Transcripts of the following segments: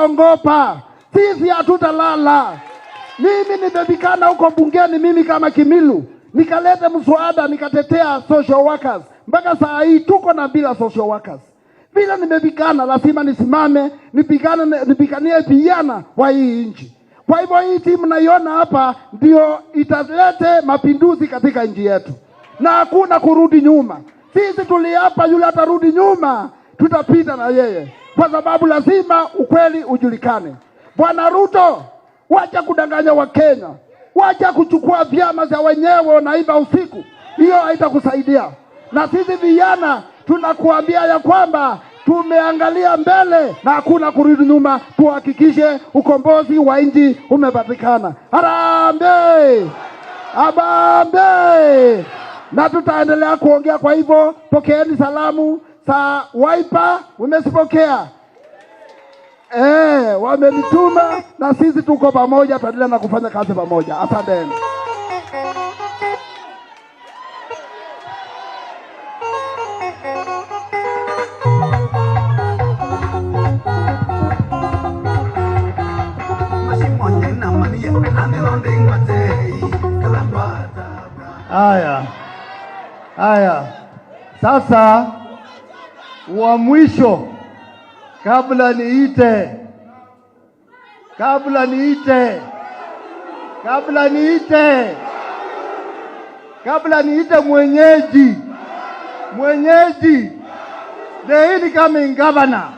hatutaongopa, sisi hatutalala. Mimi nimebikana huko bungeni, mimi kama Kimilu, nikaleta mswada, nikatetea social workers. Mpaka saa hii tuko na bila social workers. Bila nimebikana, lazima nisimame, nipiganie vijana wa hii nchi. Kwa hivyo hii timu naiona hapa ndio italete mapinduzi katika nchi yetu. Na hakuna kurudi nyuma. Sisi tuliapa yule atarudi nyuma, tutapita na yeye. Kwa sababu lazima ukweli ujulikane. Bwana Ruto, wacha kudanganya Wakenya. Wacha kuchukua vyama za wenyewe naiba usiku. Hiyo haitakusaidia. Na sisi vijana tunakuambia ya kwamba tumeangalia mbele na hakuna kurudi nyuma. Tuhakikishe ukombozi wa nchi umepatikana. Harambee! Abambe! Na tutaendelea kuongea. Kwa hivyo pokeeni salamu za Wiper, umesipokea? Wamenituma na sisi tuko pamoja, tutaendelea na kufanya kazi pamoja. Asanteni. Haya. Sasa wa mwisho kabla niite mwenyeji the incoming governor.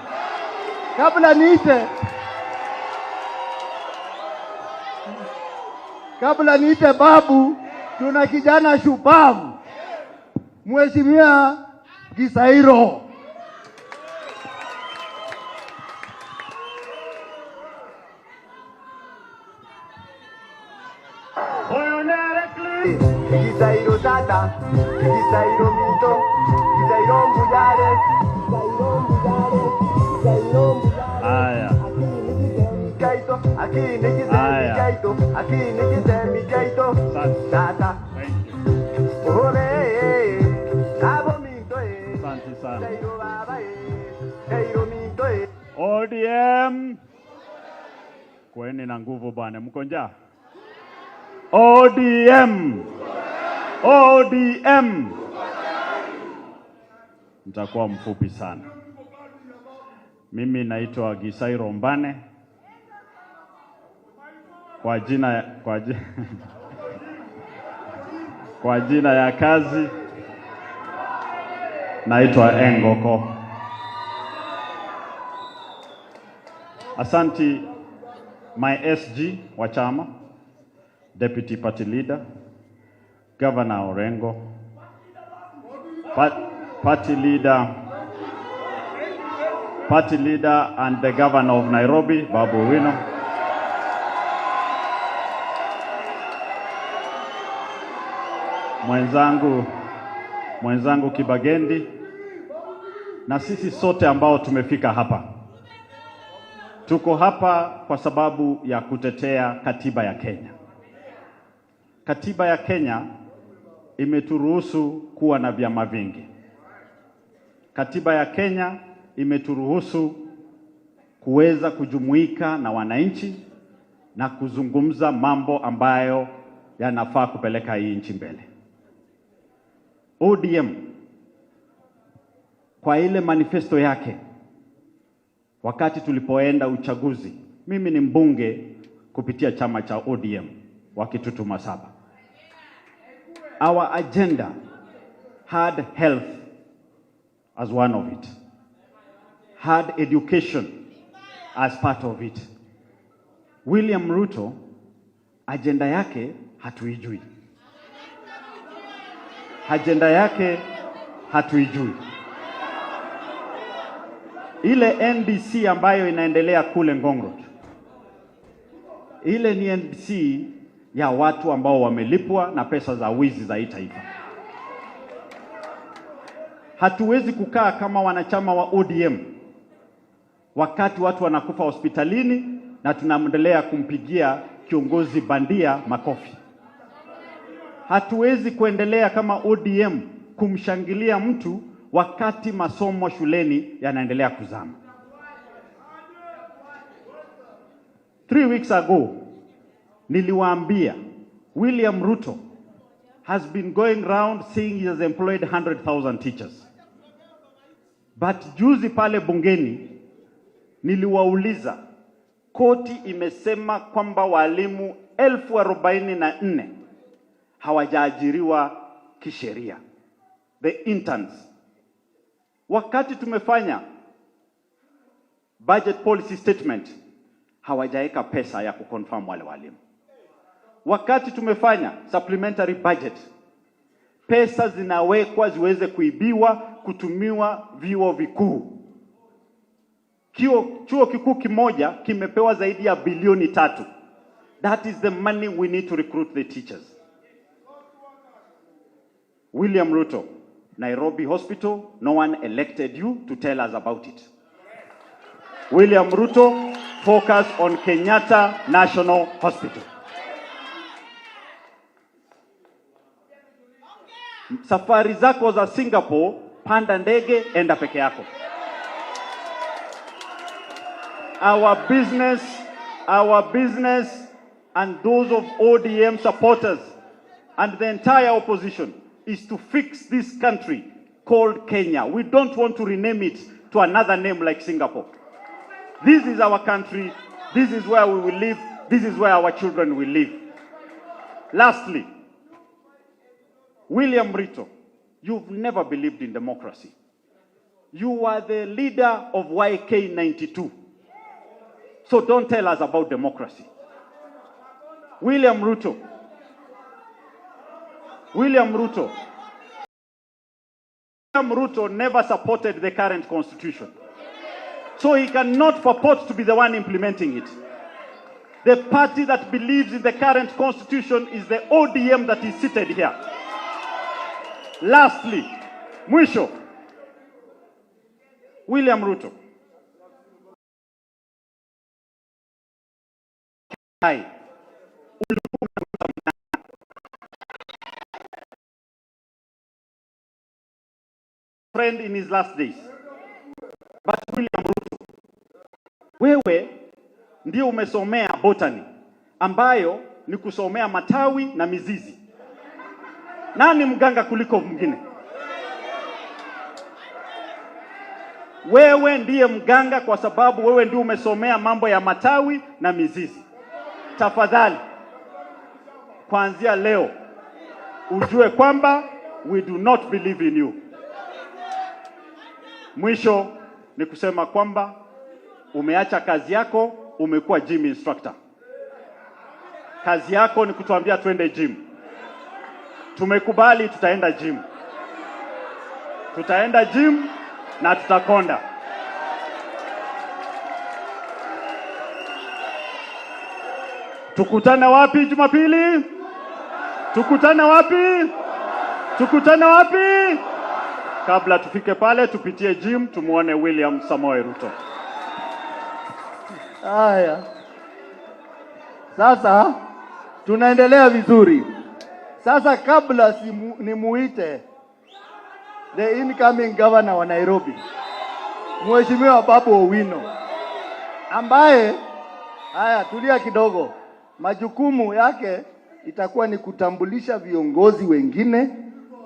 Kabla niite babu, tuna kijana shupavu, Mheshimiwa Gisairo. Gisairo tata, Gisairo mito, Gisairo mbujare, Gisairo mbujare. Haya. Tata. ODM. Kweni na nguvu bwana, mko njaa? ODM. Nitakuwa mfupi sana. Mimi naitwa Gisairo Mbane. Kwa jina ya kazi naitwa Engoko. Asanti my SG wa chama, Deputy Party Leader, Governor Orengo, Party Leader and the Governor of Nairobi, Babu Owino. Mwenzangu Kibagendi, na sisi sote ambao tumefika hapa. Tuko hapa kwa sababu ya kutetea katiba ya Kenya. Katiba ya Kenya imeturuhusu kuwa na vyama vingi. Katiba ya Kenya imeturuhusu kuweza kujumuika na wananchi na kuzungumza mambo ambayo yanafaa kupeleka hii nchi mbele. ODM kwa ile manifesto yake, wakati tulipoenda uchaguzi, mimi ni mbunge kupitia chama cha ODM wakitutuma saba. Our agenda had health as one of it, had education as part of it. William Ruto agenda yake hatuijui. Ile NDC ambayo inaendelea kule Ngong Road, ile ni NDC ya watu ambao wamelipwa na pesa za wizi za taifa. Hatuwezi kukaa kama wanachama wa ODM wakati watu wanakufa hospitalini na tunaendelea kumpigia kiongozi bandia makofi. Hatuwezi kuendelea kama ODM kumshangilia mtu wakati masomo shuleni yanaendelea kuzama. 3 weeks ago, niliwaambia William Ruto has been going round saying he has employed 100,000 teachers. But juzi pale bungeni, niliwauliza, koti imesema kwamba walimu 44,000 hawajaajiriwa kisheria. The interns. Wakati tumefanya budget policy statement, hawajaeka pesa ya kuconfirm wale walimu. Wakati tumefanya supplementary budget, pesa zinawekwa ziweze kuibiwa, kutumiwa vyuo vikuu. Chuo kikuu kimoja kimepewa zaidi ya bilioni 3. That is the money we need to recruit the teachers. William Ruto, Nairobi Hospital, no one elected you to tell us about it. William Ruto, focus on Kenyatta National Hospital. Safari zako za Singapore, panda ndege, enda peke yako. Our business and those of ODM supporters and the entire opposition is to fix this country called Kenya. We don't want to rename it to another name like Singapore. This is our country. This is where we will live. This is where our children will live. Lastly, William Ruto, you've never believed in democracy. You were the leader of YK92. So don't tell us about democracy. William Ruto never supported the current constitution. So he cannot purport to be the one implementing it. The party that believes in the current constitution is the ODM that is seated here. Lastly, mwisho, William Ruto. Friend in his last days. But William Ruto, wewe ndio umesomea botany, ambayo ni kusomea matawi na mizizi. Nani mganga kuliko mwingine? Wewe ndiye mganga kwa sababu wewe ndio umesomea mambo ya matawi na mizizi. Tafadhali, kuanzia leo, ujue kwamba we do not believe in you. Mwisho ni kusema kwamba umeacha kazi yako, umekuwa gym instructor. Kazi yako ni kutuambia twende gym. Tumekubali, tutaenda gym. Tutaenda gym na tutakonda. Tukutane wapi Jumapili? Tukutane wapi? Tukutane wapi? Kabla tufike pale, tupitie gym, tumuone William Samoei Ruto. Haya. Sasa tunaendelea vizuri. Sasa kabla nimuite the incoming governor wa Nairobi, Mheshimiwa Babu Owino, ambaye, haya tulia kidogo, majukumu yake itakuwa ni kutambulisha viongozi wengine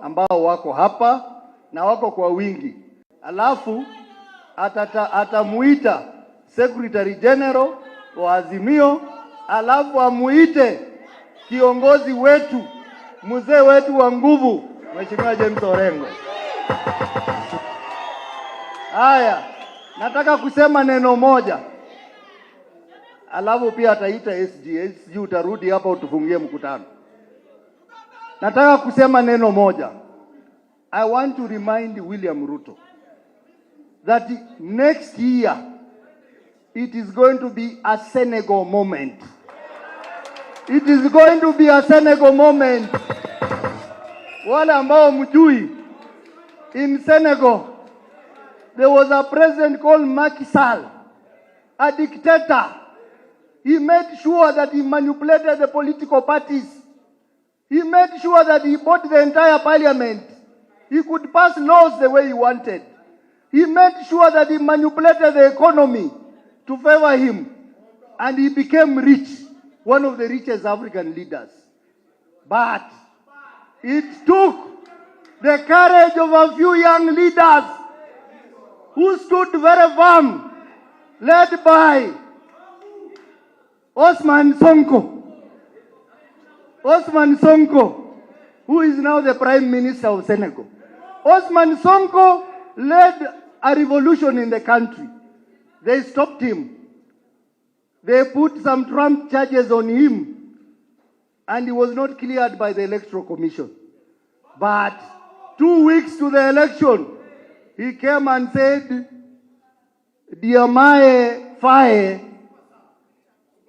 ambao wako hapa na wako kwa wingi. Alafu atamuita Secretary General wa Azimio, alafu amuite kiongozi wetu, mzee wetu wa nguvu, Mheshimiwa James Orengo. Haya, nataka kusema neno moja. Alafu pia ataita SG utarudi hapa utufungie mkutano. Nataka kusema neno moja. I want to remind William Ruto that next year it is going to be a Senegal moment. It is going to be a Senegal moment. Wale ambao mjui, in Senegal there was a president called Macky Sall, a dictator. He made sure that he manipulated the political parties. He made sure that he bought the entire parliament. He could pass laws the way he wanted. He made sure that he manipulated the economy to favor him. and he became rich, one of the richest African leaders. But it took the courage of a few young leaders who stood very firm, led by Osman Sonko. Osman Sonko, who is now the Prime Minister of Senegal. Osman Sonko led a revolution in the country. They stopped him. They put some Trump charges on him, and he was not cleared by the Electoral Commission. But 2 weeks to the election, he came and said, Diomaye Faye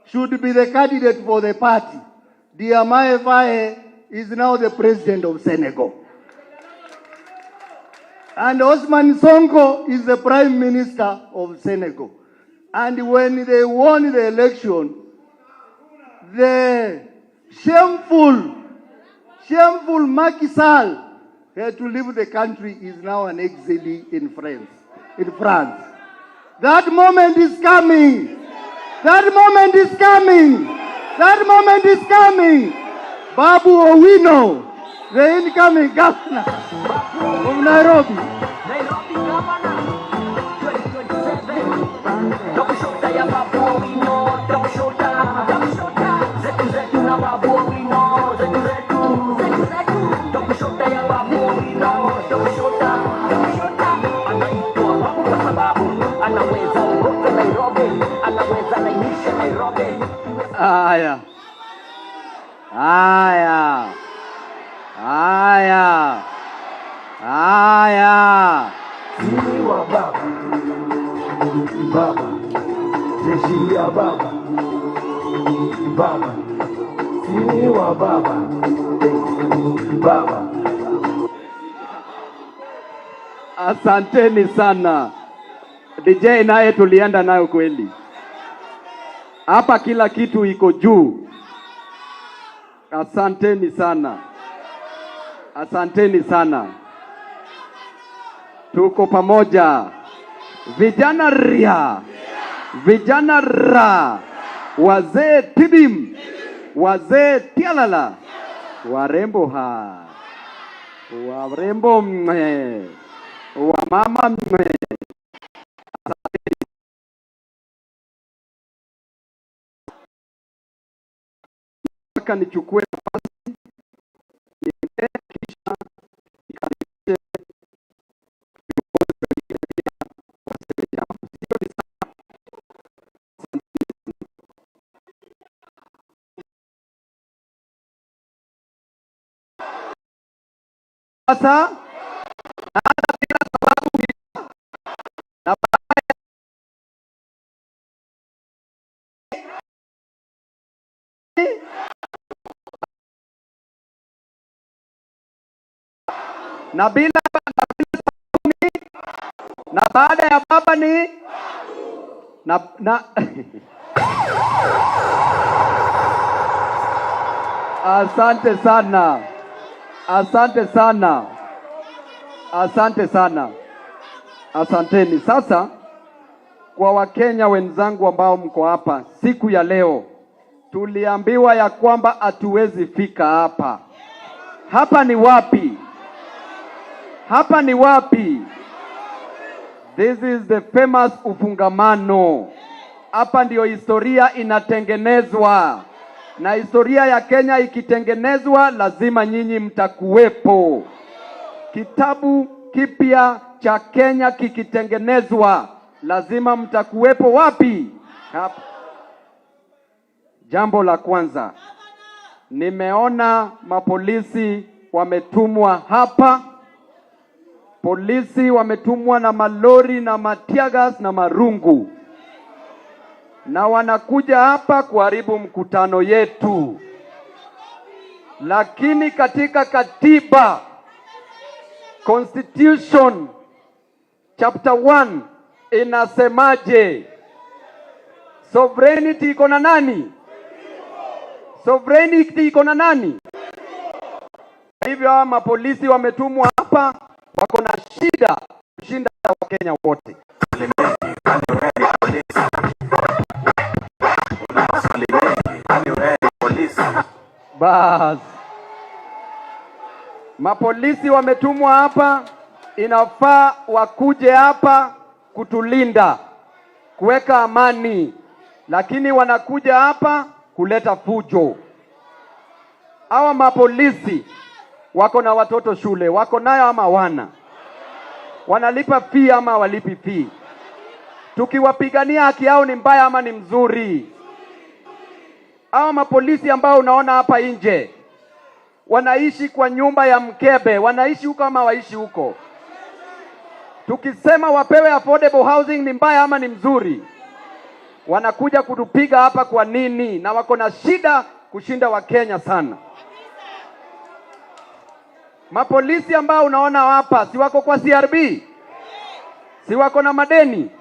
should be the candidate for the party. Diomaye Faye is now the president of Senegal. And Osman Sonko is the Prime Minister of Senegal. And when they won the election, the shameful Macky Sall had to leave the country, is now an exile in France. That moment is coming. That moment is coming. That moment is coming. Babu Owino, the incoming governor of Nairobi. Nairobi governor, 2027. Dokushuta ya Babu Owino, dokushuta. Zetu na Babu Owino, zetu. Dokushuta ya Babu Owino, dokushuta. Anaitwa Babu kwa sababu anaweza uruka Nairobi, anaweza nainisha Nairobi. Haya. Sini wa baba, jeshi ya baba, sini wa baba. Asanteni sana. DJ naye tulienda nayo kweli. Hapa kila kitu iko juu. Asanteni sana. Asanteni sana. Tuko pamoja. Vijana ria. Vijana ra. Wazee tibim. Wazee tialala. Warembo ha. Warembo mwe. Wamama mwe. Nichukue nafasi kisha nikaribishe sasa bila sababu na na bila na baada ya baba ni na Asante sana. Asante sana. Asante sana. Asanteni. Sasa kwa Wakenya wenzangu ambao mko hapa siku ya leo, tuliambiwa ya kwamba hatuwezi fika hapa. Hapa ni wapi? Hapa ni wapi? This is the famous ufungamano. Hapa ndio historia inatengenezwa. Na historia ya Kenya ikitengenezwa lazima nyinyi mtakuwepo. Kitabu kipya cha Kenya kikitengenezwa lazima mtakuwepo wapi? Hapa. Jambo la kwanza, nimeona mapolisi wametumwa hapa. Polisi wametumwa na malori na matiagas na marungu, na wanakuja hapa kuharibu mkutano yetu. Lakini katika katiba, Constitution chapter 1 inasemaje? Sovereignty iko na nani? Sovereignty iko na nani? Hivyo mapolisi wametumwa hapa, wako na shida kushinda Wakenya wote. polisi. Bas. Mapolisi wametumwa hapa, inafaa wakuje hapa kutulinda, kuweka amani, lakini wanakuja hapa kuleta fujo. Hawa mapolisi wako na watoto shule, wako nayo ama wana? Wanalipa fee ama walipi fee? Tukiwapigania haki yao ni mbaya ama ni mzuri? Hawa mapolisi ambao unaona hapa nje wanaishi kwa nyumba ya mkebe, wanaishi huko ama waishi huko? Tukisema wapewe affordable housing ni mbaya ama ni mzuri? Wanakuja kutupiga hapa kwa nini? Na wako na shida kushinda Wakenya sana. Mapolisi ambao unaona hapa si wako kwa CRB? Si wako na madeni?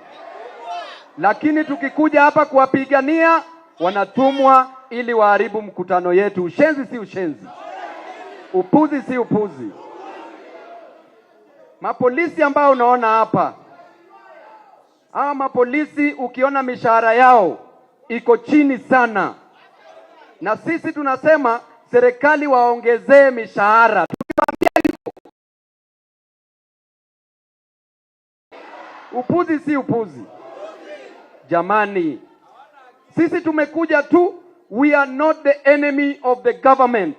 Lakini tukikuja hapa kuwapigania wanatumwa ili waharibu mkutano yetu. Ushenzi si ushenzi, upuzi si upuzi. Mapolisi ambao unaona hapa, hawa mapolisi ukiona mishahara yao iko chini sana, na sisi tunasema serikali waongezee mishahara. Tukiwaambia hivyo, upuzi si upuzi. Jamani, sisi tumekuja tu, we are not the enemy of the government.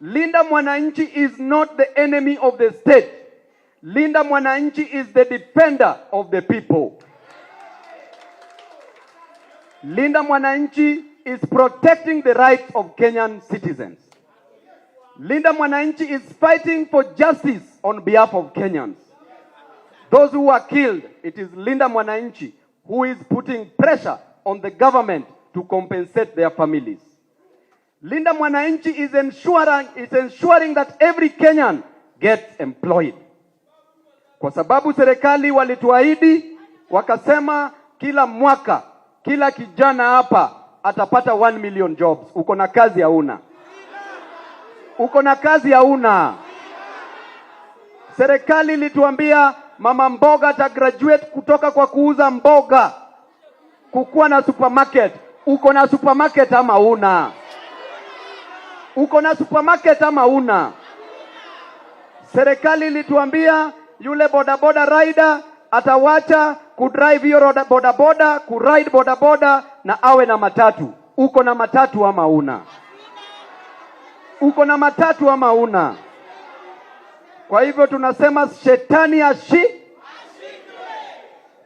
Linda Mwananchi is not the enemy of the state. Linda Mwananchi is the defender of the people. Linda Mwananchi is protecting the rights of Kenyan citizens. Linda Mwananchi is fighting for justice on behalf of Kenyans. Those who are killed, it is Linda Mwananchi who is putting pressure on the government to compensate their families. Linda Mwananchi is ensuring that every Kenyan gets employed. Kwa sababu serikali walituahidi, wakasema kila mwaka, kila kijana hapa atapata 1 million jobs. Uko na kazi hauna? Uko na kazi hauna? Serikali ilituambia mama mboga ata graduate kutoka kwa kuuza mboga kukuwa na supermarket. Uko na supermarket ama una? Uko na supermarket ama una? Serikali ilituambia yule bodaboda rider atawacha kudrive hiyo bodaboda, kuride bodaboda na awe na matatu. Uko na matatu ama una? Uko na matatu ama una? Kwa hivyo tunasema shetani ashindwe.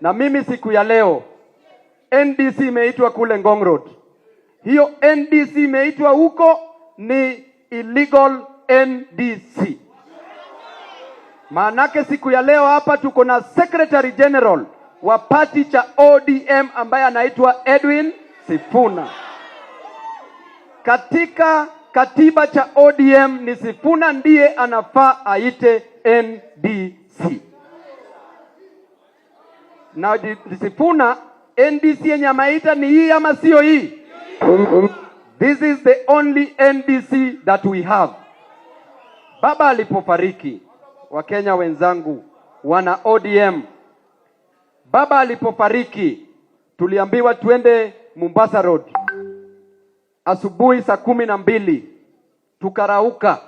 Na mimi siku ya leo NDC imeitwa kule Ngong Road. Hiyo NDC imeitwa huko ni illegal NDC. Maanake siku ya leo hapa tuko na Secretary General wa party cha ODM ambaye anaitwa Edwin Sifuna. Katika katiba cha ODM ni Sifuna ndiye anafaa aite NDC. Na Sifuna, NDC yenye ameita ni hii ama sio hii? This is the only NDC that we have. Baba alipofariki, Wakenya wenzangu, wana ODM, baba alipofariki tuliambiwa tuende Mombasa Road asubuhi saa 12, tukarauka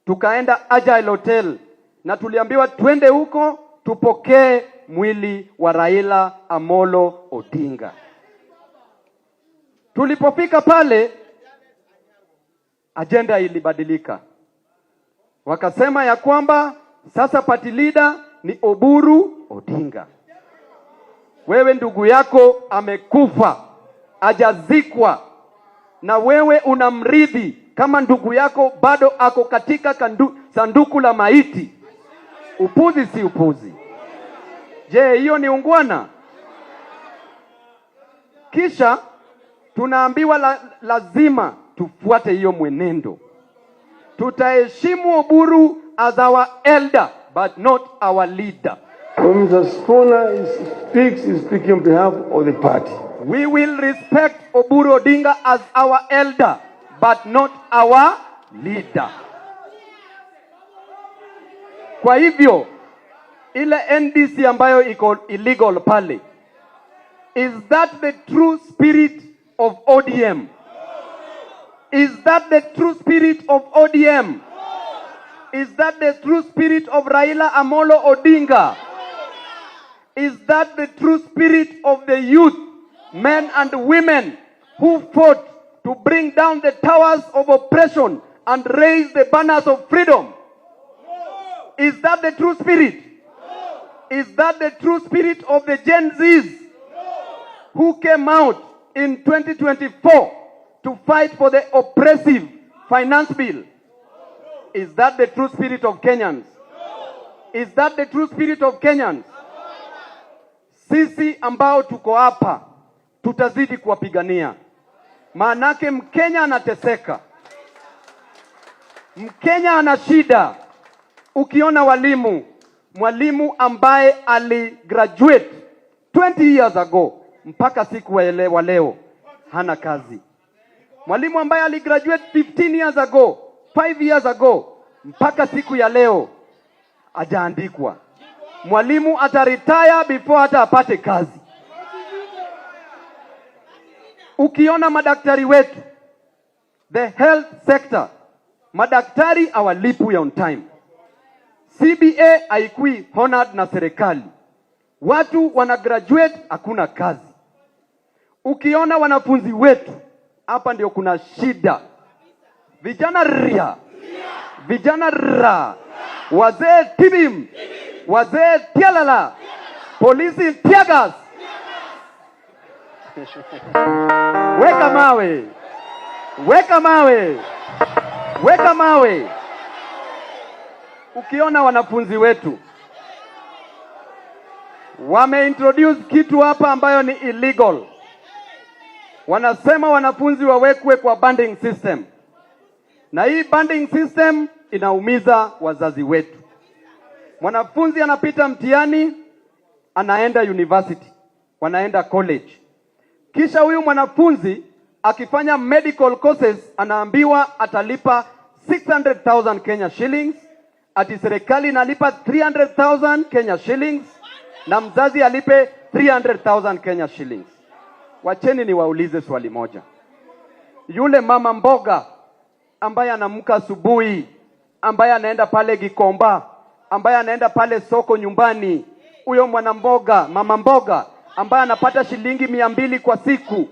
tukaenda Agile Hotel na tuliambiwa tuende huko tupokee mwili wa Raila Amolo Odinga. Tulipofika pale agenda ilibadilika. Wakasema ya kwamba sasa party leader ni Oburu Odinga. Wewe ndugu yako amekufa, hajazikwa, na wewe unamridhi kama ndugu yako bado ako katika sanduku la maiti. Upuzi si upuzi? Je, hiyo ni ungwana? Kisha tunaambiwa lazima tufuate hiyo mwenendo. Tutaheshimu Oburu as our elder but not our leader. When Mr. Sifuna speaks, he's speaking on behalf of the party. We will respect Oburu Odinga as our elder but not our leader. Kwa hivyo ile NDC ambayo iko illegal pale, is that the true spirit of ODM? Is that the true spirit of ODM? Is that the true spirit of Raila Amolo Odinga? Is that the true spirit of the youth, men and women who fought to bring down the towers of oppression and raise the banners of freedom? Is that the true spirit? Is that the true spirit of the Gen Zs who came out in 2024 to fight for the oppressive finance bill? Is that the true spirit of Kenyans? Is that the true spirit of Kenyans? Sisi ambao tuko hapa tutazidi kuwapigania. Maanake Mkenya anateseka. Mkenya ana shida. Ukiona mwalimu ambaye aligraduate 20 years ago mpaka siku wa leo hana kazi. Mwalimu ambaye aligraduate 15 years ago, 5 years ago mpaka siku ya leo hajaandikwa. Mwalimu ataretire before hata apate kazi. Ukiona madaktari wetu, the health sector, madaktari hawalipwi on time. CBA haikui honored na serikali. Watu wana graduate hakuna kazi. Ukiona wanafunzi wetu, hapa ndio kuna shida. Vijana ria, vijana ra, wazee tibim, wazee tialala, polisi tiagas. Weka mawe, weka mawe, weka mawe. Ukiona wanafunzi wetu wameintroduce kitu hapa ambayo ni illegal. Wanasema wanafunzi wawekwe kwa banding system. Na hii banding system inaumiza wazazi wetu. Mwanafunzi anapita mtihani, anaenda university, wanaenda college. Kisha huyu mwanafunzi akifanya medical courses anaambiwa atalipa 600,000 Kenya shillings, ati serikali inalipa 300,000 Kenya shillings na mzazi alipe 300,000 Kenya shillings. Wacheni niwaulize swali moja. Yule mama mboga ambaye anaamka asubuhi, ambaye anaenda pale Gikomba, ambaye anaenda pale soko nyumbani, huyo mama mboga ambaye anapata shilingi 200 kwa siku,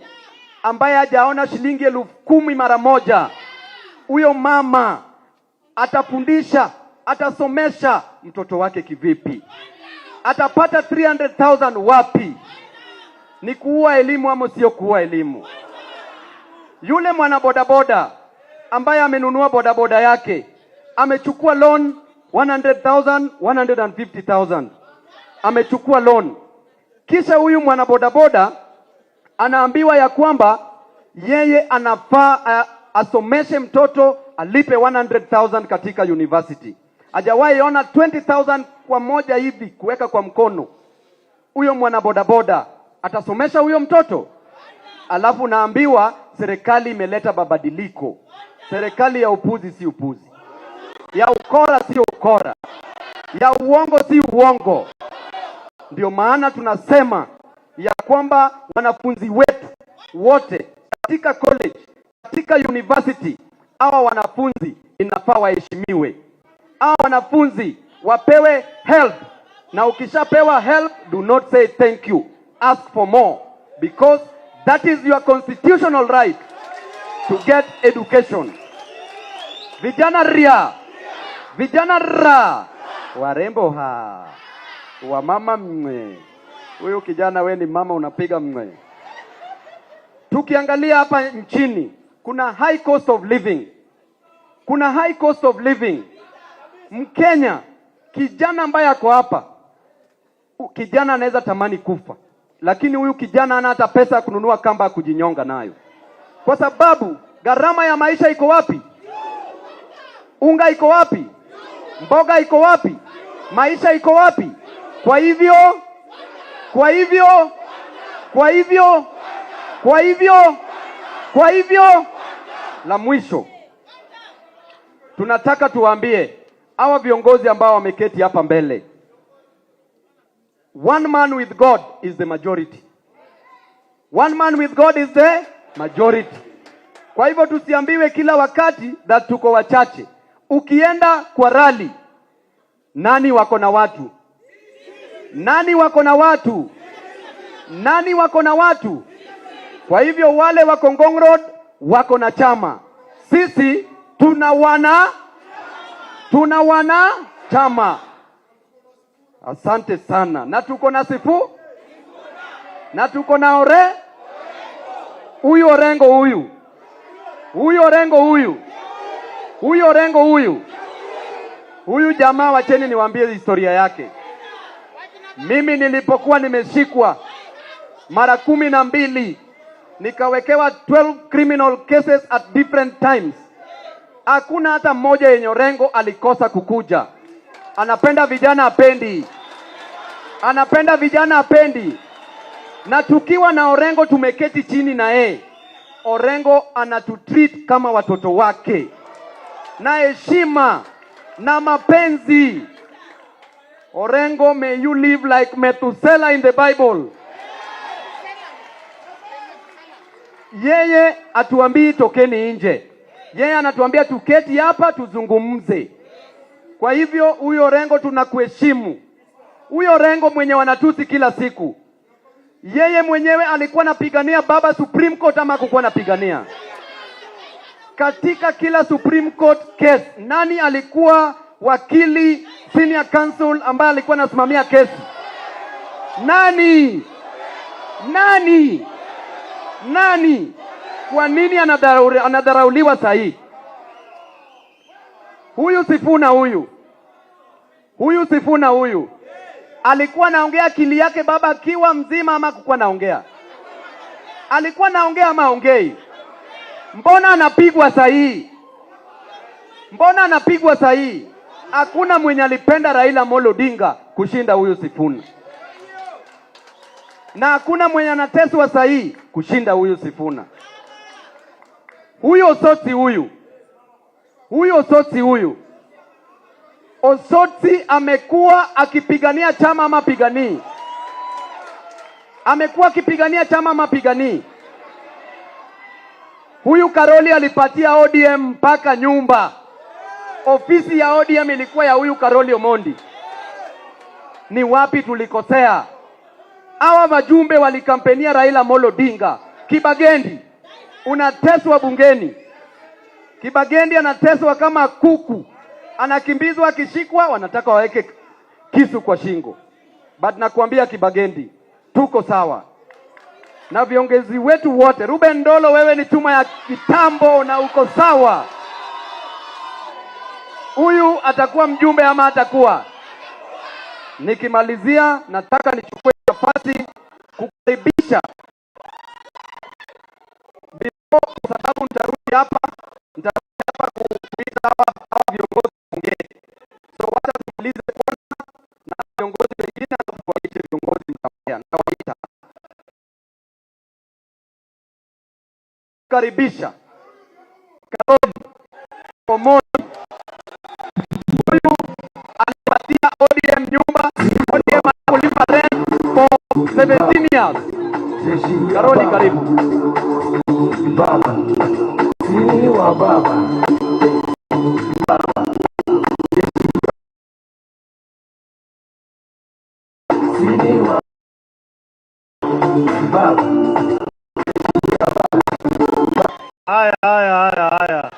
ambaye hajaona shilingi 10,000 mara moja, huyo mama atafundisha, atasomesha mtoto wake kivipi? Atapata 300,000 wapi? Ni kuua elimu ama sio kuua elimu? Yule mwana bodaboda ambaye amenunua bodaboda yake, amechukua loan 100,000, 150,000. Amechukua loan. Kisha huyu mwana bodaboda anaambiwa ya kwamba yeye anafaa asomeshe mtoto, alipe 100,000 katika university. Hajawahi ona 20,000 kwa moja hivi kuweka kwa mkono. Huyo mwana bodaboda atasomesha huyo mtoto? Alafu naambiwa serikali imeleta mabadiliko. Serikali ya upuzi si upuzi, ya ukora si ukora, ya uongo si uongo. Ndio maana tunasema ya kwamba wanafunzi wetu wote katika college, katika university, hawa wanafunzi inafaa waheshimiwe. Hawa wanafunzi wapewe help, na ukishapewa help, do not say thank you, ask for more, because that is your constitutional right to get education. Vijana ria, vijana ra, warembo ha, wa mama mwe. Huyu kijana we ni mama unapiga mwe. Tukiangalia hapa nchini, kuna high cost of living. Kuna high cost of living. Mkenya, kijana ambaye ako hapa, kijana anaweza tamani kufa, lakini huyu kijana hana hata pesa ya kununua kamba ya kujinyonga nayo. Kwa sababu gharama ya maisha iko wapi? Unga iko wapi? Mboga iko wapi? Maisha iko wapi? Kwa hivyo la mwisho tunataka tuwaambie hawa viongozi ambao wameketi hapa mbele, one man with God is the majority. One man with God is the majority. Kwa hivyo tusiambiwe kila wakati that tuko wachache. Ukienda kwa rally, nani wako na watu? Nani wako na watu? Nani wako na watu? Kwa hivyo wale wako Ngong Road wako na chama. Sisi tuna wana chama. Asante sana. Na tuko na sifu? Na tuko na huyu Orengo huyu. Huyu Orengo huyu. Huyu Orengo huyu. Huyu jamaa, wacheni niwaambie historia yake. Mimi nilipokuwa nimeshikwa mara 12, nikawekewa 12 criminal cases at different times. Hakuna hata mmoja yenye Orengo alikosa kukuja. Anapenda vijana apendi. Anapenda vijana apendi. Na tukiwa na Orengo tumeketi chini na yeye. Orengo anatutreat kama watoto wake. Na heshima na mapenzi. Orengo, may you live like Methuselah in the Bible. Yeye atuambii tokeni nje. Yeye anatuambia tuketi hapa tuzungumze. Kwa hivyo huyo Orengo tunakuheshimu. Huyo Orengo mwenye wanatusi kila siku. Yeye mwenyewe alikuwa anapigania baba Supreme Court ama hakukuwa anapigania? Katika kila Supreme Court case, nani alikuwa wakili senior counsel ambaye alikuwa anasimamia kesi? Nani? Nani? Nani? Kwa nini anadharauliwa sahi? Huyu Sifuna huyu. Huyu Sifuna huyu. Alikuwa anaongea akili yake baba akiwa mzima ama hakukuwa anaongea? Alikuwa anaongea ama haongei? Mbona anapigwa sahi? Mbona anapigwa sahi? Hakuna mwenye alipenda Raila Amolo Odinga kushinda huyu Sifuna. Na hakuna mwenye anateswa sahi kushinda huyu Sifuna. Huyo Osotsi huyu. Huyo Osotsi huyu. Osotsi amekuwa akipigania chama ama piganii? Amekuwa akipigania chama ama piganii? Huyu Karoli alipatia ODM mpaka nyumba. Ofisi ya ODM ilikuwa ya huyu Karoli Omondi. Ni wapi tulikosea? Hawa wajumbe walikampenia Raila Amolo Odinga. Kibagendi unateswa bungeni. Kibagendi anateswa kama kuku. Anakimbizwa, akishikwa wanataka waweke kisu kwa shingo. But nakuambia Kibagendi, tuko sawa. Na viongozi wetu wote, Ruben Ndolo, wewe ni chuma ya kitambo na uko sawa. Huyu atakuwa mjumbe ama atakuwa? Nikimalizia nataka nichukue nafasi kukaribisha, kwa sababu nitarudi hapa kuita hawa viongozi bungeni. So wacha tumalize kwanza na viongozi wengine alafu waite viongozi mtaongea. Nawaita. Karibisha Karoli Omondi. Huyu alipatia ODM nyumba. ODM anakulipa rent for 17 years. Karoli, karibu. Baba, sini wa baba. Baba, sini wa baba. Haya.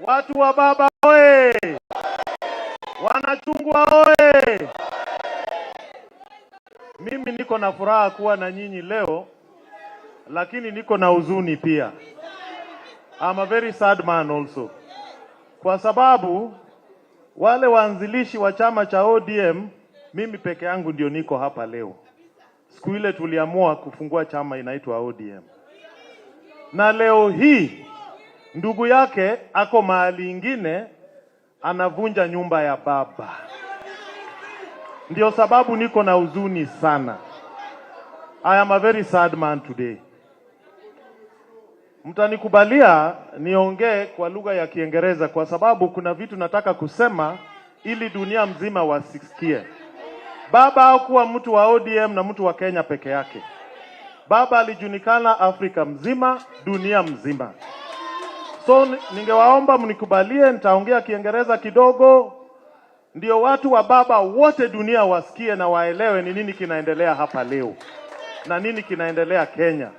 Watu wa baba oye! Wanachungwa oye! Mimi niko na furaha kuwa na nyinyi leo, lakini niko na huzuni pia. I'm a very sad man also. Kwa sababu wale waanzilishi wa chama cha ODM, mimi peke yangu ndio niko hapa leo. Siku ile tuliamua kufungua chama inaitwa ODM. Na leo hii ndugu yake ako mahali ingine anavunja nyumba ya baba. Ndio sababu niko na huzuni sana. I am a very sad man today. Mtanikubalia niongee kwa lugha ya Kiingereza kwa sababu kuna vitu nataka kusema ili dunia mzima wasisikie. Baba hakuwa mtu wa ODM na mtu wa Kenya peke yake. Baba alijulikana Afrika mzima, dunia mzima. So ningewaomba mnikubalie, nitaongea Kiingereza kidogo ndio watu wa baba wote dunia wasikie na waelewe ni nini kinaendelea hapa leo na nini kinaendelea Kenya.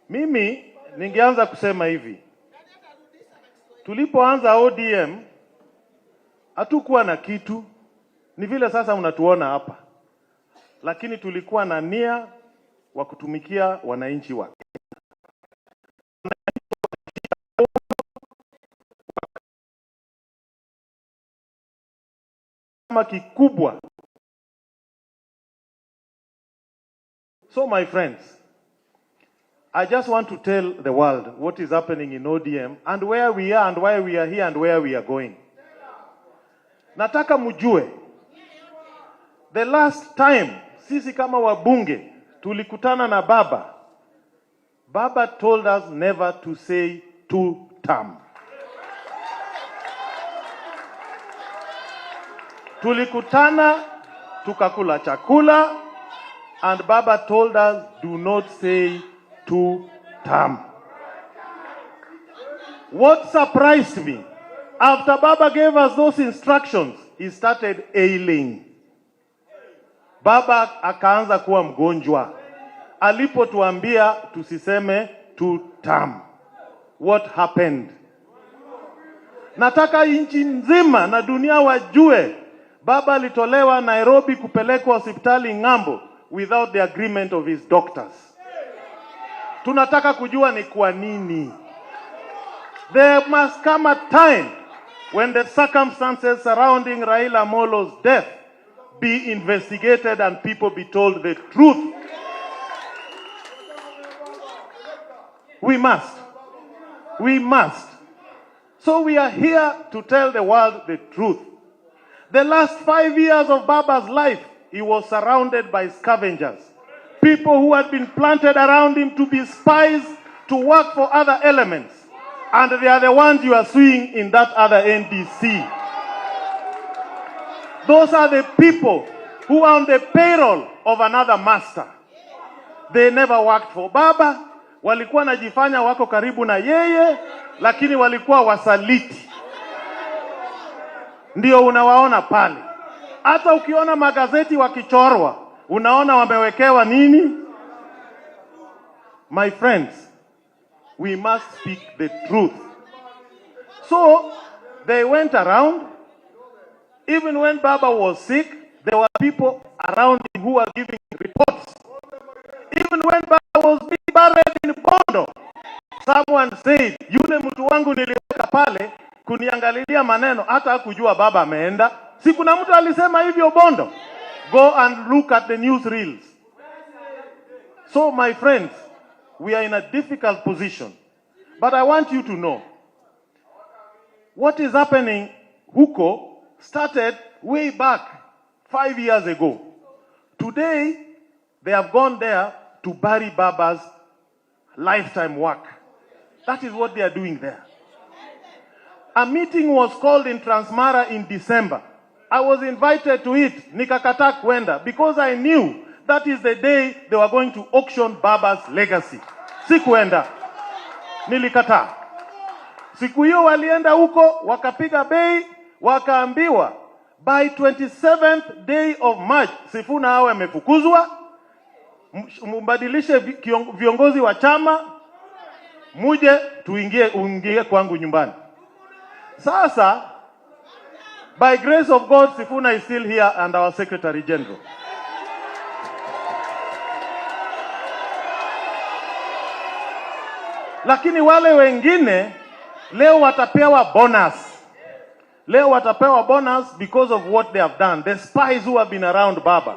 Mimi ningeanza kusema hivi. Tulipoanza ODM hatukuwa na kitu, ni vile sasa unatuona hapa. Lakini tulikuwa na nia wa kutumikia wananchi wa kama kikubwa. So my friends, I just want to tell the world what is happening in ODM and where we are and why we are here and where we are going. Nataka mjue, the last time sisi kama wabunge tulikutana na baba, baba told us never to say two term. Tulikutana, tukakula chakula, and baba told us do not say two term. What surprised me, after baba gave us those instructions, he started ailing. Baba akaanza kuwa mgonjwa. Alipotuambia tusiseme two term. What happened? Nataka nchi nzima na dunia wajue, baba alitolewa Nairobi kupelekwa hospitali ng'ambo without the agreement of his doctors. Tunataka kujua ni kwa nini. There must come a time when the circumstances surrounding Raila Amolo's death be investigated and people be told the truth. We must. We must. So we are here to tell the world the truth. The last 5 years of Baba's life, he was surrounded by scavengers. People who had been planted around him to be spies, to work for other elements. And they are the ones you are seeing in that other NDC. Those are the people who are on the payroll of another master. They never worked for Baba. Walikuwa najifanya wako karibu na yeye, lakini walikuwa wasaliti. Ndio unawaona pale. Hata ukiona magazeti wakichorwa, unaona wamewekewa nini? My friends, we must speak the truth. So, they went around. Even when Baba was sick, there were people around him who were giving reports. Even when Baba was being buried in Bondo, someone said, yule mtu wangu niliweka pale kuniangalilia maneno hata hakujua Baba ameenda. Si kuna mtu alisema hivyo Bondo? Go and look at the news reels. So my friends, we are in a difficult position. But I want you to know, what is happening huko started way back 5 years ago. Today, they have gone there to bury Baba's lifetime work. That is what they are doing there. A meeting was called in Transmara in December. I was invited to it, nikakataa kwenda, because I knew that is the day they were going to auction Baba's legacy. Sikuenda. Nilikataa. Siku hiyo walienda huko, wakapiga bei, wakaambiwa, by 27th day of March, Sifuna awe amefukuzwa, mbadilishe viongozi wa chama, muje uingie kwangu nyumbani. Sasa, by grace of God, Sifuna is still here and our Secretary General. Lakini wale wengine, leo watapewa bonus. Leo watapewa bonus because of what they have done. The spies who have been around Baba.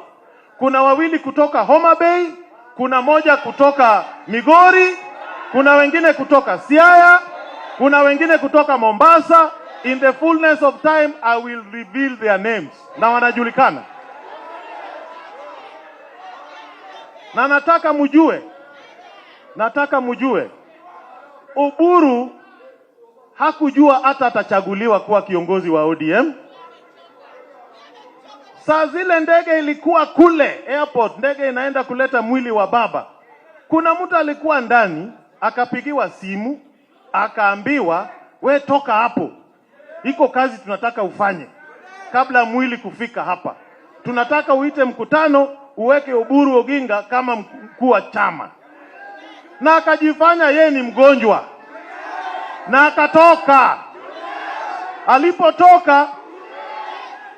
Kuna wawili kutoka Homa Bay, kuna moja kutoka Migori, kuna wengine kutoka Siaya, kuna wengine kutoka Mombasa. In the fullness of time, I will reveal their names. Na wanajulikana. Na nataka mjue, Oburu hakujua hata atachaguliwa kuwa kiongozi wa ODM. Saa zile ndege ilikuwa kule airport, ndege inaenda kuleta mwili wa Baba. Kuna mtu alikuwa ndani, akapigiwa simu, akaambiwa, we toka hapo. Iko kazi tunataka ufanye. Kabla mwili kufika hapa. Tunataka uite mkutano, uweke Oburu Oginga kama mkuu wa chama. Na akajifanya yeye ni mgonjwa. Na akatoka. Alipotoka,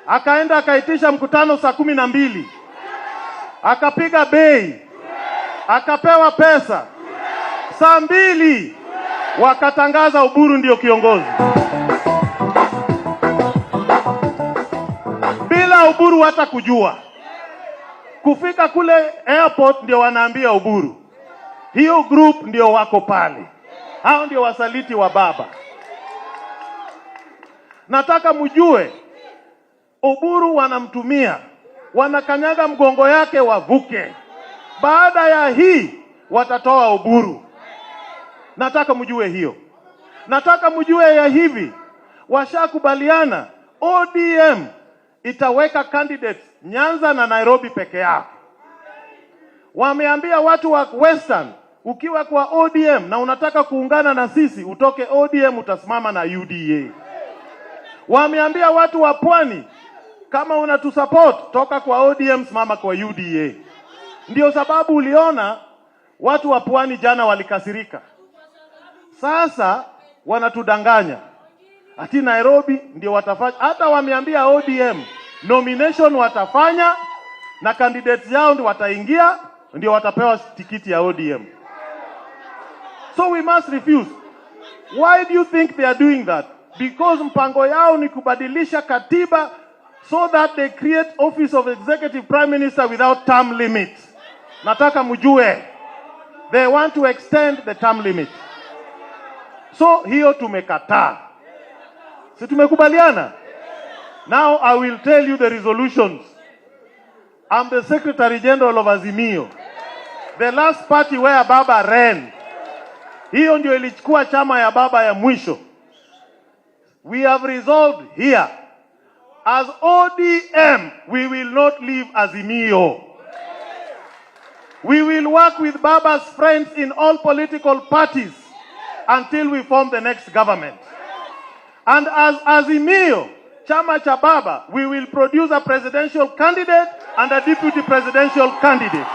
akaenda akaitisha mkutano saa 12. Akapiga bei. Akapewa pesa. Saa 2 wakatangaza Oburu ndio kiongozi. Bila Oburu hata kujua. Kufika kule airport ndio wanaambia Oburu. Hiyo group ndio wako pale. Hao ndio wasaliti wa baba. Nataka mjue Oburu wanamtumia. Wanakanyaga mgongo yake wavuke. Baada ya hii watatoa Oburu. Nataka mjue hiyo. Nataka mjue ya hivi. Washakubaliana ODM itaweka candidates Nyanza na Nairobi peke yao. Wameambia watu wa Western, ukiwa kwa ODM na unataka kuungana na sisi, utoke ODM utasimama na UDA. Wameambia watu wa Pwani, kama unatusupport, toka kwa ODM simama kwa UDA. Ndio sababu uliona watu wa Pwani jana walikasirika. Sasa wanatudanganya. Ati Nairobi ndio watafanya. Hata wameambia ODM nomination watafanya na candidates yao ndio wataingia, ndio watapewa tikiti ya ODM. So we must refuse. Why do you think they are doing that? Because mpango yao ni kubadilisha katiba so that they create office of executive prime minister without term limit. Nataka mjue. They want to extend the term limit. So hiyo tumekataa. Si tumekubaliana? Now I will tell you the resolutions. I'm the Secretary General of Azimio. The last party where Baba ran. Hiyo ndio ilichukua chama ya Baba ya mwisho. We have resolved here. As ODM, we will not leave Azimio. We will work with Baba's friends in all political parties until we form the next government. And as Azimio, chama cha Baba, we will produce a presidential candidate and a deputy presidential candidate.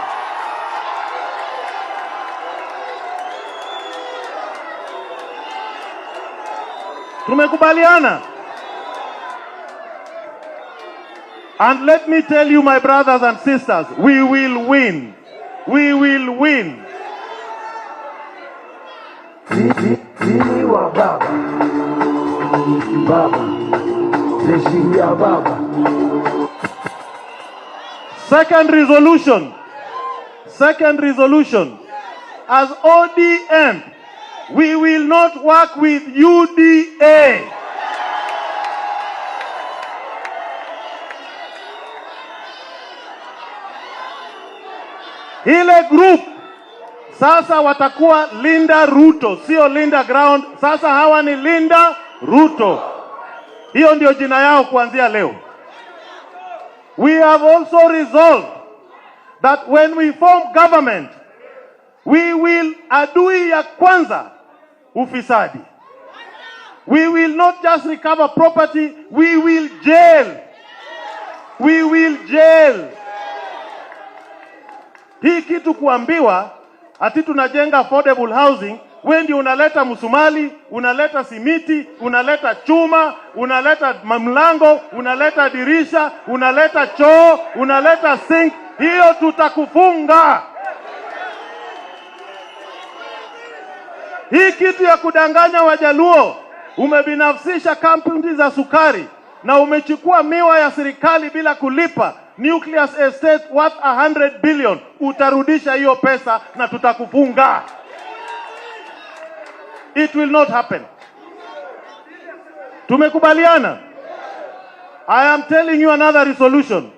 Tumekubaliana. And let me tell you, my brothers and sisters, we will win. We will win. Sini wa baba. Baba. Jeshi ya baba. Second resolution. As ODM, we will not work with UDA. Ile group sasa watakuwa Linda Ruto, sio Linda Ground. Sasa hawa ni Linda Ruto. Hiyo ndio jina yao kuanzia leo. We have also resolved that when we form government, we will adui ya kwanza ufisadi. We will not just recover property, we will jail. We will jail. Hii kitu kuambiwa ati tunajenga affordable housing, wewe ndio unaleta msumali, unaleta simiti, unaleta chuma, unaleta mlango, unaleta dirisha, unaleta choo, unaleta sink. Hiyo tutakufunga. Hii kitu ya kudanganya Wajaluo, umebinafsisha kampuni za sukari na umechukua miwa ya serikali bila kulipa. Nucleus estate worth 100 billion. Utarudisha hiyo pesa na tutakufunga. It will not happen. Tumekubaliana. I am telling you another resolution.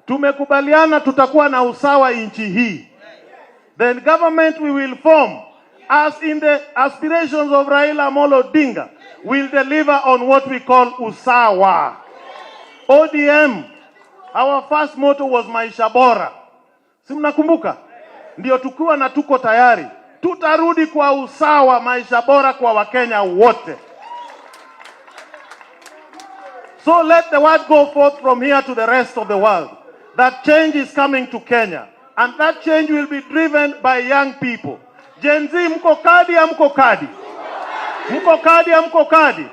Tumekubaliana tutakuwa na usawa nchi hii. The government we will form, as in the aspirations of Raila Amolo Odinga, will deliver on what we call usawa. ODM, our first motto was Maisha Bora. Si mnakumbuka? ndio tukiwa na tuko tayari, tutarudi kwa usawa, maisha bora kwa Wakenya wote. So let the word go forth from here to the rest of the world that change is coming to Kenya, and that change will be driven by young people. Gen Z, mko kadi ya mko kadi? Mko kadi ya mko kadi?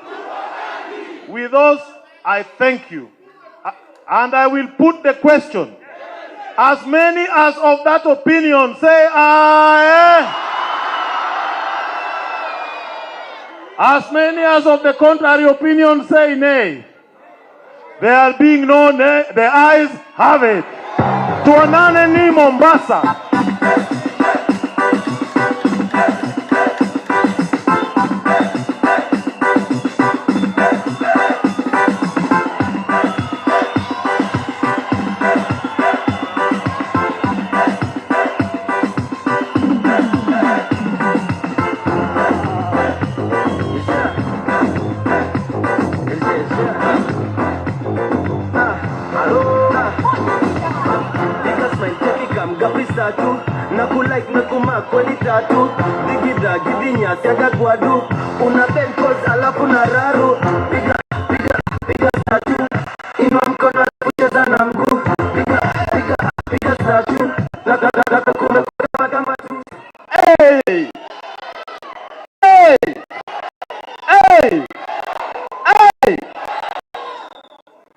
With those, I thank you. And I will put the question. As many as of that opinion say aye. As many as of the contrary opinion say nay. There being no nay, the ayes have it. Tuonane ni Mombasa.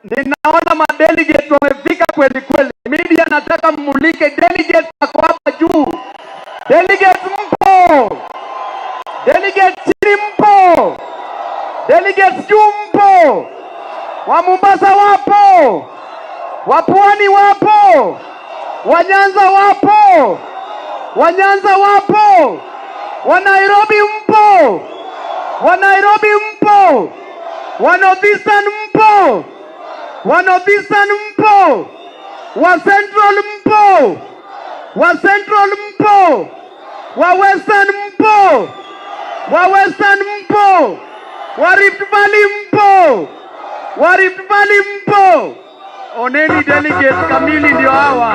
Ninaona madelegate wamefika kweli kweli. Media nataka mmulike delegate wako hapa juu. Delegate mpo. Delegate chini mpo. Delegate juu mpo. Wa Mombasa wapo. Wa Pwani wapo. Wa Nyanza wapo. Wa Nyanza wapo. Wa Nairobi mpo. Wa Nairobi mpo. Wa Northeastern mpo. Wa Northeastern mpo. Wa Central mpo. Wa Central mpo. Wa Western mpo. Wa Western mpo. Wa Rift Valley mpo. Wa Rift Valley mpo. Oneni delegate kamili ndio hawa.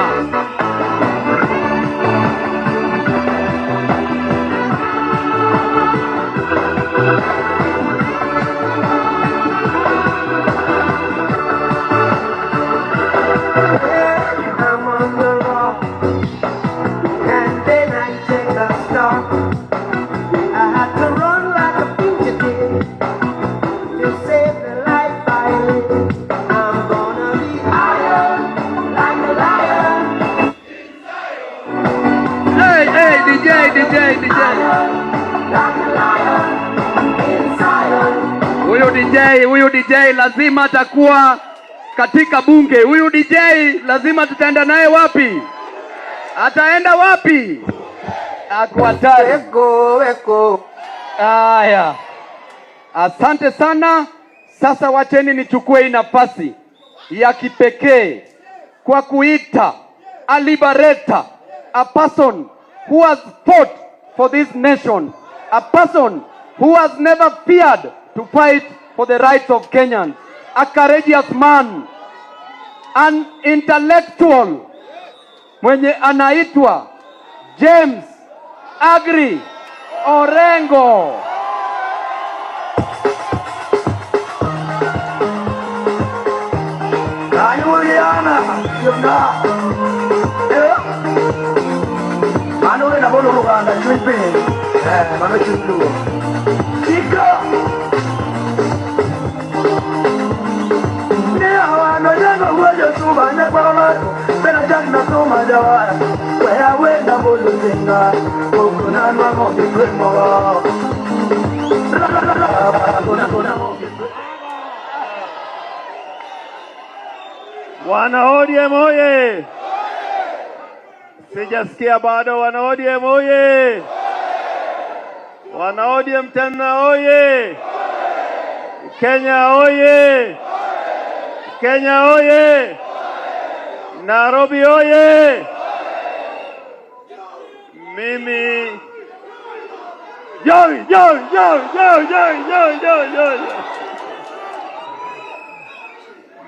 Huyu DJ lazima atakuwa katika bunge. Huyu DJ lazima tutaenda naye wapi? Ataenda wapi? Akwatari. Eko. Aya. Asante sana. Sasa wacheni nichukue hii nafasi ya kipekee kwa kuita a liberator, a person who has fought for this nation, a person who has never feared to fight for the rights of Kenyans, a courageous man, an intellectual mwenye anaitwa James Agri Orengo. Ayuliana, yona. Manu na bolo Uganda chwipi. Manu chwipi. Sika. Ni hawana jengo wewe suba ne kwa pena jana soma jawara. Wewe na bolo zinga. Kuna mama mkwemo. Wana ODM oye! Sijasikia bado. Wana ODM oye! Wana ODM tena oye! Kenya oye! Kenya oye! Nairobi oye! Mimi yo.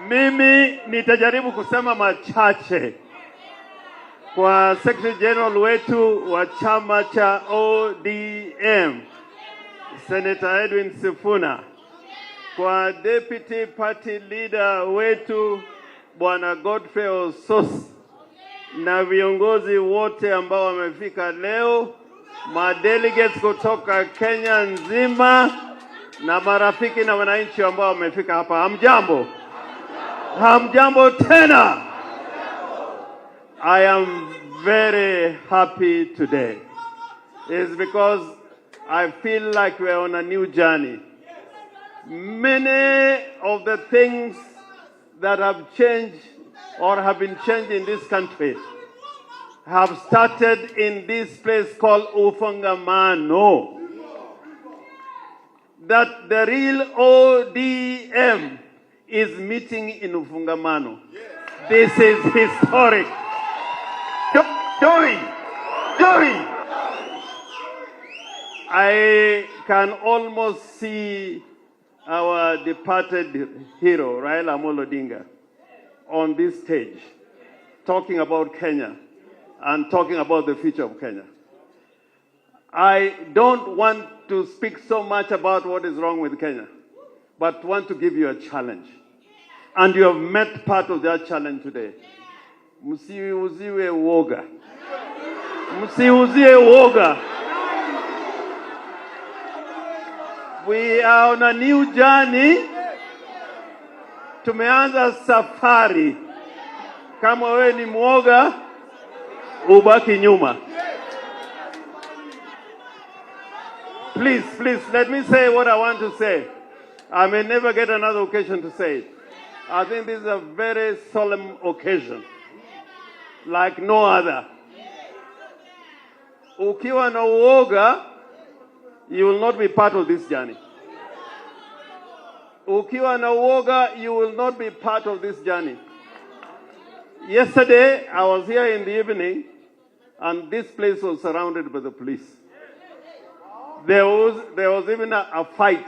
Mimi nitajaribu kusema machache kwa Secretary General wetu wa chama cha ODM Senator Edwin Sifuna, kwa Deputy Party Leader wetu Bwana Godfrey Ossos, na viongozi wote ambao wamefika leo, madelegates kutoka Kenya nzima, na marafiki na wananchi ambao wamefika hapa. Hamjambo? Hamjambo tena. I am very happy today. It's because I feel like we're on a new journey. Many of the things that have changed or have been changed in this country have started in this place called Ufungamano. That the real ODM is meeting in Ufungamano. This is historic. Joy! I can almost see our departed hero, Raila Amolo Odinga, on this stage, talking about Kenya and talking about the future of Kenya. I don't want to speak so much about what is wrong with Kenya, but want to give you a challenge. And you have met part of that challenge today. Msiuziwe woga. Msiuziwe woga. We are on a new journey. Tumeanza safari. Kama wewe ni mwoga, ubaki nyuma. Please, let me say what I want to say. I may never get another occasion to say it. I think this is a very solemn occasion, like no other. Ukiwa na uoga, you will not be part of this journey. Ukiwa na uoga, you will not be part of this journey. Yesterday, I was here in the evening, and this place was surrounded by the police. There was even a fight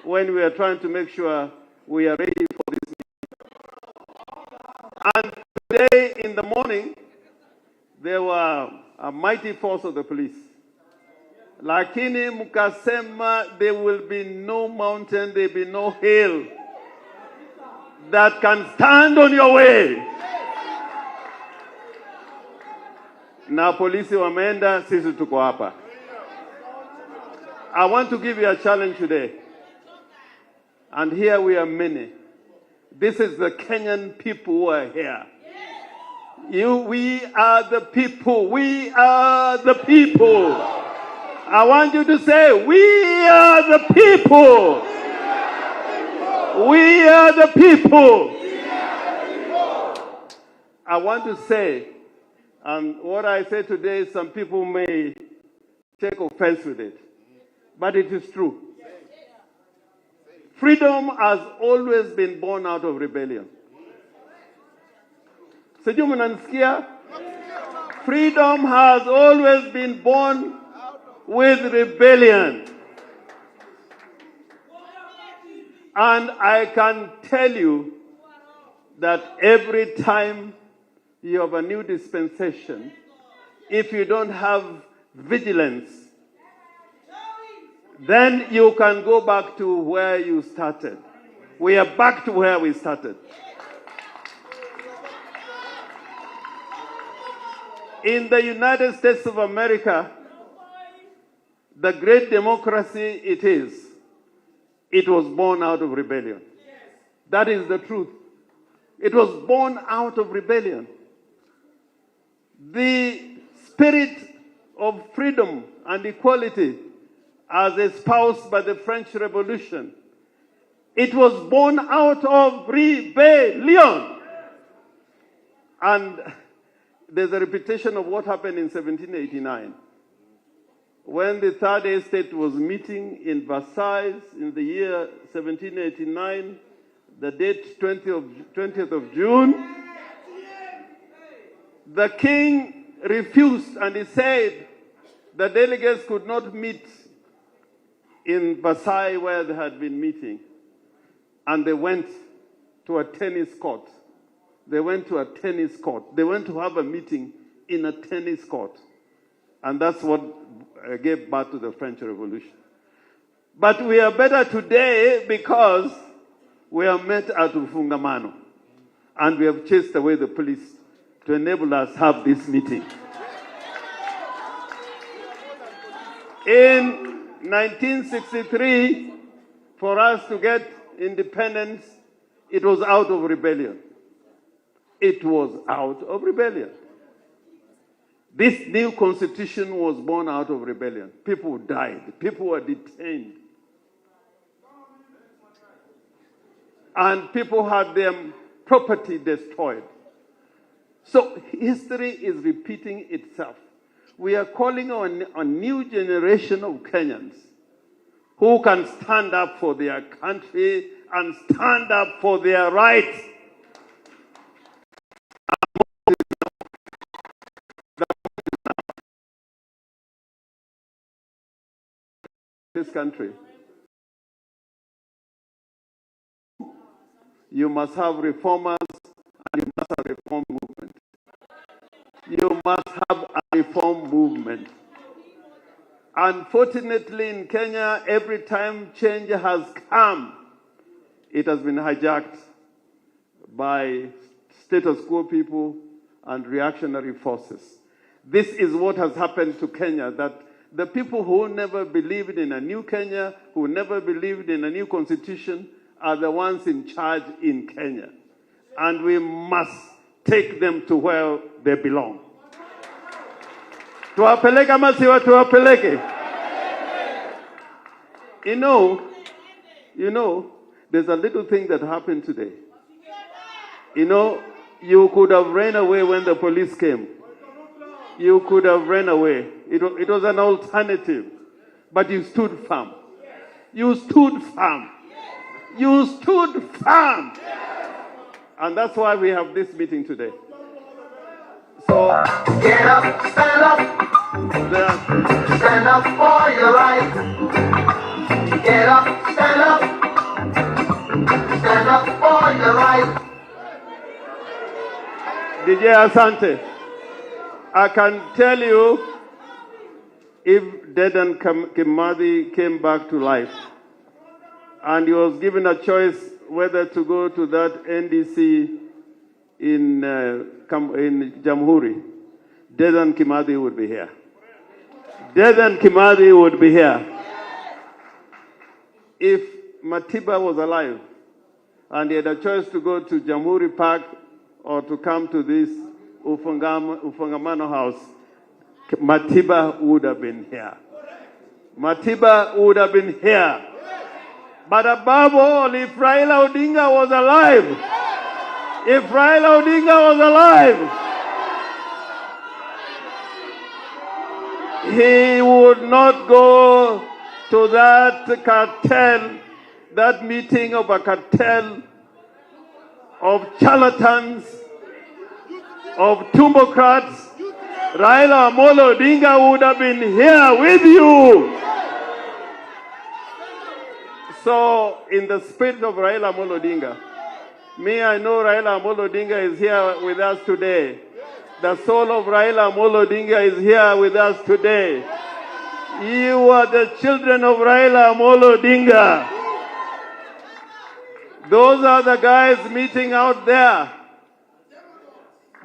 when we were trying to make sure we are ready for this meeting. And today in the morning, there were a mighty force of the police. Lakini mukasema there will be no mountain, there will be no hill that can stand on your way. Na polisi wameenda, sisi tuko hapa. I want to give you a challenge today. And here we are many. This is the Kenyan people who are here. We are the people. We are the people. I want you to say, we are the people. We are the people. I want to say, and what I say today, some people may take offense with it, but it is true. Freedom has always been born out of rebellion. Sijui mnanisikia? Freedom has always been born with rebellion. And I can tell you that every time you have a new dispensation, if you don't have vigilance, then you can go back to where you started. We are back to where we started. In the United States of America, the great democracy it is, it was born out of rebellion. That is the truth. It was born out of rebellion. The spirit of freedom and equality as espoused by the French Revolution, it was born out of rebellion. And there's a repetition of what happened in 1789. When the Third Estate was meeting in Versailles in the year 1789, the date 20th of June, the king refused and he said the delegates could not meet in Versailles where they had been meeting. And they went to a tennis court They went to a tennis court. They went to have a meeting in a tennis court. And that's what gave birth to the French Revolution. But we are better today because we are met at Ufungamano. And we have chased away the police to enable us to have this meeting. In 1963, for us to get independence, it was out of rebellion. It was out of rebellion. This new constitution was born out of rebellion. People died. People were detained. And people had their property destroyed. So history is repeating itself. We are calling on a new generation of Kenyans who can stand up for their country and stand up for their rights. This country. You must have reformers and you must have a reform movement. You must have a reform movement. Unfortunately, in Kenya, every time change has come, it has been hijacked by status quo people and reactionary forces. This is what has happened to Kenya, that the people who never believed in a new Kenya, who never believed in a new constitution, are the ones in charge in Kenya. And we must take them to where they belong. Tuwapeleke masiwa tuwapeleke. You know, there's a little thing that happened today. You know, you could have ran away when the police came. You could have ran away. It was an alternative. But you stood firm. You stood firm. You stood firm. And that's why we have this meeting today. So, Get up, stand up. Stand up for your right. Get up, stand up. Stand up for your right. DJ Asante, I can tell you, if Dedan Kimathi came back to life and he was given a choice whether to go to that NDC in Jamhuri, Dedan Kimathi would be here. Dedan Kimathi would be here. If Matiba was alive and he had a choice to go to Jamhuri Park or to come to this Ufungamano house, Matiba would have been here. Matiba would have been here. But above all, if Raila Odinga was alive, if Raila Odinga was alive, he would not go to that cartel, that meeting of a cartel of charlatans, of tumbocrats. Raila Amolo Odinga would have been here with you. So, in the spirit of Raila Amolo Odinga, I know Raila Amolo Odinga is here with us today. The soul of Raila Amolo Odinga is here with us today. You are the children of Raila Amolo Odinga. Those are the guys meeting out there.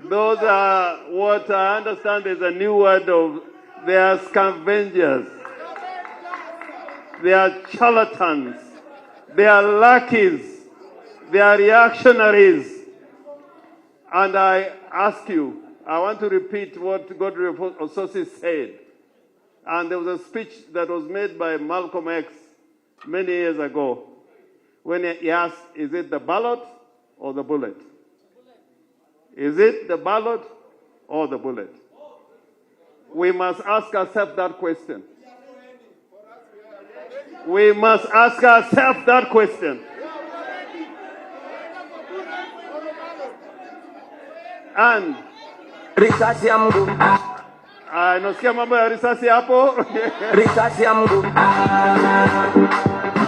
Those are what I understand is a new word of, they are scavengers. They are charlatans. They are lackeys. They are reactionaries. And I ask you, I want to repeat what Godfrey Osotsi said. And there was a speech that was made by Malcolm X many years ago when he asked, is it the ballot or the bullet? Is it the ballot or the bullet? We must ask ourselves that question. We must ask ourselves that question. And Risasi ya mguu. nasikia mambo ya risasi hapo. Risasi ya mguu.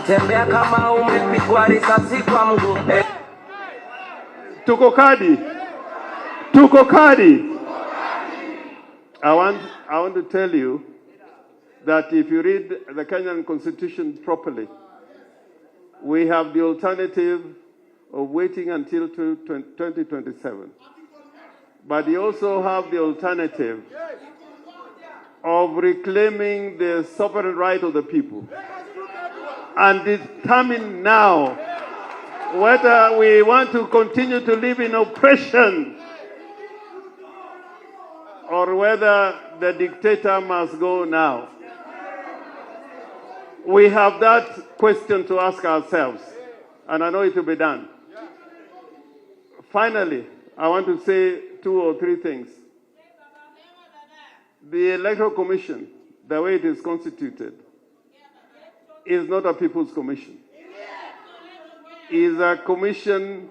Tembea kama umepigwa risasi kwa mguu. Tuko kadi. Tuko kadi. I want to tell you that if you read the Kenyan Constitution properly, we have the alternative of waiting until 2027. But you also have the alternative of reclaiming the sovereign right of the people and determine now whether we want to continue to live in oppression or whether the dictator must go now. We have that question to ask ourselves, and I know it will be done. Finally, I want to say 2 or 3 things. The Electoral Commission, the way it is constituted, is not a people's commission. It is a commission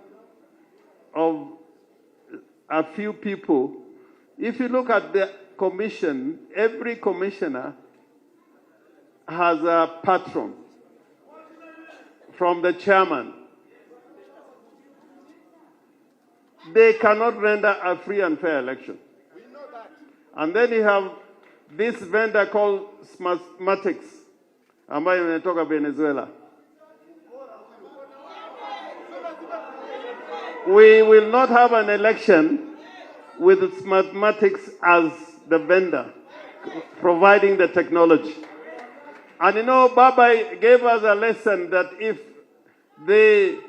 of a few people. If you look at the commission, every commissioner has a patron from the chairman. They cannot render a free and fair election. And then you have this vendor called Smartmatic, ambayo inatoka Venezuela. We will not have an election with Smartmatic as the vendor, providing the technology. And you know, Baba gave us a lesson that if the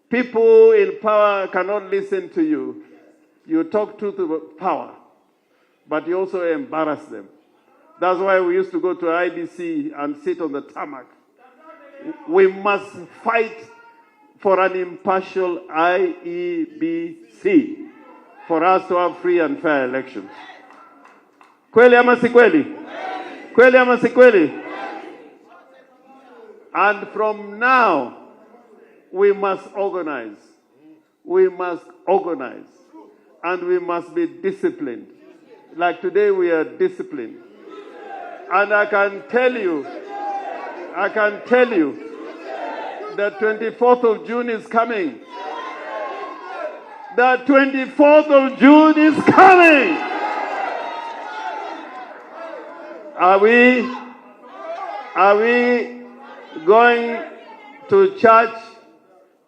people in power cannot listen to you, you talk truth to power, but you also embarrass them. That's why we used to go to IBC and sit on the tarmac. We must fight for an impartial IEBC for us to have free and fair elections. Kweli ama si kweli? Kweli ama si kweli? And from now, we must organize. We must organize. And we must be disciplined. Like today, we are disciplined. And I can tell you, the 24th of June is coming. The 24th of June is coming. Are we going to church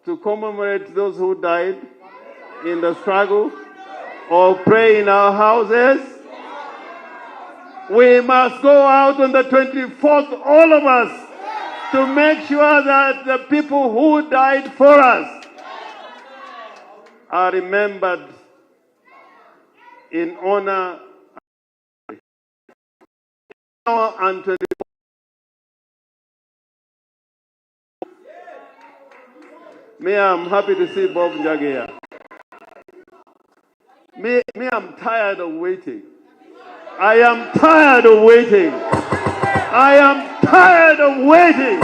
to commemorate those who died in the struggle, or pray in our houses? We must go out on the 24th, all of us, to make sure that the people who died for us are remembered in honor and 24th. Me, I'm happy to see Bob Njagi here. Me, I'm tired of waiting. I am tired of waiting. I am tired of waiting.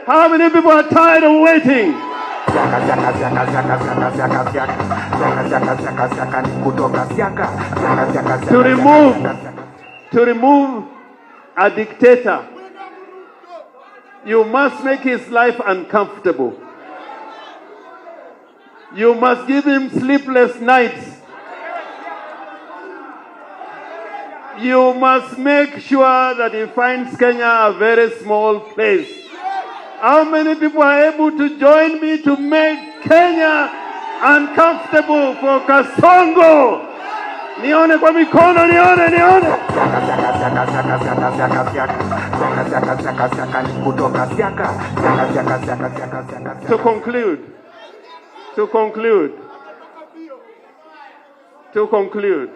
How many people are tired of waiting? To remove a dictator, you must make his life uncomfortable. You must give him sleepless nights. You must make sure that he finds Kenya a very small place. How many people are able to join me to make Kenya uncomfortable for Kasongo? Nione kwa mikono, nione. To conclude,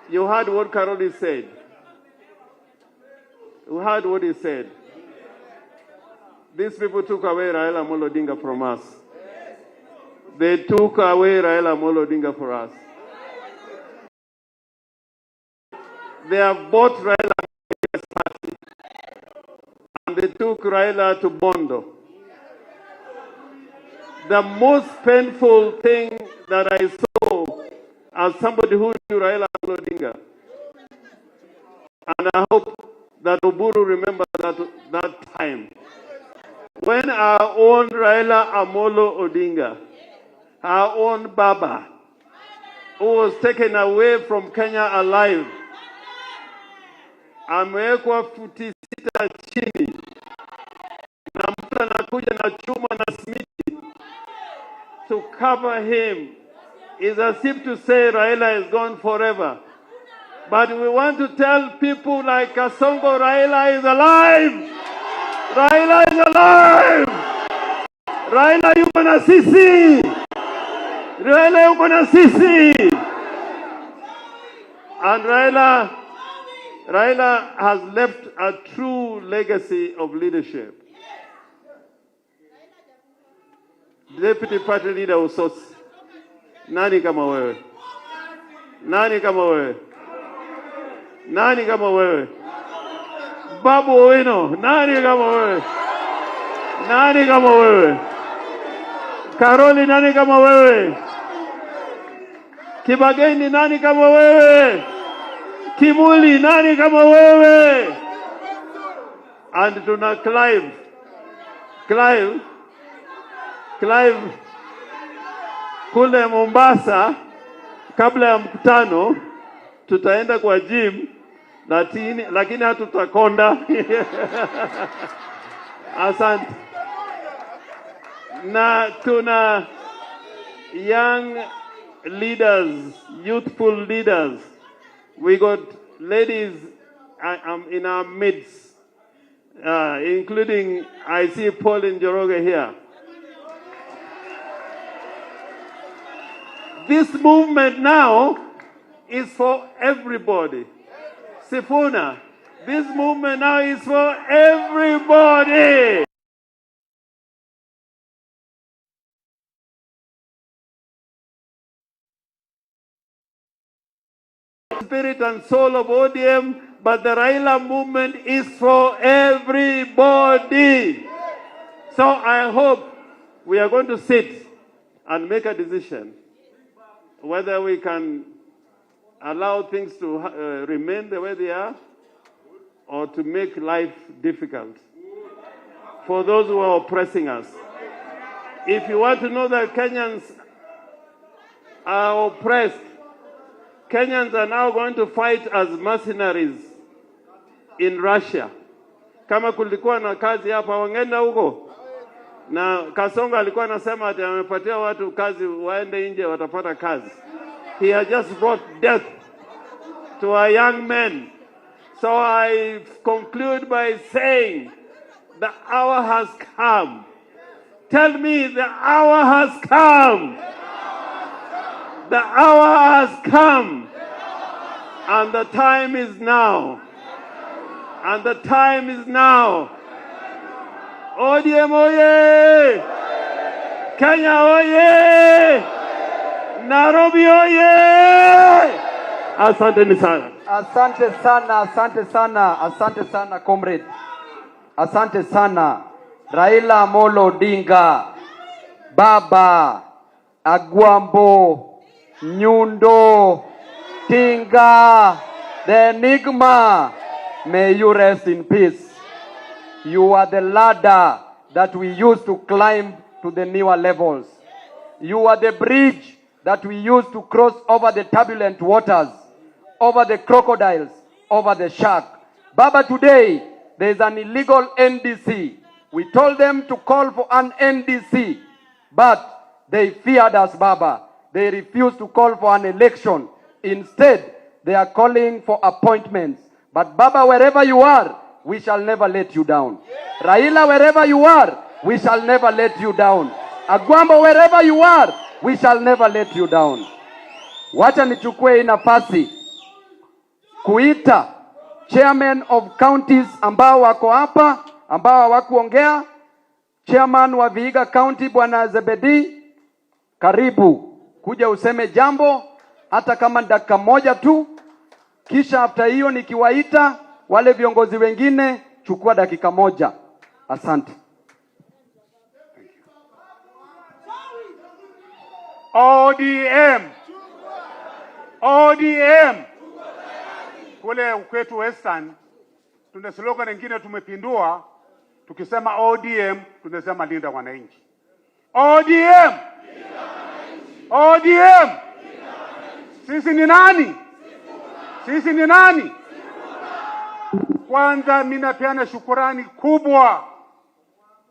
you heard what Karoli said. You heard what he said. These people took away Raila Amolo Odinga from us. They took away Raila Amolo Odinga for us. They have bought Raila Odinga's party. And they took Raila to Bondo. The most painful thing that I saw as somebody who knew Raila Amolo Odinga, and I hope that Oburu remembers that time, when our own Raila Amolo Odinga her own Baba, who was taken away from Kenya alive. Amewekwa futi 6 chini na mtu anakuja na chuma na simiti to cover him. Is as if to say Raila is gone forever. But we want to tell people like Kasongo, Raila is alive. Raila is alive. Raila yuko na sisi. Raila yuko na sisi. And Raila has left a true legacy of leadership. Deputy Party Leader Usos. Nani kama wewe? Nani kama wewe? Nani kama wewe? Babu Owino, nani kama wewe? Nani kama wewe? Karoli, nani kama wewe? Kibageni, nani kama wewe? Kimuli, nani kama wewe? And tuna Clive kule Mombasa, kabla ya mkutano tutaenda kwa gym lakini hatutakonda. Asante. Na tuna young leaders, youthful leaders. We got ladies in our midst, including, I see Pauline Njoroge here. This movement now is for everybody. Sifuna, this movement now is for everybody. Spirit and soul of ODM, but the Raila movement is for everybody. So I hope we are going to sit and make a decision whether we can allow things to remain the way they are or to make life difficult for those who are oppressing us. If you want to know that Kenyans are oppressed, Kenyans are now going to fight as mercenaries in Russia. Kama kulikuwa na kazi hapa, wangeenda huko. Na Kasongo alikuwa anasema ati amepatia watu kazi waende nje watapata kazi. He has just brought death to a young man. So I conclude by saying the hour has come. Tell me, the hour has come. The hour has come. And the time is now. And the time is now. ODM oye! Kenya oye! Nairobi oye! Asante sana. Asante sana, asante sana, asante sana comrade. Asante sana. Raila Amolo Odinga, Baba, Agwambo, Nyundo, Tinga, the Enigma, may you rest in peace. You are the ladder that we use to climb to the newer levels. You are the bridge that we use to cross over the turbulent waters, over the crocodiles, over the shark. Baba, today there is an illegal NDC. We told them to call for an NDC, but they feared us, Baba. They refused to call for an election. Instead, they are calling for appointments. But Baba, wherever you are, we shall never let you down. Raila, wherever you are, we shall never let you down. Agwambo, wherever you are, we shall never let you down. Wacha nichukue hii nafasi kuita chairman of counties ambao wako hapa, ambao hawakuongea. Chairman wa Vihiga County Bwana Zebedi, karibu kuja useme jambo hata kama dakika moja tu. Kisha after hiyo nikiwaita wale viongozi wengine, chukua dakika moja. Asante. ODM. ODM. Kule kwetu Western tuna slogan nyingine tumepindua, tukisema ODM tunasema linda wananchi. ODM. ODM. Sisi ni nani? Sisi ni nani? Kwanza mimi napeana shukurani kubwa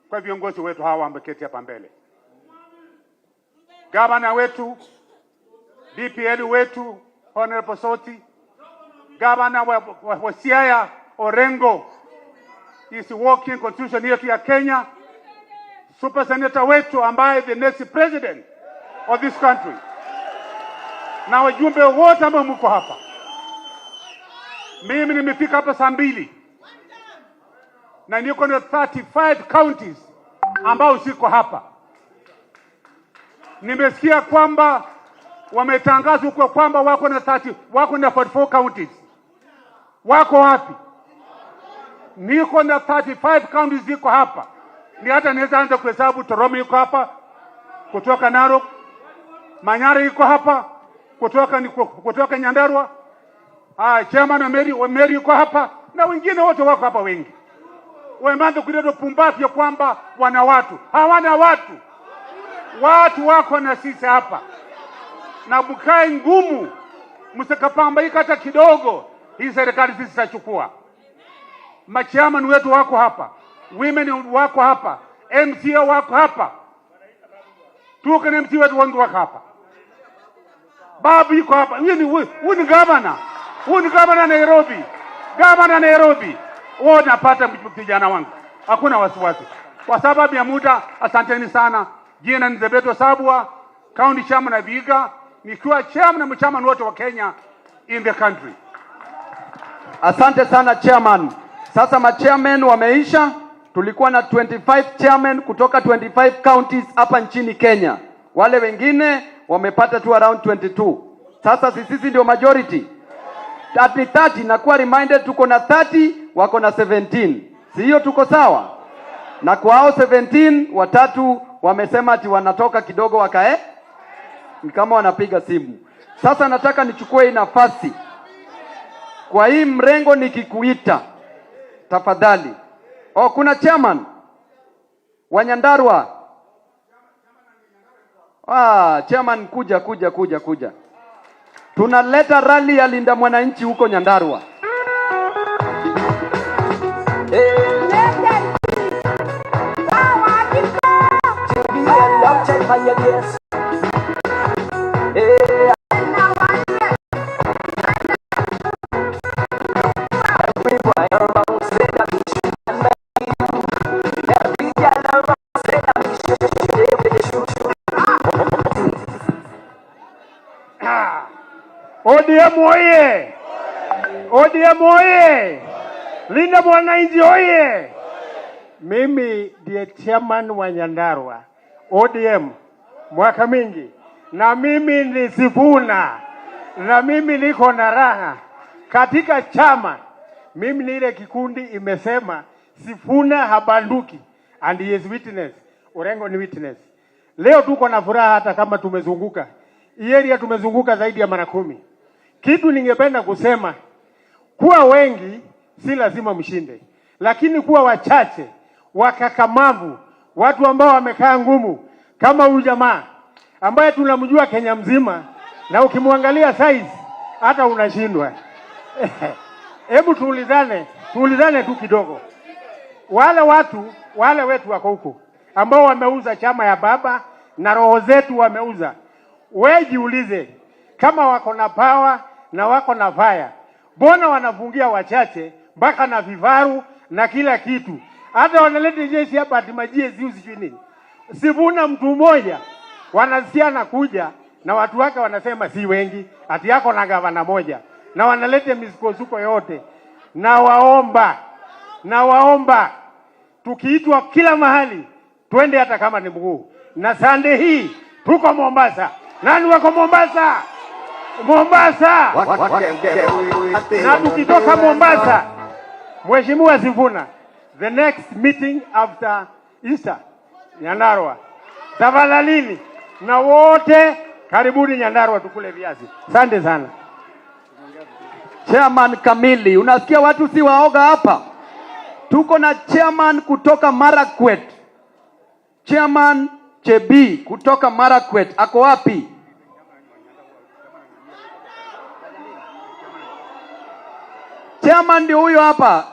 kwa viongozi wetu hawa wameketi hapa mbele. Gavana wetu, DPL wetu, Honorable Soti, Gavana wa Siaya Orengo, is working constitution yetu ya Kenya, Super Senator wetu ambaye the next president of this country, na wajumbe wote ambao mko hapa. Mimi nimefika hapa saa 2 na niko na 35 counties ambao siko hapa. Nimesikia kwamba wametangaza huko kwamba wako na 44 counties. Wako wapi? Niko na 35 counties ziko hapa. Ni hata naweza anza kuhesabu. Toroma yuko hapa kutoka Narok, Manyara yuko hapa kutoka Nyandarua, chairman wa Meri yuko hapa, na wengine wote wako hapa wengi. Wameanza kuleta pumbavu ya kwamba wana watu. Hawana watu. Watu wako na sisi hapa. Na bukai ngumu, msikapambaika hata kidogo, hii serikali sisi tutachukua. Machairman wetu wako hapa, women wako hapa, MCA wako hapa, tuko na MCA wetu wangu wako hapa, babu yuko hapa. Huyu ni gavana, huyu ni gavana Nairobi, gavana Nairobi. Napata kijana wangu, hakuna wasiwasi. Kwa sababu ya muda, asanteni sana. Jina ni Zebeto Sabwa, county chairman na Vihiga, nikiwa chairman na mchairman wote wa Kenya in the country. Asante sana chairman. Sasa machairman wameisha. Tulikuwa na 25 chairman kutoka 25 counties hapa nchini Kenya. Wale wengine wamepata tu around 22. Sasa sisi ndio majority. 30 na kuwa reminded tuko na 30, wako na 17. Si hiyo tuko sawa? Na kwa hao 17 watatu wamesema ati wanatoka kidogo wakae. Ni kama wanapiga simu. Sasa nataka nichukue hii nafasi. Kwa hii mrengo nikikuita, tafadhali. Kuna chairman wa Nyandarua. Chairman kuja. Tunaleta rally ya Linda Mwananchi huko Nyandarua. ODM oye! ODM oye! Linda Mwananchi oye! Mimi ndiye chairman wa Nyandarua ODM mwaka mingi, na mimi ni Sifuna, na mimi niko na raha katika chama. Mimi ni ile kikundi imesema Sifuna habanduki, and he is witness, Orengo ni witness. Leo tuko na furaha hata kama tumezunguka area, tumezunguka zaidi ya mara 10. Kitu ningependa kusema, kuwa wengi si lazima mshinde, lakini kuwa wachache wakakamavu, watu ambao wamekaa ngumu kama huyu jamaa ambaye tunamjua Kenya mzima, na ukimwangalia size hata unashindwa. Hebu tuulizane tu kidogo. Wale wetu wako huko ambao wameuza chama ya baba na roho zetu wameuza. Wewe jiulize, kama wako na power na wako na fire, mbona wanafungia wachache mpaka na vifaru na kila kitu? Hata wanaleta jeshi hapa atimajie sijui nini. Sifuna mtu mmoja wanasikia anakuja na watu wake wanasema si wengi, ati yako na gavana moja, na wanaleta misukosuko yote. Na waomba tukiitwa kila mahali twende, hata kama ni mguu. Na Sunday hii tuko Mombasa. Nani wako Mombasa? Mombasa. Na tukitoka Mombasa, Mheshimiwa Sifuna, the next meeting after Easter Nyandarua, tafadhalini na wote karibuni Nyandarua tukule viazi. Asante sana. Chairman kamili, unasikia watu si waoga hapa. Tuko na chairman kutoka Marakwet. Chairman Chebi kutoka Marakwet. Ako wapi? Chairman ndio huyo hapa.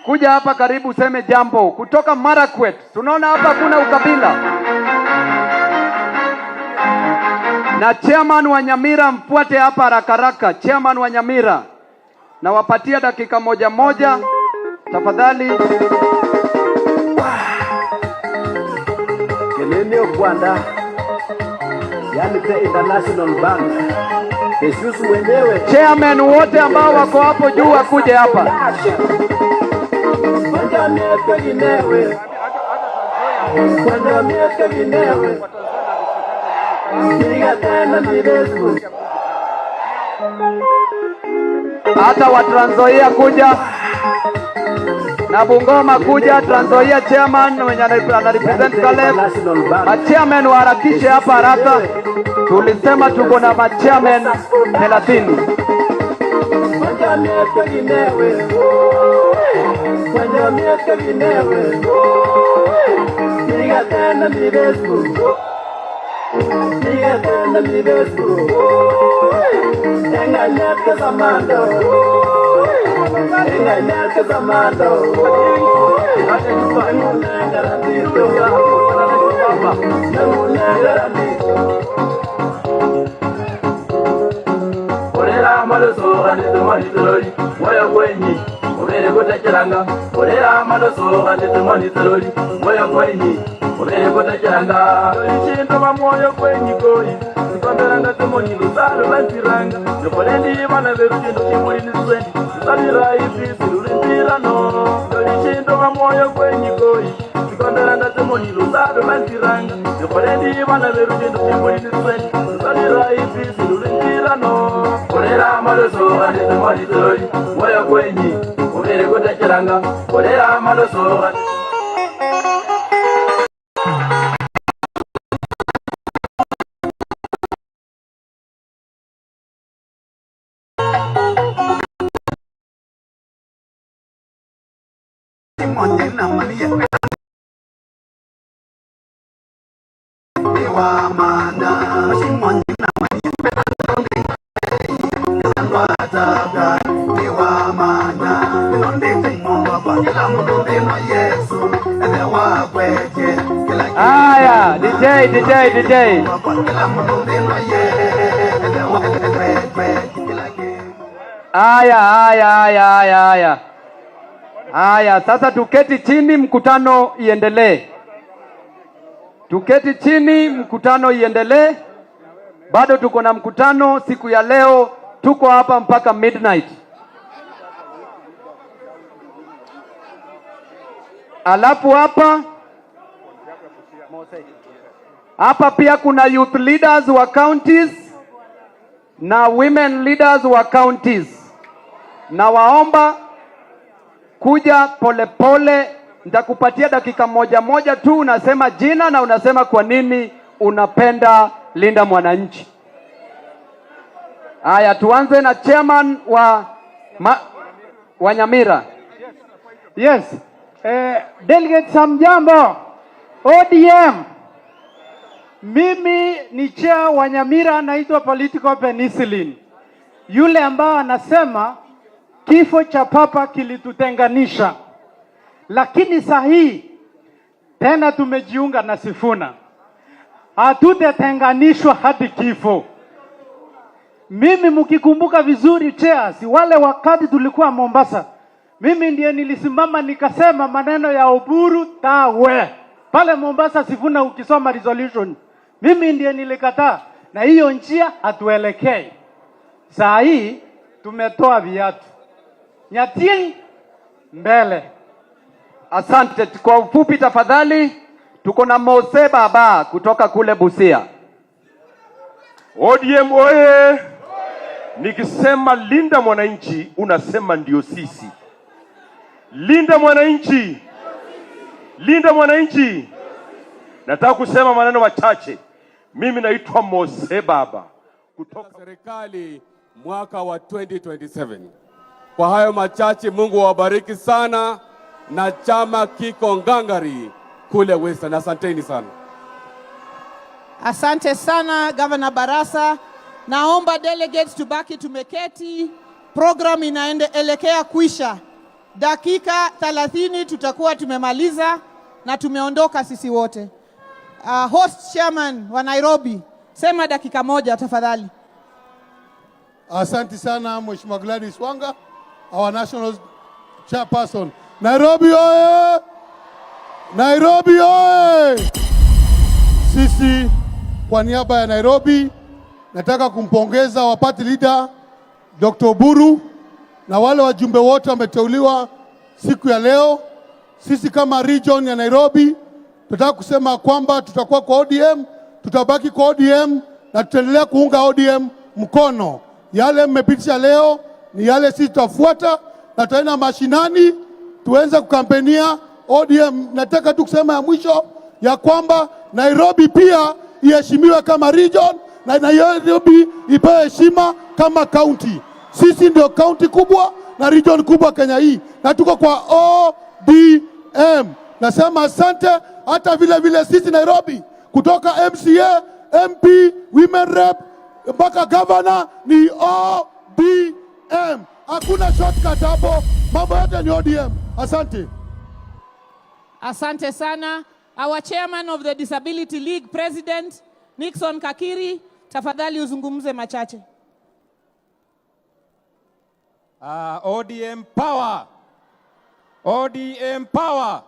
Kuja hapa karibu useme jambo. Kutoka Marakwet. Tunaona hapa kuna ukabila. Na chairman wa Nyamira mfuate hapa haraka. Chairman wa Nyamira. Na wapatia dakika moja tafadhali. Kelele kwanda. Yani the International Bank. Jesus wenyewe. Chairman wote ambao wako hapo juu wakuje hapa. Hata wa Trans Nzoia kuja. Na Bungoma kuja. Trans Nzoia chairman mwenye anarepresent Caleb. Chairman waharakishe hapa haraka. Tulisema tuko na chairman 30. Aya, DJ. Aya, sasa tuketi chini mkutano iendelee. Bado tuko na mkutano siku ya leo, tuko hapa mpaka midnight. Alafu hapa pia kuna youth leaders wa counties na women leaders wa counties. Na waomba kuja pole. Nitakupatia dakika moja tu, unasema jina na unasema kwa nini unapenda Linda Mwananchi. Haya, tuanze na chairman wa Nyamira. Yes. Delegate Samjambo. ODM. Mimi ni chair wa Nyamira, naitwa Political Penicillin. Yule ambao anasema kifo cha papa kilitutenganisha. Lakini sahi tena tumejiunga na Sifuna. Hatutatenganishwa hadi kifo. Mimi mkikumbuka vizuri chairs, wale wakati tulikuwa Mombasa, mimi ndiye nilisimama nikasema maneno ya Oburu tawe. Pale Mombasa Sifuna ukisoma resolution, mimi ndiye nilikataa, na hiyo njia hatuelekei. Saa hii tumetoa viatu. Nyati mbele. Asante. Kwa ufupi tafadhali, tuko na Mose Baba kutoka kule Busia. ODM oye! Nikisema Linda Mwananchi unasema ndio sisi. Linda Mwananchi. Nataka kusema maneno machache. Mimi naitwa Mose Baba kutoka serikali mwaka wa 2027. Kwa hayo machache, Mungu awabariki sana, na chama kiko ngangari kule Western. Asanteni sana. Asante sana Governor Barasa. Naomba delegates tubaki tumeketi program inaendelea kuisha. Dakika 30 tutakuwa tumemaliza na tumeondoka sisi wote. Host chairman wa Nairobi, sema dakika moja tafadhali. Asante sana Mheshimiwa Gladys Wanga, our national chairperson. Nairobi oye! Nairobi oye! Sisi kwa niaba ya Nairobi nataka kumpongeza wa party leader Dr. Oburu na wale wajumbe wote wameteuliwa siku ya leo. Sisi kama region ya Nairobi tunataka kusema kwamba tutakuwa kwa ODM, tutabaki kwa ODM na tutaendelea kuunga ODM mkono. Yale mmepitisha leo ni yale sisi tutafuata na tutaenda mashinani tuanze kukampenia ODM. Nataka tu kusema ya mwisho ya kwamba Nairobi pia iheshimiwe kama region na Nairobi ipewe heshima kama county. Sisi ndio county kubwa na region kubwa Kenya hii na tuko kwa ODM. Nasema asante. Hata vile sisi Nairobi kutoka MCA, MP, women rep mpaka governor ni ODM. Hakuna shortcut hapo, mambo yote ni ODM. Asante. Asante sana. Our chairman of the Disability League President Nixon Kakiri, tafadhali uzungumze machache. ODM power. ODM power.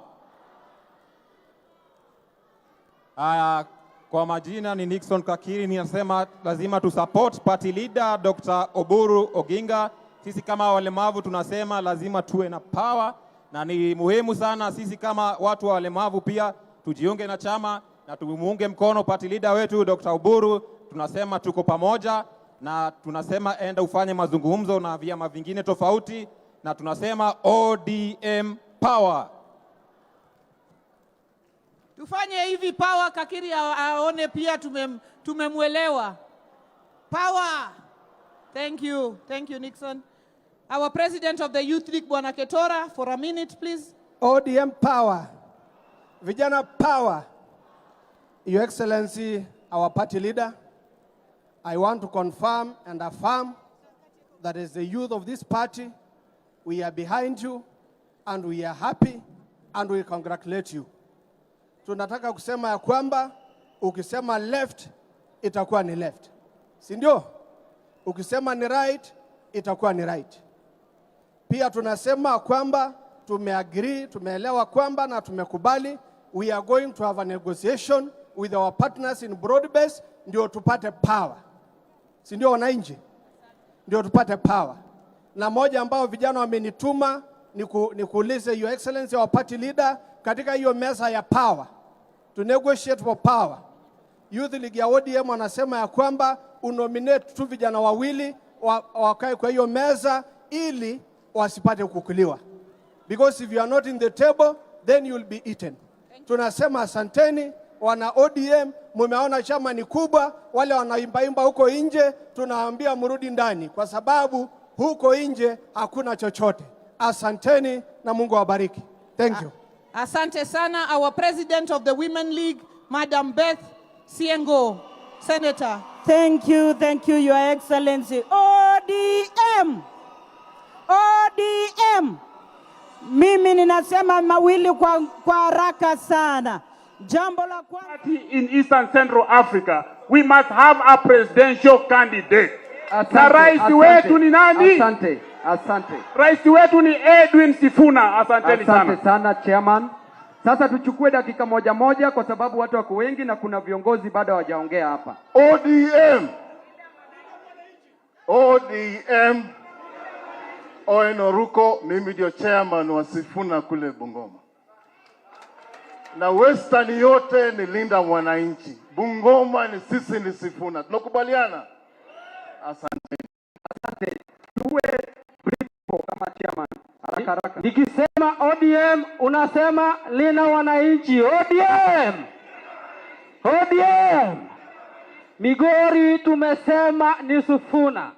Kwa majina ni Nixon Kakiri, ninasema lazima tu support party leader Dr. Oburu Oginga. Sisi kama walemavu tunasema lazima tuwe na power na ni muhimu sana sisi kama watu wa walemavu pia tujiunge na chama na tumuunge mkono party leader wetu Dr. Oburu. Tunasema tuko pamoja na tunasema enda ufanye mazungumzo na vyama vingine tofauti na tunasema ODM power. Tufanye hivi power, Kakiri aone pia tumemuelewa. Power. Thank you. Thank you, Nixon. Our president of the Youth League, Bwana Ketora, for a minute, please. ODM power. Vijana power. Your Excellency, our party leader, I want to confirm and affirm that as the youth of this party, we are behind you and we are happy and we congratulate you. Tunataka kusema ya kwamba ukisema left itakuwa ni left, si ndio? Ukisema ni right itakuwa ni right. Pia tunasema kwamba tumeagree, tumeelewa kwamba na tumekubali we are going to have a negotiation with our partners in broad-based ndio tupate power, si ndio wananchi? Ndio tupate power. Na moja ambao vijana wamenituma ni kuulize Your Excellency, our party leader, katika hiyo meza ya power to negotiate for power. Youth League ya ODM wanasema ya kwamba unominate tu vijana wawili wakae kwa hiyo meza ili wasipate kukuliwa. Because if you are not in the table, then you will be eaten. Tunasema asanteni wana ODM, mumeona chama ni kubwa, wale wanaimbaimba huko nje tunaambia mrudi ndani kwa sababu huko nje hakuna chochote. Asanteni na Mungu awabariki. Thank you. Asante sana. Our president of the Women League, Madam Beth Siengo, Senator. Thank you, Your Excellency. ODM! ODM! Mimi ninasema mawili kwa haraka sana. Jambo la kwanza, in Eastern Central Africa, we must have a presidential candidate. Na rais wetu ni nani? Asante. Rais wetu ni Edwin Sifuna. Asanteni sana. Asante sana chairman. Sasa tuchukue dakika moja kwa sababu watu wako wengi na kuna viongozi bado hawajaongea hapa. ODM. Owen Oruko, mimi ndio chairman wa Sifuna kule Bungoma. Na Western yote ni Linda Mwananchi. Bungoma ni sisi ni Sifuna. Tunakubaliana? Asante. Tuwe briefo kama chairman. Haraka. Nikisema ODM unasema Linda Wananchi. ODM. Migori tumesema ni Sifuna.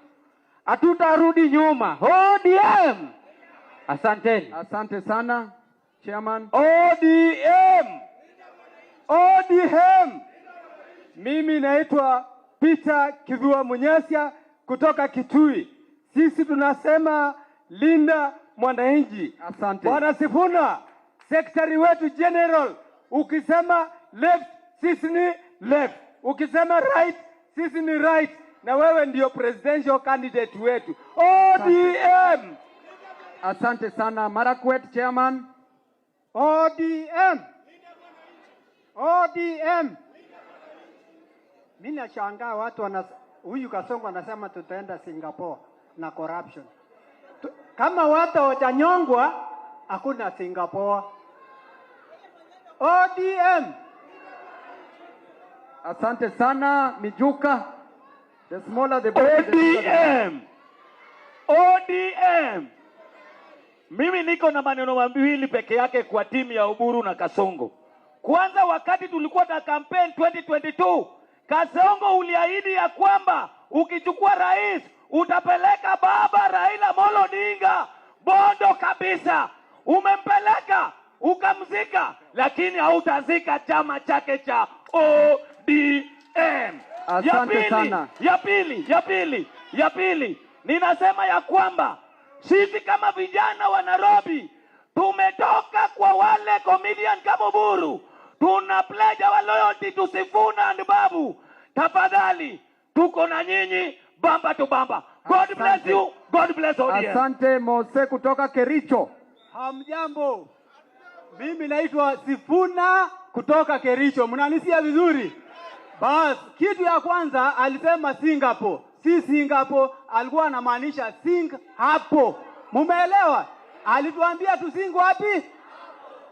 Hatutarudi nyuma. ODM. Asanteni. Asante sana chairman. ODM. Mimi naitwa Peter Kivua Munyesya kutoka Kitui. Sisi tunasema linda mwananchi. Asante. Bwana Sifuna, secretary wetu general, ukisema left sisi ni left, ukisema right sisi ni right, na wewe ndio presidential candidate wetu ODM. Asante sana. Marakwet chairman. ODM. ODM. Mimi nashangaa watu huyu Kasongo anasema tutaenda Singapore na corruption. Kama watu hawajanyongwa hakuna Singapore. ODM. Asante sana Mijuka. The smaller the better. ODM. ODM. Mimi niko na maneno mawili peke yake kwa timu ya Oburu na Kasongo. Kwanza, wakati tulikuwa na campaign 2022, Kasongo uliahidi ya kwamba ukichukua rais utapeleka baba Raila Amolo Odinga Bondo kabisa. Umempeleka ukamzika, lakini hautazika chama chake cha ODM. Asante sana. Ya pili, ninasema ya kwamba sisi kama vijana wa Nairobi tumetoka kwa wale comedian kama Oburu. Tuna pledge our loyalty to Sifuna and Babu. Tafadhali, tuko na nyinyi bamba to bamba. God bless you. God bless ODM. Asante Mose kutoka Kericho. Hamjambo. Mimi naitwa Sifuna kutoka Kericho. Mnanisikia vizuri? Bas, kitu ya kwanza alisema Singapore. Si Singapore, alikuwa anamaanisha sing hapo. Mumeelewa? Alituambia tusingo wapi?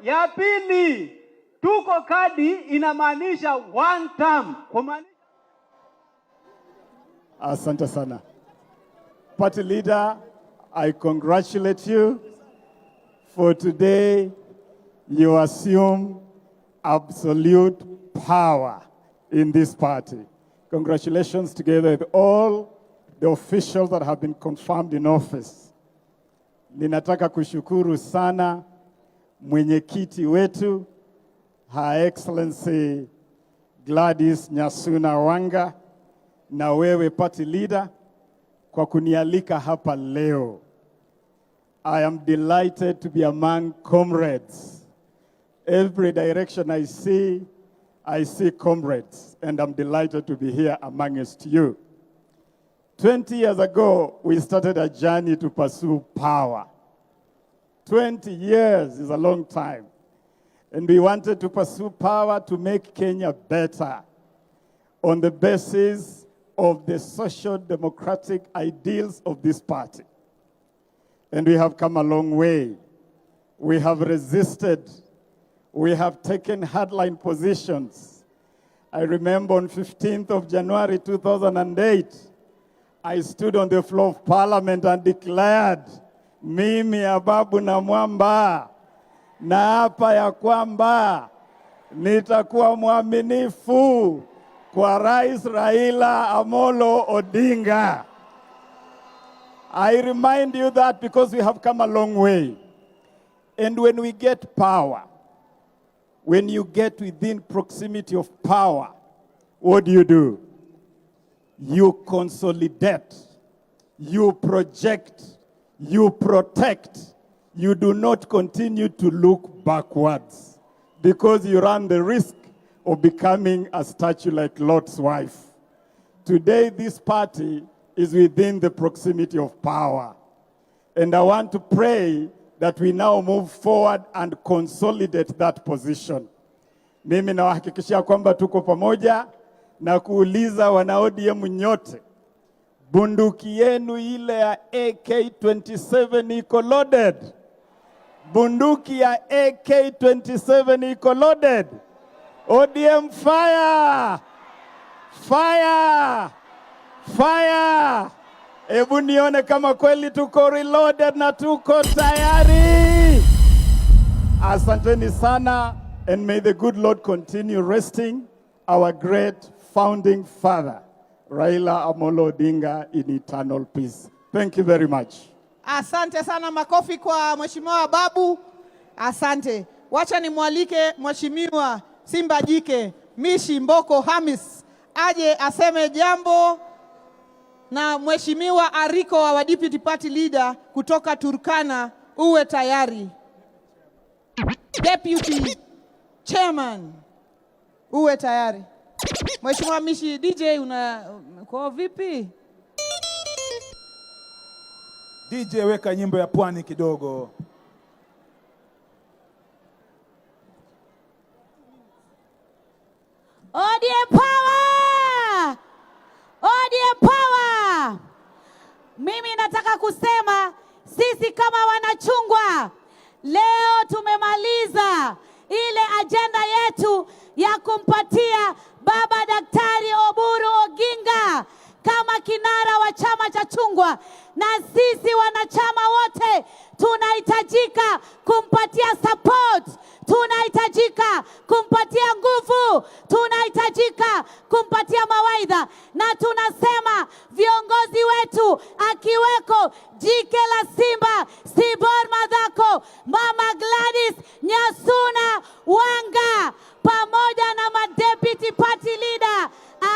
Ya pili, tuko kadi inamaanisha one term. Asante sana. Party leader, I congratulate you for today. You assume absolute power in this party. Congratulations together with all the officials that have been confirmed in office. Ninataka kushukuru sana mwenyekiti wetu, Her Excellency Gladys Nyasuna Wanga, na wewe party leader kwa kunialika hapa leo. I am delighted to be among comrades. Every direction I see comrades, and I'm delighted to be here amongst you. 20 years ago, we started a journey to pursue power. 20 years is a long time. And we wanted to pursue power to make Kenya better on the basis of the social democratic ideals of this party. And we have come a long way. We have resisted. We have taken hardline positions. I remember on 15th of January 2008, I stood on the floor of Parliament and declared, mimi Ababu na Mwamba, naapa ya kwamba nitakuwa mwaminifu kwa Rais Raila Amolo Odinga. I remind you that because we have come a long way. And when we get power, when you get within proximity of power, what do? You consolidate, you project, you protect. You do not continue to look backwards because you run the risk of becoming a statue like Lot's wife. Today, this party is within the proximity of power. And I want to pray that we now move forward and consolidate that position. Mimi nawahakikishia kwamba tuko pamoja na kuuliza wana ODM nyote, bunduki yenu ile ya AK-27 iko loaded. Bunduki ya AK-27 iko loaded. ODM fire! Fire! Fire! Ebu nione kama kweli tuko reloaded na tuko tayari. Asanteni sana, and may the good Lord continue resting our great founding father, Raila Amolo Odinga, in eternal peace. Thank you very much. Asante sana, makofi kwa Mheshimiwa Babu. Asante. Wacha nimwalike Mheshimiwa Simba Jike Mishi Mboko Hamis aje aseme jambo na Mheshimiwa Ariko wa Deputy Party Leader kutoka Turkana, uwe tayari. Deputy Chairman, uwe tayari. Mheshimiwa Mishi DJ, kwa vipi? DJ, weka nyimbo ya pwani kidogo. ODM power! ODM power! Mimi nataka kusema sisi kama wanachungwa leo tumemaliza ile ajenda yetu ya kumpatia Baba Daktari Oburu Oginga kama kinara wa chama cha chungwa, na sisi wanachama wote tunahitajika kumpatia support, tunahitajika kumpatia nguvu, tunahitajika kumpatia mawaidha, na tunasema viongozi wetu akiweko jike la Simba Sibor Madhako, Mama Gladys Nyasuna Wanga, pamoja na Deputy Party Leader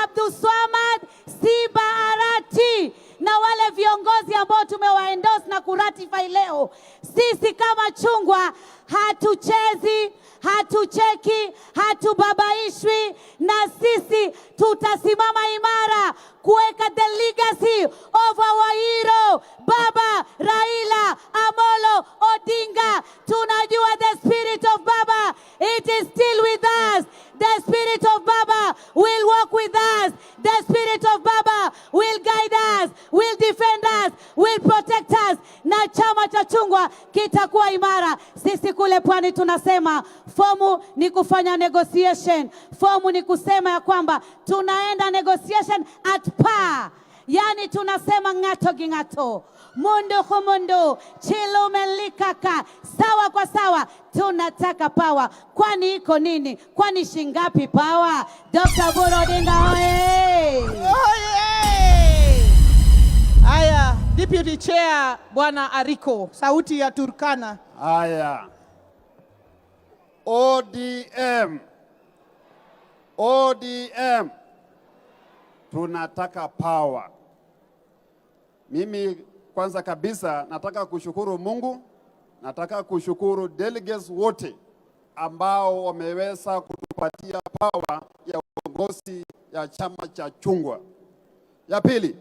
Abdul Swamad Siba Arati na wale viongozi ambao tumewaendorse na kuratify leo. Sisi kama chungwa hatuchezi, hatucheki, hatubabaishwi, na sisi tutasimama imara kuweka the legacy of our hero Baba Raila Amolo Odinga. Tunajua the spirit of Baba, it is still with us. The spirit of Baba will walk with us. The spirit of Baba will guide us, will defend us, will protect us, na chama cha chungwa kitakuwa imara. Sisi kule pwani tunasema fomu ni kufanya negotiation. Fomu ni kusema ya kwamba tunaenda negotiation at par. Yani tunasema ngato gingato, mundu kumundu, chilumelikaka, sawa kwa sawa. Tunataka power. Kwani iko nini? Kwani shingapi power? Dr. Oburu Odinga hoye! Haya, Deputy Chair Bwana Ariko, sauti ya Turkana. Haya. ODM. ODM. Tunataka power. Mimi kwanza kabisa nataka kushukuru Mungu, nataka kushukuru delegates wote ambao wameweza kutupatia power ya uongozi ya chama cha chungwa. Ya pili,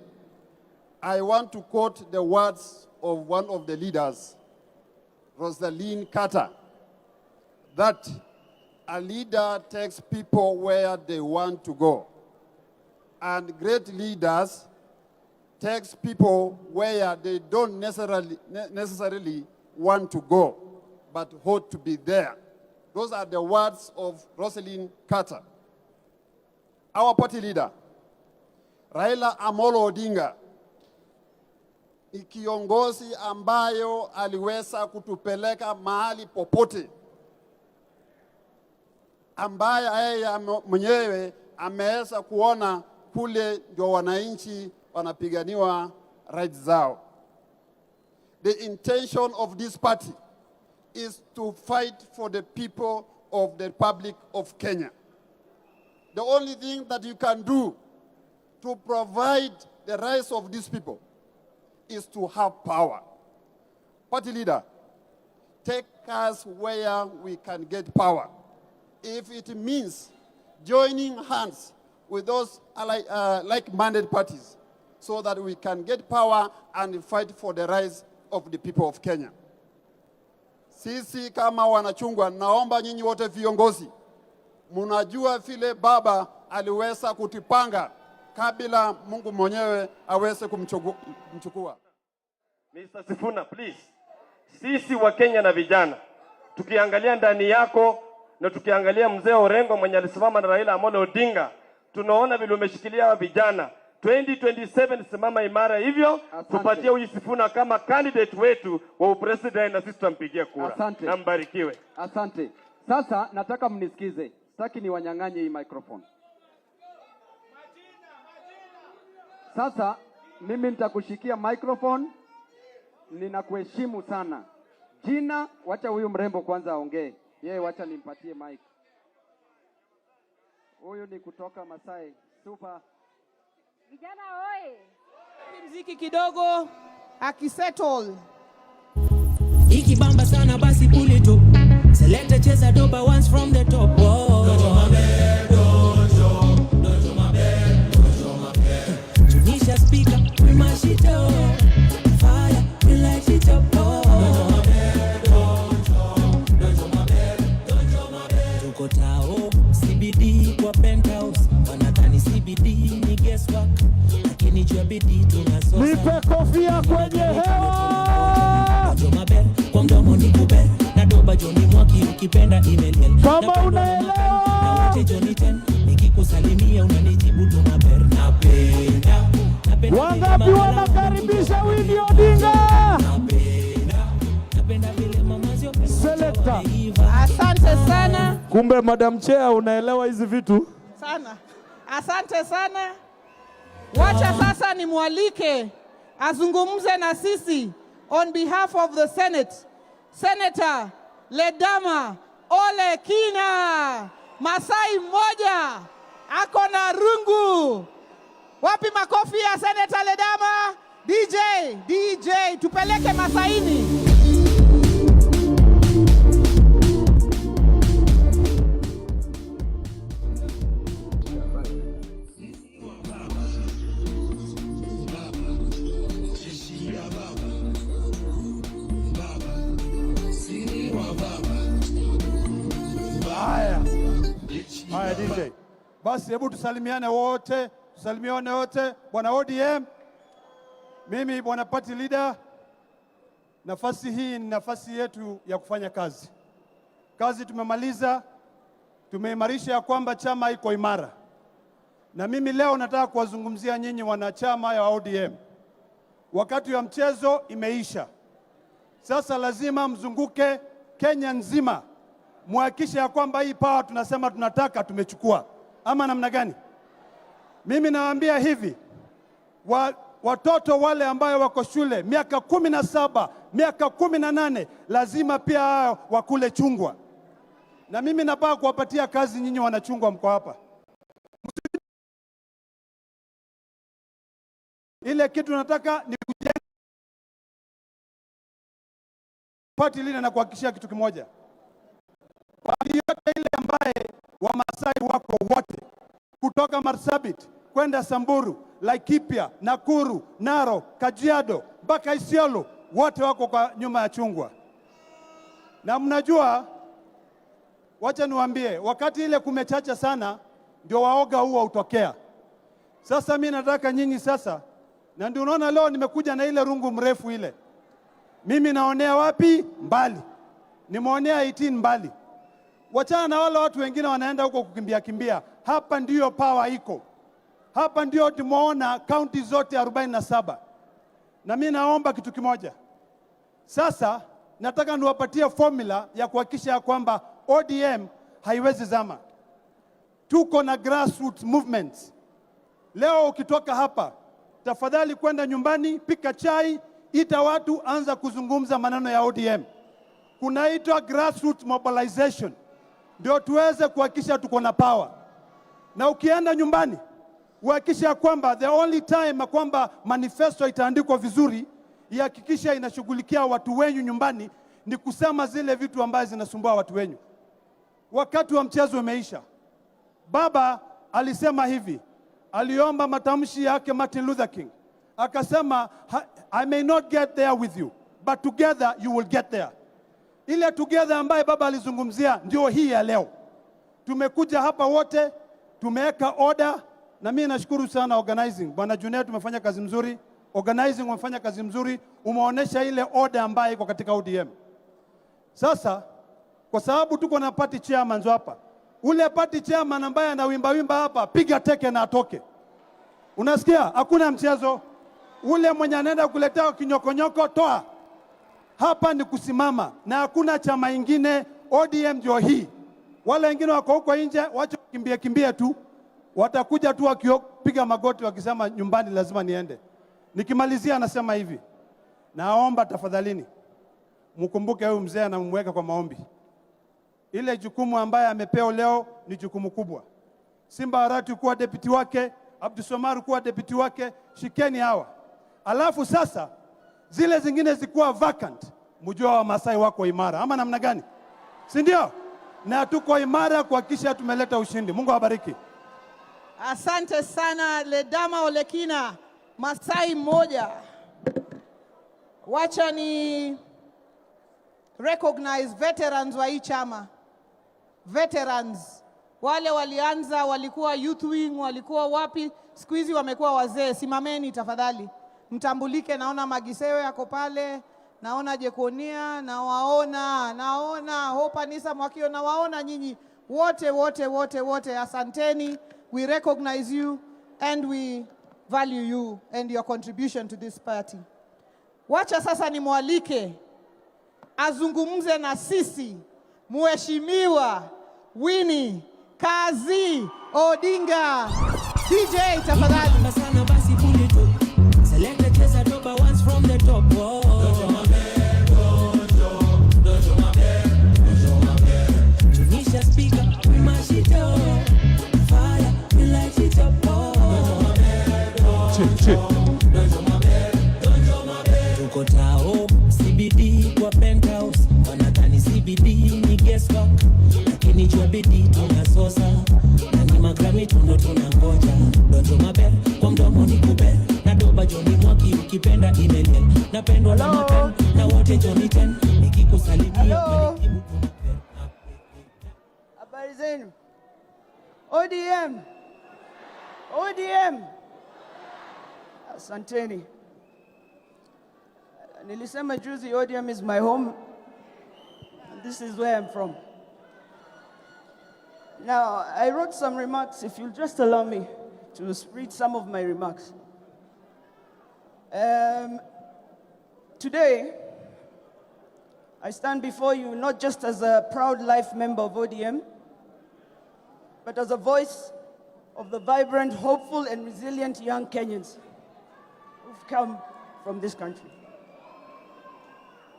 I want to quote the words of one of the leaders, Rosalynn Carter, that a leader takes people where they want to go. And great leaders takes people where they don't necessarily want to go, but ought to be there. Those are the words of Rosalynn Carter. Our party leader, Raila Amolo Odinga, ni kiongozi ambayo aliweza kutupeleka mahali popote, ambaye yeye mwenyewe ameweza kuona kule ndio wananchi wanapiganiwa rights zao. The intention of this party is to fight for the people of the Republic of Kenya. The only thing that you can do to provide the rights of these people is to have power. Party leader, take us where we can get power. If it means joining hands with those like-minded parties so that we can get power and fight for the rights of the people of Kenya. Sisi kama wanachungwa, naomba nyinyi wote viongozi, munajua vile baba aliweza kutipanga kabla Mungu mwenyewe aweze kumchukua. Mr. Sifuna, please. Sisi wa Kenya na vijana, tukiangalia ndani yako na tukiangalia mzee Orengo mwenye alisimama na Raila Amolo Odinga, tunaona vile umeshikilia vijana. 2027 simama imara hivyo. Asante. Tupatie huyu Sifuna kama candidate wetu wa president na sisi tutampigia kura. Asante. Na mbarikiwe. Asante. Sasa nataka mnisikize. Sitaki niwanyang'anye hii microphone. Sasa mimi nitakushikia microphone. Ninakuheshimu sana. Jina, wacha huyu mrembo kwanza aongee. Yeye wacha nimpatie mic. Huyu ni kutoka Masai. Super. Vijana oye! Wapi mziki kidogo akisettle. Ikibamba sana basi pull it up. Select a cheza doba once from the top. Whoa. Dojo mabe, dojo mabe, dojo mabe. Tunisha speaker, we mash it up. Fire, we light it up. Dojo mabe, dojo mabe, dojo mabe. Tuko tao, CBD kwa penthouse. Wanadhani CBD ni guesswork. Lakini jua bidii tunasosa. Nipe kofia kwenye hewa. Dojo mabe, kwa mdomo ni kube. Na doba Johnny Mwaki ukipenda email. Kama unaelewa. Na wote Johnny 10 nikikusalimia unanijibu tu maber. Napenda. Wangapi wanakaribisha Winnie Odinga? Napenda vile mama zio. Selector. Asante sana. Kumbe Madam Chair unaelewa hizi vitu? Sana. Asante sana. Wacha sasa nimwalike azungumze na sisi on behalf of the Senate. Senator Ledama Ole Kina, Masai mmoja, ako na rungu. Wapi makofi ya Senator Ledama? DJ, tupeleke Masaini. Haya DJ. Basi hebu tusalimiane wote, Bwana ODM. Mimi bwana party leader, nafasi hii ni nafasi yetu ya kufanya kazi. Kazi tumemaliza, tumeimarisha ya kwamba chama iko imara. Na mimi leo nataka kuwazungumzia nyinyi wanachama ya ODM. Wakati wa mchezo imeisha. Sasa lazima mzunguke Kenya nzima. Muhakikishe ya kwamba hii power tunasema tunataka tumechukua. Ama namna gani? Mimi nawaambia hivi, watoto wale ambayo wako shule miaka 17, miaka 18 lazima pia wakule chungwa. Na mimi napaka kuwapatia kazi nyinyi wanachungwa mko hapa. Ile kitu nataka ni kujenga party leader na kuhakikishia kitu kimoja. Party yote ile ambaye Wamasai wako wote kutoka Marsabit kwenda Samburu, Laikipia, Nakuru, Narok, Kajiado mpaka Isiolo, wote wako kwa nyuma ya chungwa. Na mnajua, wacha niwaambie, wakati ile kumechacha sana ndio waoga huo utokea. Sasa mimi nataka nyinyi sasa, na ndio unaona leo nimekuja na ile rungu mrefu ile. Mimi naonea wapi? Mbali. Nimeonea 18 mbali. Wachana na wale watu wengine wanaenda huko kukimbia. Hapa ndiyo power iko. Hapa ndiyo tumeona county zote 47. Na mimi naomba kitu kimoja. Sasa nataka niwapatie formula ya kuhakikisha kwamba ODM haiwezi zama. Tuko na grassroots movements. Leo ukitoka hapa, tafadhali kwenda nyumbani, pika chai, ita watu, anza kuzungumza maneno ya ODM. Kunaitwa grassroots mobilization. Ndio tuweze kuhakikisha tuko na power. Na ukienda nyumbani, uhakikisha kwamba the only time kwamba manifesto itaandikwa vizuri, ihakikisha inashughulikia watu wenyu nyumbani, ni kusema zile vitu ambazo zinasumbua watu wenyu. Wakati wa mchezo umeisha. Baba alisema hivi, aliomba matamshi yake Martin Luther King. Akasema, I may not get there with you, but together you will get there. Ile together ambaye baba alizungumzia ndio hii ya leo. Tumekuja hapa wote, tumeweka order, na mimi nashukuru sana organizing. Bwana Junior tumefanya kazi mzuri, organizing wamefanya kazi mzuri, umeonesha ile order ambayo iko katika ODM. Sasa kwa sababu tuko na party chairman hapa. Ule party chairman ambaye anawimba hapa, piga teke na atoke. Unasikia? Hakuna mchezo. Ule mwenye anaenda kuletea kinyokonyoko toa. Hapa ni kusimama na hakuna chama ingine. ODM ndio hii. Wale wengine wako huko nje, wacha kimbie tu. Watakuja tu wakipiga magoti wakisema nyumbani lazima niende. Nikimalizia anasema hivi. Naomba tafadhalini mkumbuke huyu mzee na mumweke kwa maombi. Ile jukumu ambaye amepewa leo ni jukumu kubwa. Simba Arati kuwa deputy wake, Abdul Somar kuwa deputy wake, shikeni hawa. alafu sasa zile zingine zikuwa vacant, mjua Wamasai wako imara ama namna gani? Si ndio? Na tuko imara kuhakikisha tumeleta ushindi. Mungu awabariki. Asante sana Ledama Olekina, Masai mmoja. Wacha ni recognize veterans wa hii chama. Veterans wale walianza, walikuwa youth wing, walikuwa wapi, siku hizi wamekuwa wazee. Simameni tafadhali, mtambulike. Naona Magisewe yako pale, naona Jekonia, naona Hopa Nisa Mwakio, nawaona nyinyi wote. Asanteni. We recognize you and we value you and your contribution to this party. Wacha sasa nimwalike azungumze na sisi Mheshimiwa Winnie Kazi Odinga. DJ tafadhali. Sana basi pull it up. Select the chesa doba once from the top. Dojo mabe. Tunisha speaker, we mash it up. Fire, we light it up. Dojo mabe. Tuko tao, CBD kwa penthouse. Wanadhani CBD ni guest work. Lakini jua bidii tunasosa. Na ni magrami tunangoja. Dojo mabe, kwa mdomo ni kube. Na doba Johnny Mwaki ukipenda email. Napendwa na mapen, na wote Johnny 10. Nikikusalimia kwa nikibu tunapen. Habari zenu? ODM. Asanteni. Nilisema juzi ODM is my home. And this is where I'm from. Now, I wrote some remarks. If you'll just allow me to read some of my remarks. Today, I stand before you not just as a proud life member of ODM, but as a voice of the vibrant, hopeful, and resilient young Kenyans who've come from this country.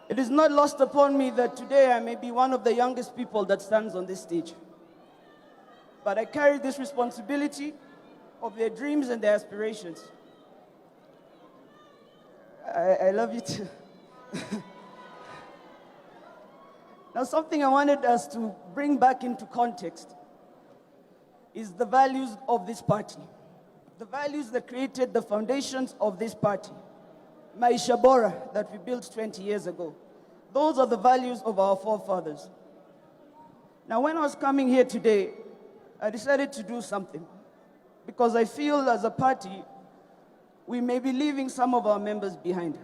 It is not lost upon me that today I may be one of the youngest people that stands on this stage. But I carry this responsibility of their dreams and their aspirations. I love you too. Now, something I wanted us to bring back into context is the values of this party. The values that created the foundations of this party. Maisha Bora that we built 20 years ago. Those are the values of our forefathers. Now, when I was coming here today, I decided to do something because I feel as a party, we may be leaving some of our members behind.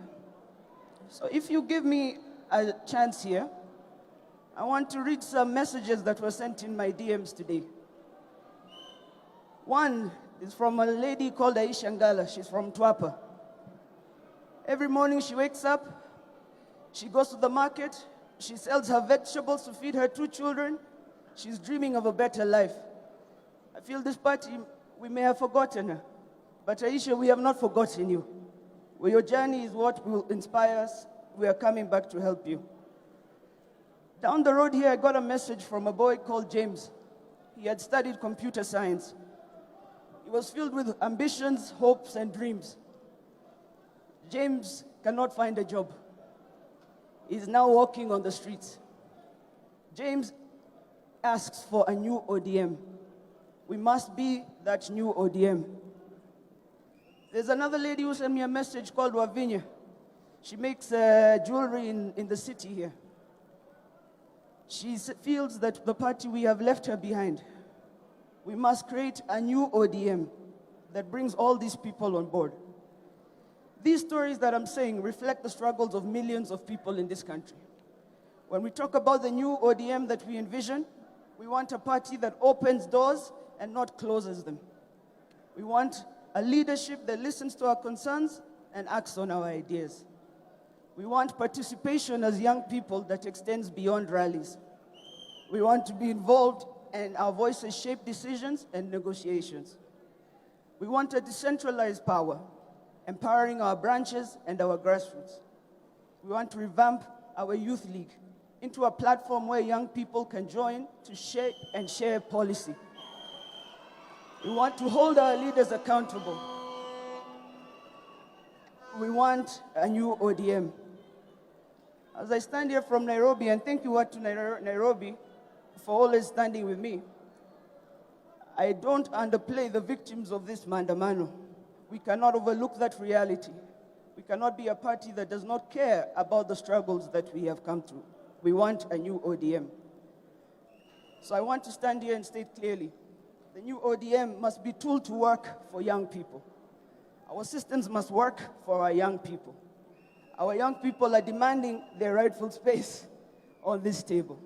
So if you give me a chance here, I want to read some messages that were sent in my DMs today. One is from a lady called Aisha Ngala. She's from Twapa. Every morning she wakes up, she goes to the market, she sells her vegetables to feed her 2 children. She's dreaming of a better life. I feel this party, we may have forgotten her. But Aisha, we have not forgotten you. Well, your journey is what will inspire us. We are coming back to help you. Down the road here, I got a message from a boy called James. He had studied computer science. He was filled with ambitions, hopes, and dreams. James cannot find a job. He's now walking on the streets. James asks for a new ODM. We must be that new ODM. There's another lady who sent me a message called Wavinya. She makes jewelry in the city here. She feels that the party, we have left her behind. We must create a new ODM that brings all these people on board. These stories that I'm saying reflect the struggles of millions of people in this country. When we talk about the new ODM that we envision, we want a party that opens doors and not closes them. We want a leadership that listens to our concerns and acts on our ideas. We want participation as young people that extends beyond rallies. We want to be involved and our voices shape decisions and negotiations. We want a decentralized power, empowering our branches and our grassroots. We want to revamp our youth league into a platform where young people can join to shape and share policy. We want to hold our leaders accountable. we want a new ODM. As I stand here from Nairobi, and thank you to Nairobi for always standing with me, I don't underplay the victims of this maandamano. We cannot overlook that reality. We cannot be a party that does not care about the struggles that we have come through. We want a new ODM. So I want to stand here and state clearly, the new ODM must be tool to work for young people. Our systems must work for our young people. Our young people are demanding their rightful space on this table.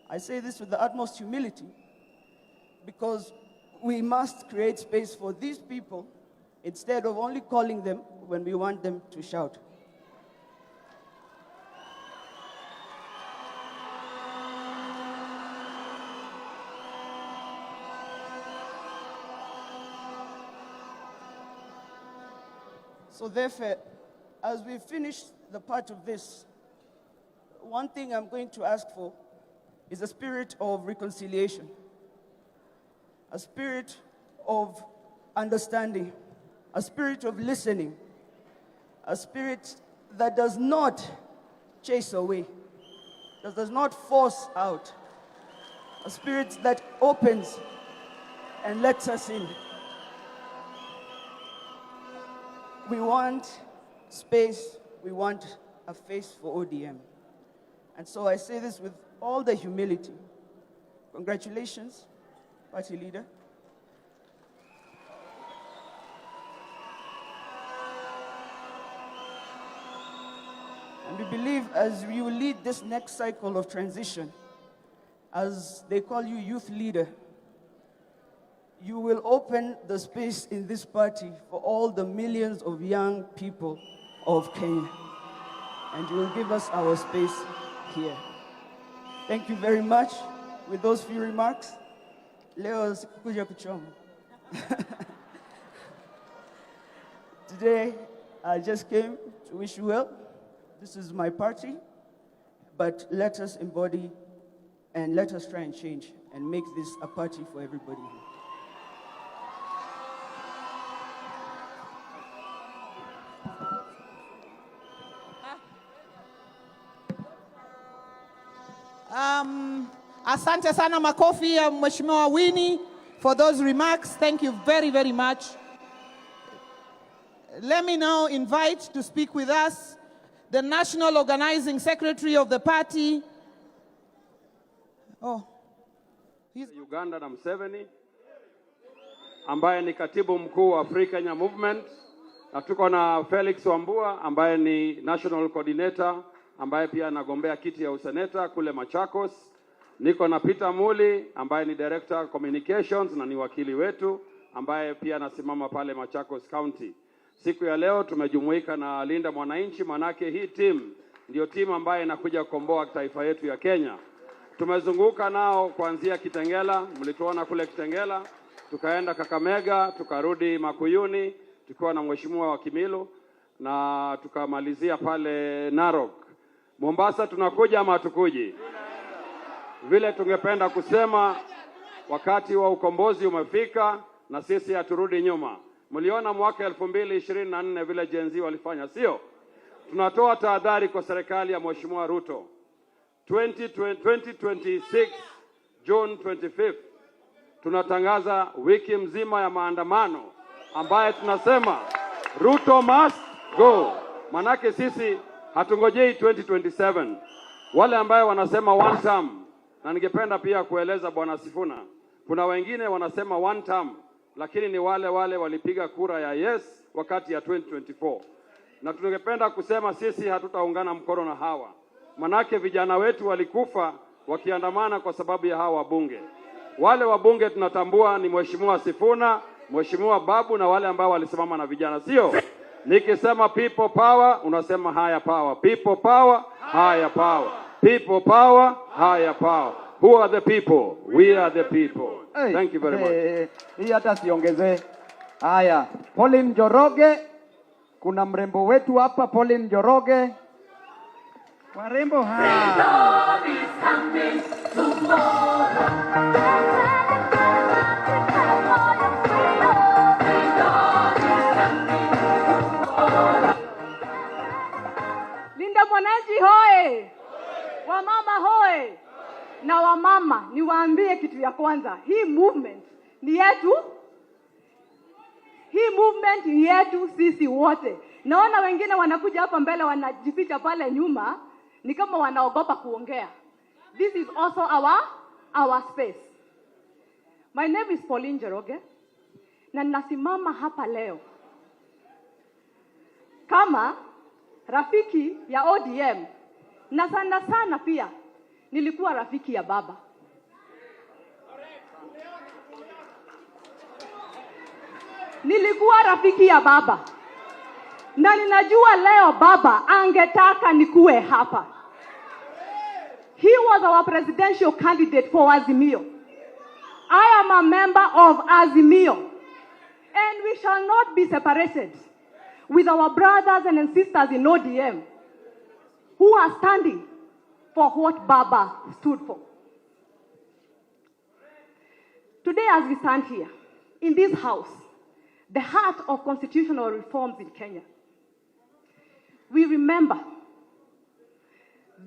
I say this with the utmost humility because we must create space for these people instead of only calling them when we want them to shout. So therefore, as we finish the part of this, one thing I'm going to ask for is a spirit of reconciliation, a spirit of understanding, a spirit of listening, a spirit that does not chase away, that does not force out, a spirit that opens and lets us in. We want space, we want a face for ODM. And so I say this with all the humility. Congratulations, party leader. And we believe as you lead this next cycle of transition, as they call you youth leader, you will open the space in this party for all the millions of young people of Kenya. And you will give us our space here. Thank you very much. With those few remarks, leo sikuja kuchoma. Today, I just came to wish you well. This is my party, but let us embody and let us try and change and make this a party for everybody. Asante sana, makofi ya Mheshimiwa Winnie for those remarks. Thank you very, very much. Let me now invite to speak with us the National Organizing Secretary of the party. Uganda na Museveni, ambaye ni katibu mkuu wa Free Kenya Movement, na tuko na Felix Wambua ambaye ni National Coordinator, ambaye pia anagombea kiti ya useneta kule Machakos. Niko na Peter Muli ambaye ni Director Communications na ni wakili wetu ambaye pia anasimama pale Machakos County. Siku ya leo tumejumuika na Linda Mwananchi, manake hii team ndio team ambaye inakuja kukomboa taifa yetu ya Kenya. Tumezunguka nao kuanzia Kitengela, mlituona kule Kitengela, tukaenda Kakamega, tukarudi Makuyuni, tukiwa na Mheshimiwa wa Kimilu, na tukamalizia pale Narok. Mombasa tunakuja ama hatukuji? Vile tungependa kusema wakati wa ukombozi umefika na sisi haturudi nyuma. Mliona mwaka 2024 vile Gen Z walifanya, sio? Tunatoa tahadhari kwa serikali ya Mheshimiwa Ruto. 2026 June 25th tunatangaza wiki mzima ya maandamano ambaye tunasema Ruto must go. Manake sisi hatungojei 2027. Wale ambaye wanasema one term, na ningependa pia kueleza Bwana Sifuna, kuna wengine wanasema one term, lakini ni wale walipiga kura ya yes wakati ya 2024. Na tungependa kusema sisi hatutaungana mkono na hawa. Manake vijana wetu walikufa wakiandamana kwa sababu ya hawa wabunge. Wale wabunge tunatambua ni Mheshimiwa Sifuna, Mheshimiwa Babu na wale ambao walisimama na vijana, sio? Nikisema people power, unasema higher power. People power, higher power. People power, higher power. Who are the people? We are the people. Hey, thank you very much. Hii hata siongezee. Haya, Pauline Njoroge, kuna mrembo wetu hapa, Pauline Njoroge. Warembo Freedom is coming tomorrow. Linda Mwananchi hoye! Wamama hoye! Na wamama, niwaambie kitu ya kwanza, hii movement ni yetu. Hii movement ni yetu sisi wote. Naona wengine wanakuja hapa mbele wanajificha pale nyuma, ni kama wanaogopa kuongea. This is also our space. My name is Pauline Njoroge, na ninasimama hapa leo kama rafiki ya ODM, na sana sana pia nilikuwa rafiki ya baba. Nilikuwa rafiki ya baba, na ninajua leo baba angetaka nikuwe hapa. He was our presidential candidate for Azimio. I am a member of Azimio, and we shall not be separated with our brothers and sisters in ODM who are standing for what Baba stood for. Today, as we stand here in this house, the heart of constitutional reforms in Kenya, we remember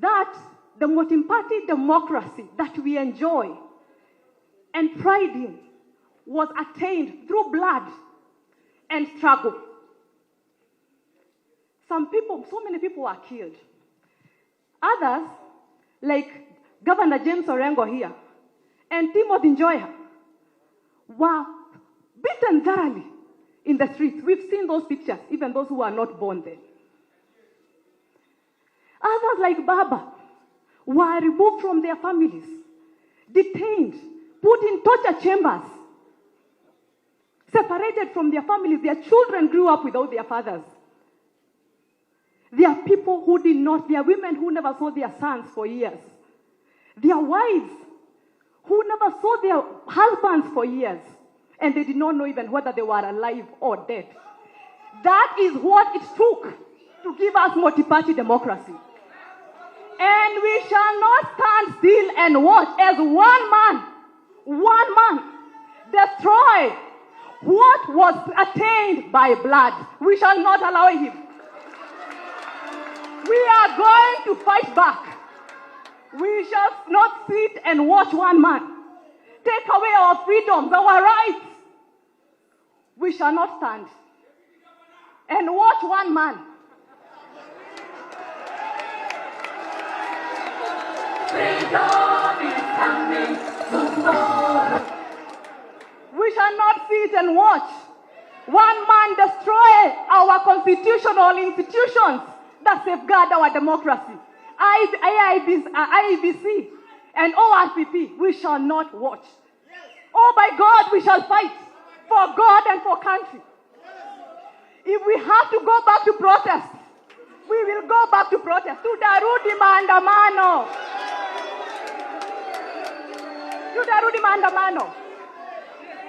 that the multi-party democracy that we enjoy and pride in was attained through blood and struggle. So many people were killed. Others, like Governor James Orengo here and Timothy Njoya, were beaten thoroughly in the streets. We've seen those pictures, even those who are not born then. Others, like Baba, were removed from their families, detained, put in torture chambers, separated from their families. Their children grew up without their fathers. There are people who did not, there are women who never saw their sons for years. There are wives who never saw their husbands for years, and they did not know even whether they were alive or dead. That is what it took to give us multi-party democracy. And we shall not stand still and watch as one man destroy what was attained by blood. We shall not allow him. We are going to fight back. We shall not sit and watch one man take away our freedoms, our rights. We shall not stand and watch one man. Freedom is coming tomorrow. We shall not sit and watch one man destroy our constitutional institutions that safeguard our democracy. IEBC and ORPP, we shall not watch. Oh, by God, we shall fight for God and for country. If we have to go back to protest, we will go back to protest. Tutarudi maandamano. Tutarudi maandamano.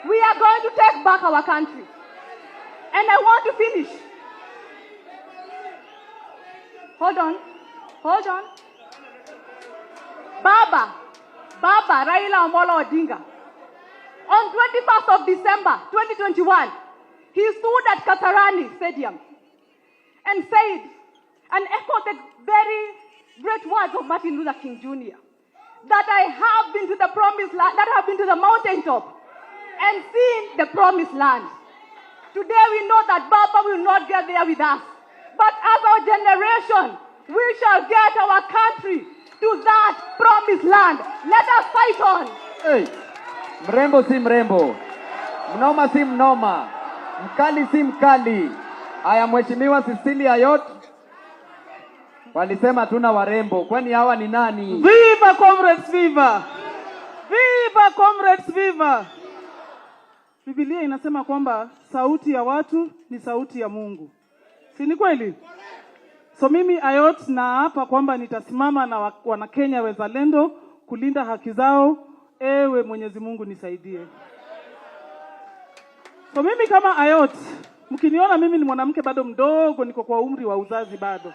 We are going to take back our country. And I want to finish. Hold on. Baba Raila Amolo Odinga, on 21st of December 2021, he stood at Kasarani Stadium and said, and echoed the very great words of Martin Luther King Jr., that I have been to the promised land, that I have been to the mountaintop and seen the promised land. Today we know that Baba will not get there with us, but as our generation, we shall get our country to that promised land. Let us fight on. Hey, mrembo si mrembo, mnoma si mnoma, mkali si mkali. Aya, Mheshimiwa Cecilia Ayot walisema tuna warembo, kwani hawa ni nani? Viva comrades, viva! Viva comrades, viva! Biblia inasema kwamba sauti ya watu ni sauti ya Mungu. Si ni kweli? So mimi Ayot na hapa kwamba nitasimama na Wanakenya wezalendo kulinda haki zao. Ewe Mwenyezi Mungu nisaidie. So mimi kama Ayot, mkiniona mimi ni mwanamke bado mdogo, niko kwa umri wa uzazi bado.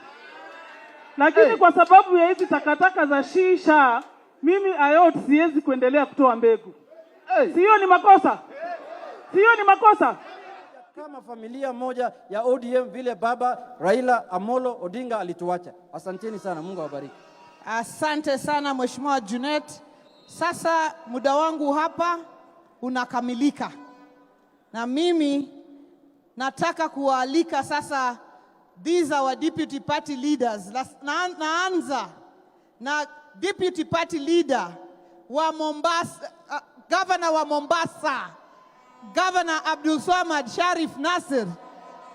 Lakini kwa sababu ya hizi takataka za shisha, mimi Ayot siwezi kuendelea kutoa mbegu. Sio ni makosa? Sio ni makosa? kama familia moja ya ODM vile baba Raila Amolo Odinga alituacha. Asanteni sana, Mungu awabariki. Asante sana Mheshimiwa Junet. Sasa muda wangu hapa unakamilika, na mimi nataka kuwaalika sasa, these are our deputy party leaders. Naanza na deputy party leader wa Mombasa, governor wa Mombasa, Governor Abdul Swamad Sharif Nasir,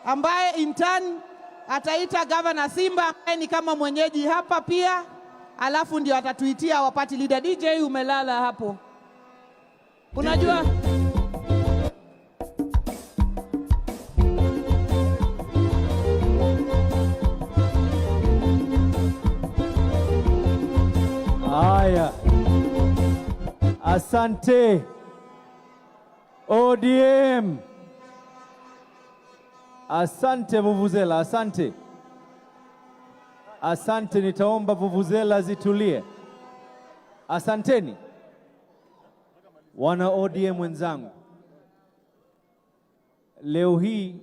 ambaye in turn ataita Governor Simba ambaye ni kama mwenyeji hapa pia, alafu ndio atatuitia wa party leader. DJ umelala hapo, unajua haya. Asante ODM, asante vuvuzela, asante, asante. Nitaomba vuvuzela zitulie. Asanteni wana ODM wenzangu. Leo hii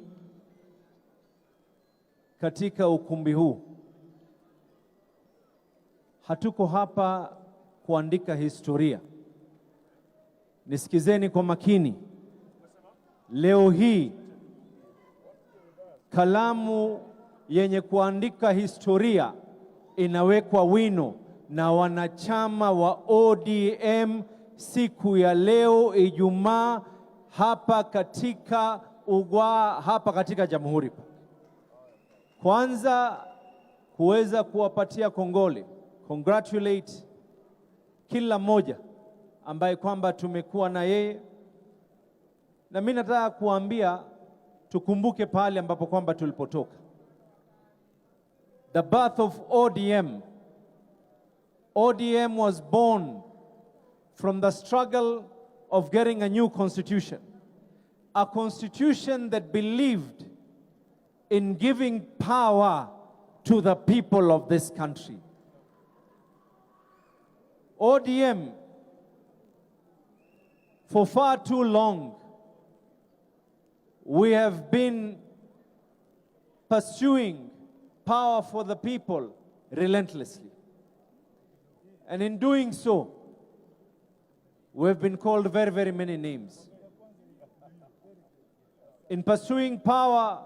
katika ukumbi huu hatuko hapa kuandika historia. Nisikizeni kwa makini. Leo hii kalamu yenye kuandika historia inawekwa wino na wanachama wa ODM siku ya leo Ijumaa hapa katika hapa katika Jamhuri. Kwanza kuweza kuwapatia kongole, congratulate kila mmoja ambaye kwamba tumekuwa na yeye, na mimi nataka kuambia tukumbuke pale ambapo kwamba tulipotoka. The birth of ODM. ODM was born from the struggle of getting a new constitution. A constitution that believed in giving power to the people of this country. ODM, for far too long, we have been pursuing power for the people relentlessly. And in doing so, we have been called very, very many names. In pursuing power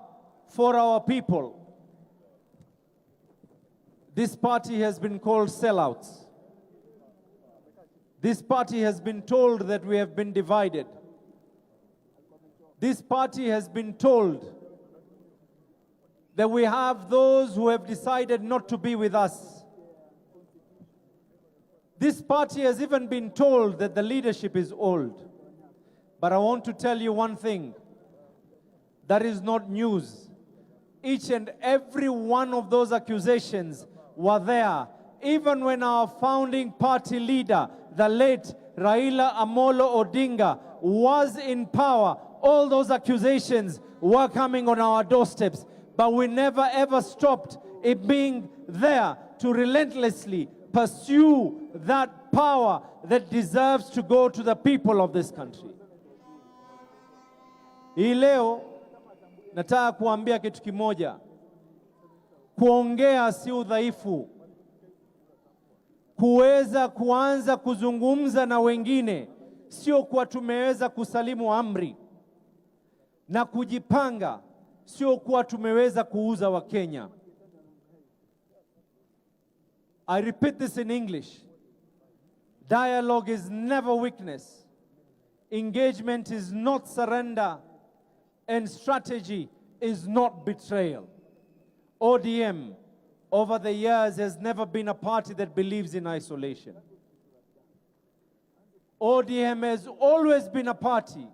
for our people, this party has been called sellouts. This party has been told that we have been divided. This party has been told that we have those who have decided not to be with us. This party has even been told that the leadership is old. But I want to tell you one thing. That is not news. Each and every one of those accusations were there. Even when our founding party leader, the late Raila Amolo Odinga, was in power, all those accusations were coming on our doorsteps. But we never ever stopped it being there to relentlessly pursue that power that deserves to go to the people of this country. Hii leo nataka kuambia kitu kimoja. Kuongea si udhaifu. Kuweza kuanza kuzungumza na wengine sio kwa tumeweza kusalimu amri, na kujipanga sio kwa tumeweza kuuza wa Kenya. I repeat this in English. Dialogue is never weakness. Engagement is not surrender. And strategy is not betrayal. ODM, over the years, has never been a party that believes in isolation. ODM has always been a party.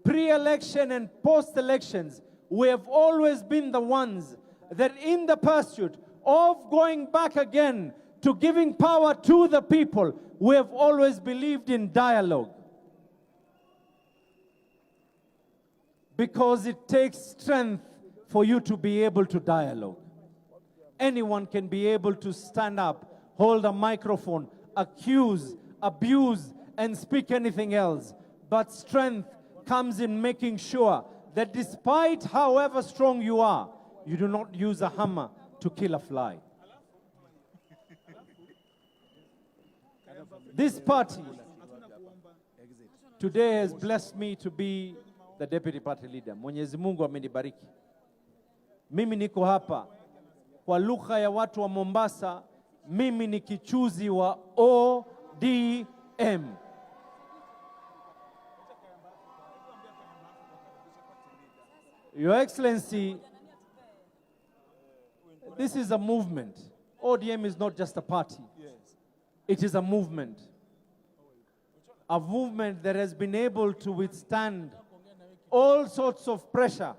Pre-election and post-elections, we have always been the ones that in the pursuit of going back again to giving power to the people, we have always believed in dialogue. Because it takes strength for you to be able to dialogue. Anyone can be able to stand up, hold a microphone, accuse, abuse, and speak anything else. But strength comes in making sure that despite however strong you are, you do not use a hammer to kill a fly. This party today has blessed me to be the deputy party leader. Mwenyezi Mungu amenibariki. Mimi niko hapa kwa lugha ya watu wa Mombasa, mimi ni kichuzi wa ODM. Your Excellency, this is a movement. ODM is not just a party. It is a movement. A movement that has been able to withstand all sorts of pressure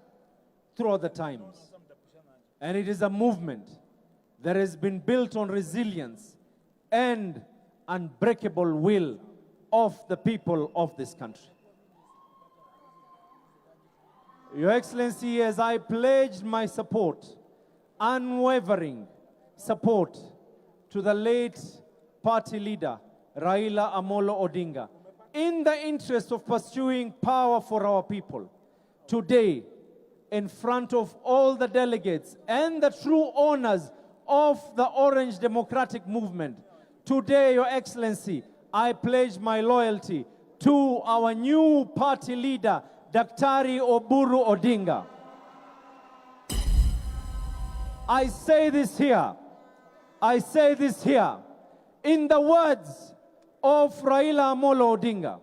throughout the times. And it is a movement that has been built on resilience and unbreakable will of the people of this country. Your Excellency, as I pledged my support, unwavering support to the late party leader, Raila Amolo Odinga, in the interest of pursuing power for our people, today, in front of all the delegates and the true owners of the Orange Democratic Movement, today, Your Excellency, I pledge my loyalty to our new party leader, Daktari Oburu Odinga. I say this here in the words of Raila Amolo Odinga,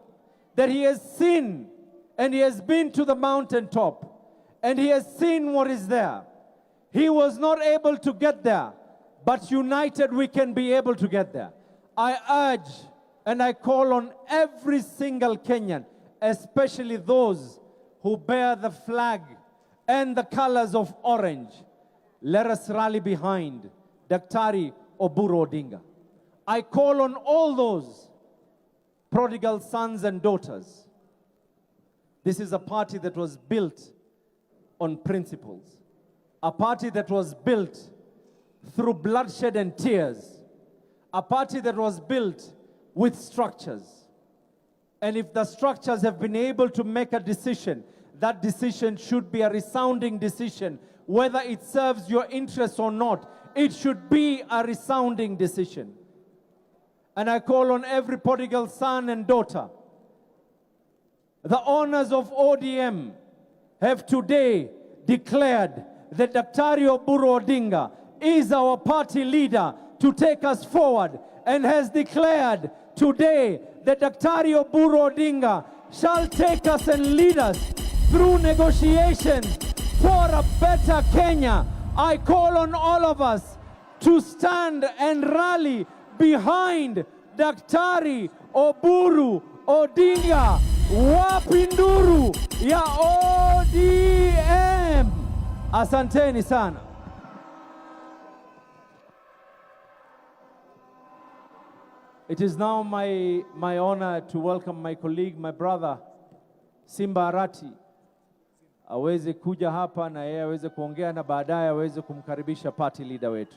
that he has seen and he has been to the mountaintop and he has seen what is there. He was not able to get there, but united we can be able to get there. I urge and I call on every single Kenyan, especially those who bear the flag and the colors of orange. Let us rally behind Daktari Oburu Odinga. I call on all those prodigal sons and daughters. This is a party that was built on principles, a party that was built through bloodshed and tears, a party that was built with structures. And if the structures have been able to make a decision, that decision should be a resounding decision. Whether it serves your interests or not, it should be a resounding decision. And I call on every prodigal son and daughter. The owners of ODM have today declared that Daktari Oburu Odinga is our party leader to take us forward, and has declared today that Daktari Oburu Odinga shall take us and lead us through negotiations for a better Kenya. I call on all of us to stand and rally behind Daktari Oburu Odinga. Wapinduru ya ODM. Asanteni sana. It is now my honor to welcome my colleague, my brother, Simba Arati, aweze kuja hapa na yeye aweze kuongea na baadaye aweze kumkaribisha party leader wetu.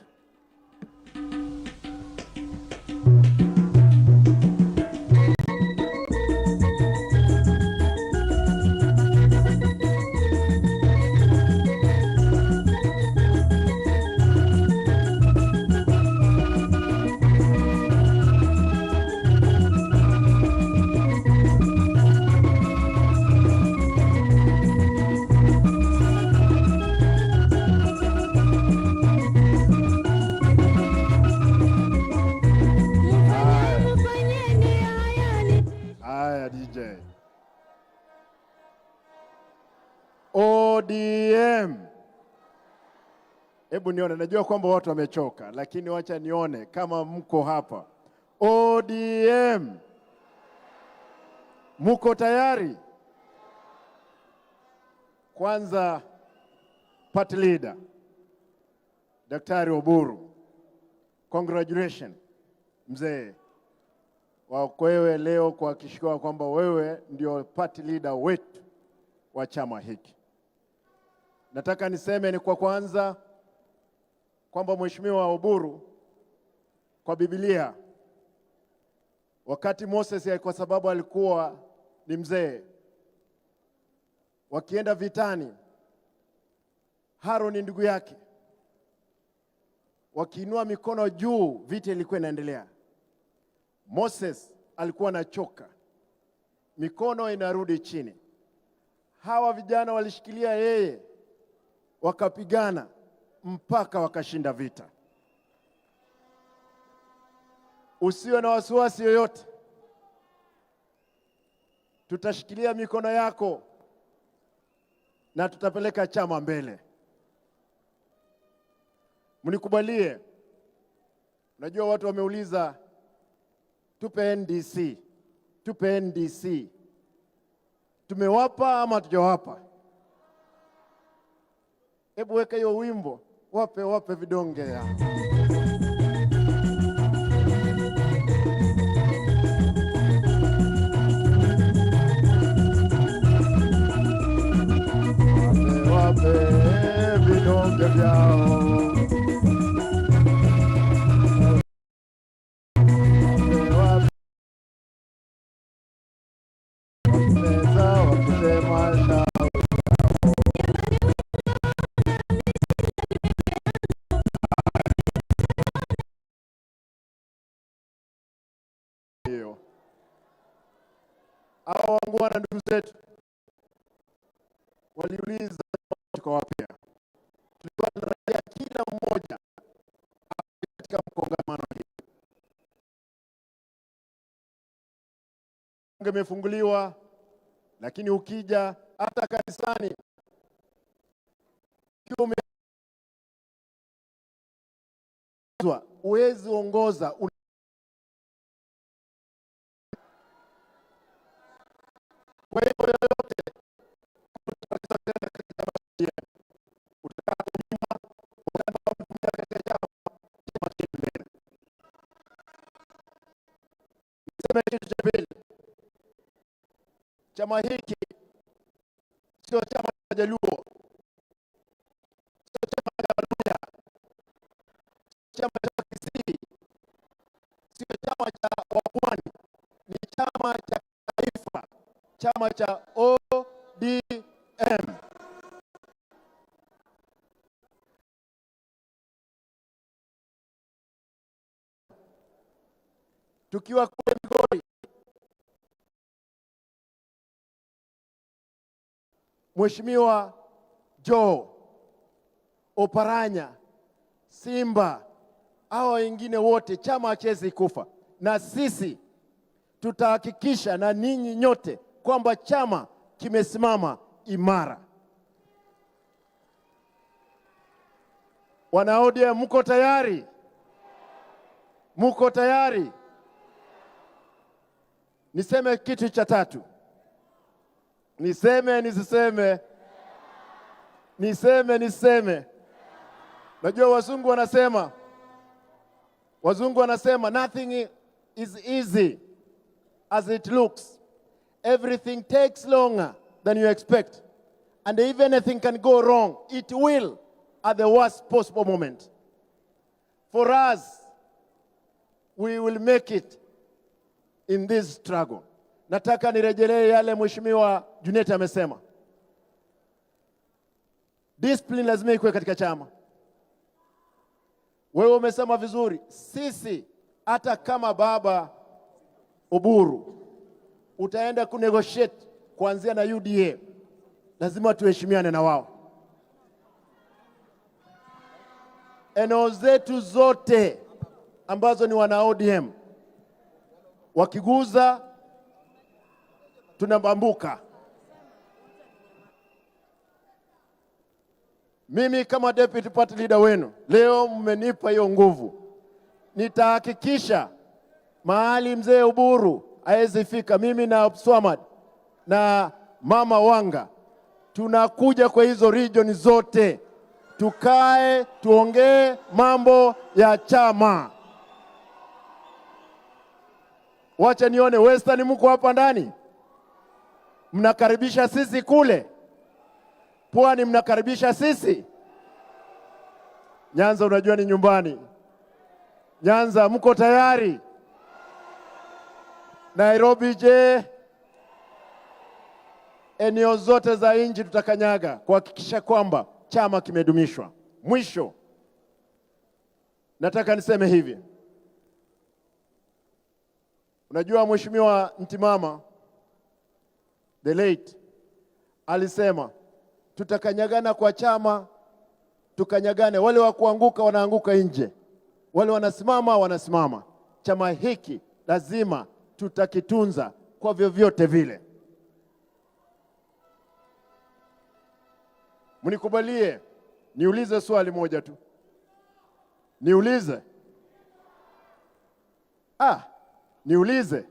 ODM. Hebu nione, najua kwamba watu wamechoka, lakini wacha nione kama mko hapa. ODM. Mko tayari? Kwanza party leader Daktari Oburu, congratulations mzee wa wewe leo kuhakikisha kwamba wewe ndio party leader wetu wa chama hiki. Nataka niseme ni kwa kwanza kwamba Mheshimiwa Oburu, kwa Biblia, wakati Moses, kwa sababu alikuwa ni mzee, wakienda vitani, Haron ni ndugu yake, wakiinua mikono juu, vita ilikuwa inaendelea. Moses alikuwa anachoka, mikono inarudi chini. Hawa vijana walishikilia yeye, wakapigana mpaka wakashinda vita. Usiwe na wasiwasi yoyote, tutashikilia mikono yako na tutapeleka chama mbele. Mnikubalie, najua watu wameuliza, tupe NDC, tupe NDC. Tumewapa ama hatujawapa? Hebu weka hiyo wimbo, wape vidonge ya. Wape vidonge vyao. Hao wangwana ndugu zetu waliuliza tukawapea. Tulikuwa tunarejea kila mmoja katika mkongamano hii. Imefunguliwa, lakini ukija hata kanisani uwezi ongoza kwa hiyo yoyote chama hiki sio chama cha Jaluo, sio chama cha Luhya, chama cha Kisii, sio chama cha Wapwani, ni chama cha taifa, chama cha ODM. Tukiwa kule Migori, Mheshimiwa Joe Oparanya, Simba, hao wengine wote, chama hachezi kufa, na sisi tutahakikisha na ninyi nyote kwamba chama kimesimama imara. Wana ODM, mko tayari? Mko tayari? Niseme kitu cha tatu. Niseme nisiseme? Niseme. Najua wazungu wanasema nothing is easy as it looks. Everything takes longer than you expect. And if anything can go wrong, it will at the worst possible moment. For us, we will make it in this struggle. Nataka nirejelee yale Mheshimiwa Junet amesema. Discipline lazima ikuwe katika chama. Wewe umesema vizuri, sisi hata kama baba Oburu utaenda kunegotiate kuanzia na UDA, lazima tuheshimiane na wao. Eneo zetu zote ambazo ni wana ODM wakiguza tunabambuka. Mimi kama deputy party leader wenu, leo mmenipa hiyo nguvu. Nitahakikisha mahali mzee Oburu hawezi fika, mimi na Swamad na Mama Wanga tunakuja kwa hizo region zote, tukae tuongee mambo ya chama. Wacha nione Western, mko hapa ndani, mnakaribisha sisi kule Pwani, mnakaribisha sisi. Nyanza unajua ni nyumbani. Nyanza mko tayari? Nairobi je? eneo zote za nchi tutakanyaga kuhakikisha kwamba chama kimedumishwa. Mwisho, nataka niseme hivi. Unajua Mheshimiwa Ntimama the late alisema tutakanyagana kwa chama, tukanyagane, wale wa kuanguka wanaanguka nje, wale wanasimama wanasimama. Chama hiki lazima tutakitunza kwa vyovyote vile. Mnikubalie niulize swali moja tu. Niulize? Niulize.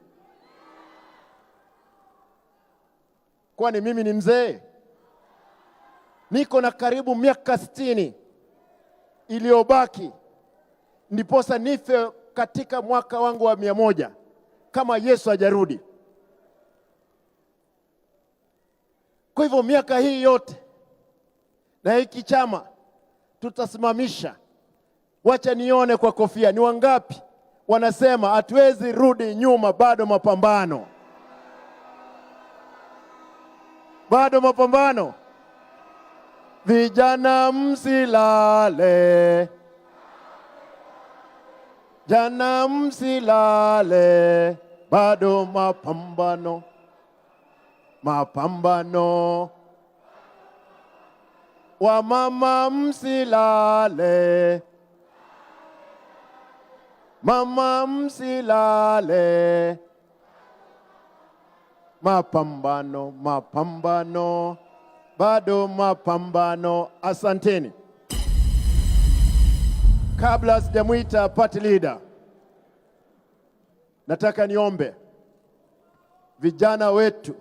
Kwani mimi ni mzee? Niko na karibu miaka 60 iliyobaki ndiposa nife katika mwaka wangu wa 100 kama Yesu hajarudi. Kwa hivyo miaka hii yote na hiki chama tutasimamisha. Wacha nione kwa kofia ni wangapi wanasema hatuwezi rudi nyuma, bado mapambano. Bado mapambano. Vijana msilale, jana msilale, bado mapambano. Mapambano. Wamama msilale, mama msilale, mapambano, mapambano, bado mapambano. Asanteni. Kabla sijamuita party leader, nataka niombe vijana wetu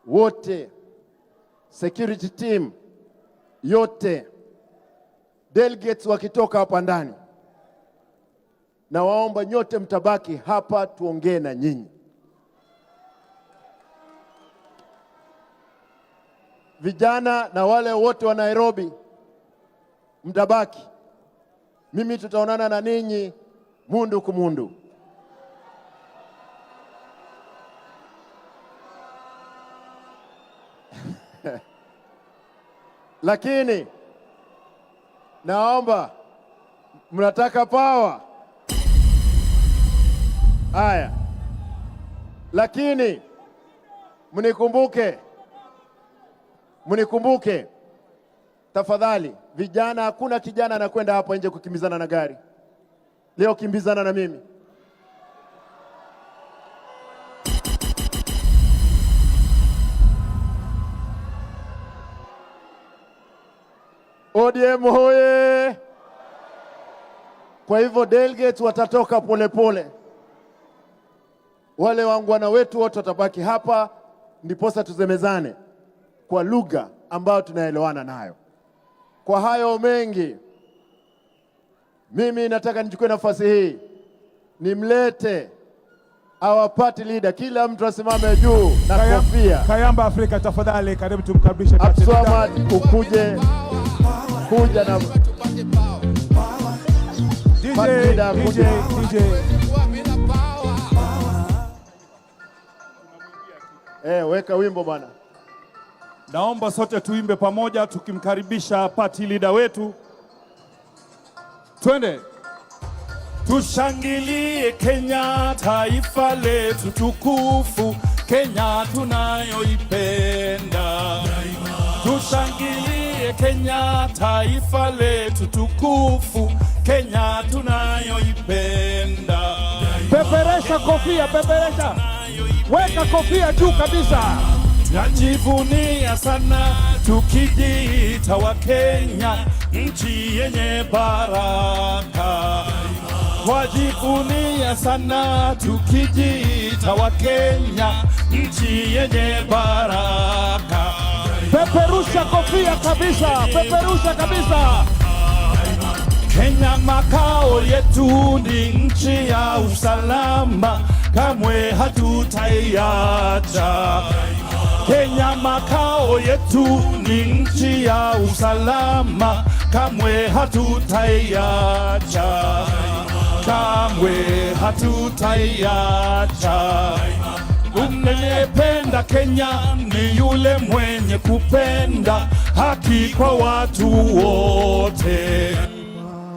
wote, security team yote, delegates wakitoka hapa ndani, na waomba nyote mtabaki hapa tuongee na nyinyi. Vijana na wale wote wa Nairobi mtabaki. Mimi tutaonana na ninyi mundu kumundu. Lakini naomba, mnataka power? Haya. Lakini mnikumbuke tafadhali vijana, hakuna kijana anakwenda hapa nje kukimbizana na gari. Leo kimbizana na mimi. ODM hoye! Kwa hivyo delegates watatoka polepole. Wale wangwana wetu wote watabaki hapa, ndiposa tuzemezane kwa lugha ambayo tunaelewana nayo. Kwa hayo mengi, mimi nataka nichukue nafasi hii nimlete our party leader. Kila mtu asimame juu na kofia. Kayamba Afrika, tafadhali karibu tumkaribishe party leader. Abdulswamad, ukuje kuja na DJ. Weka wimbo bwana. Naomba sote tuimbe pamoja tukimkaribisha party leader wetu. Twende. Tushangilie Kenya, taifa letu tukufu, Kenya tunayoipenda. Tushangilie Kenya, taifa letu tukufu, Kenya tunayoipenda. Peperesha kofia, peperesha. Weka kofia juu kabisa. Najivunia sana tukijiita wa Kenya, nchi yenye baraka. Wajivunia sana tukijiita wa Kenya, nchi yenye baraka. Peperusha kofia kabisa, peperusha kabisa. Kenya makao yetu ni nchi ya usalama, kamwe hatutaiacha. Kenya makao yetu ni nchi ya usalama, kamwe hatutaiacha. Kamwe hatutaiacha. Unayependa Kenya ni yule mwenye kupenda haki kwa watu wote,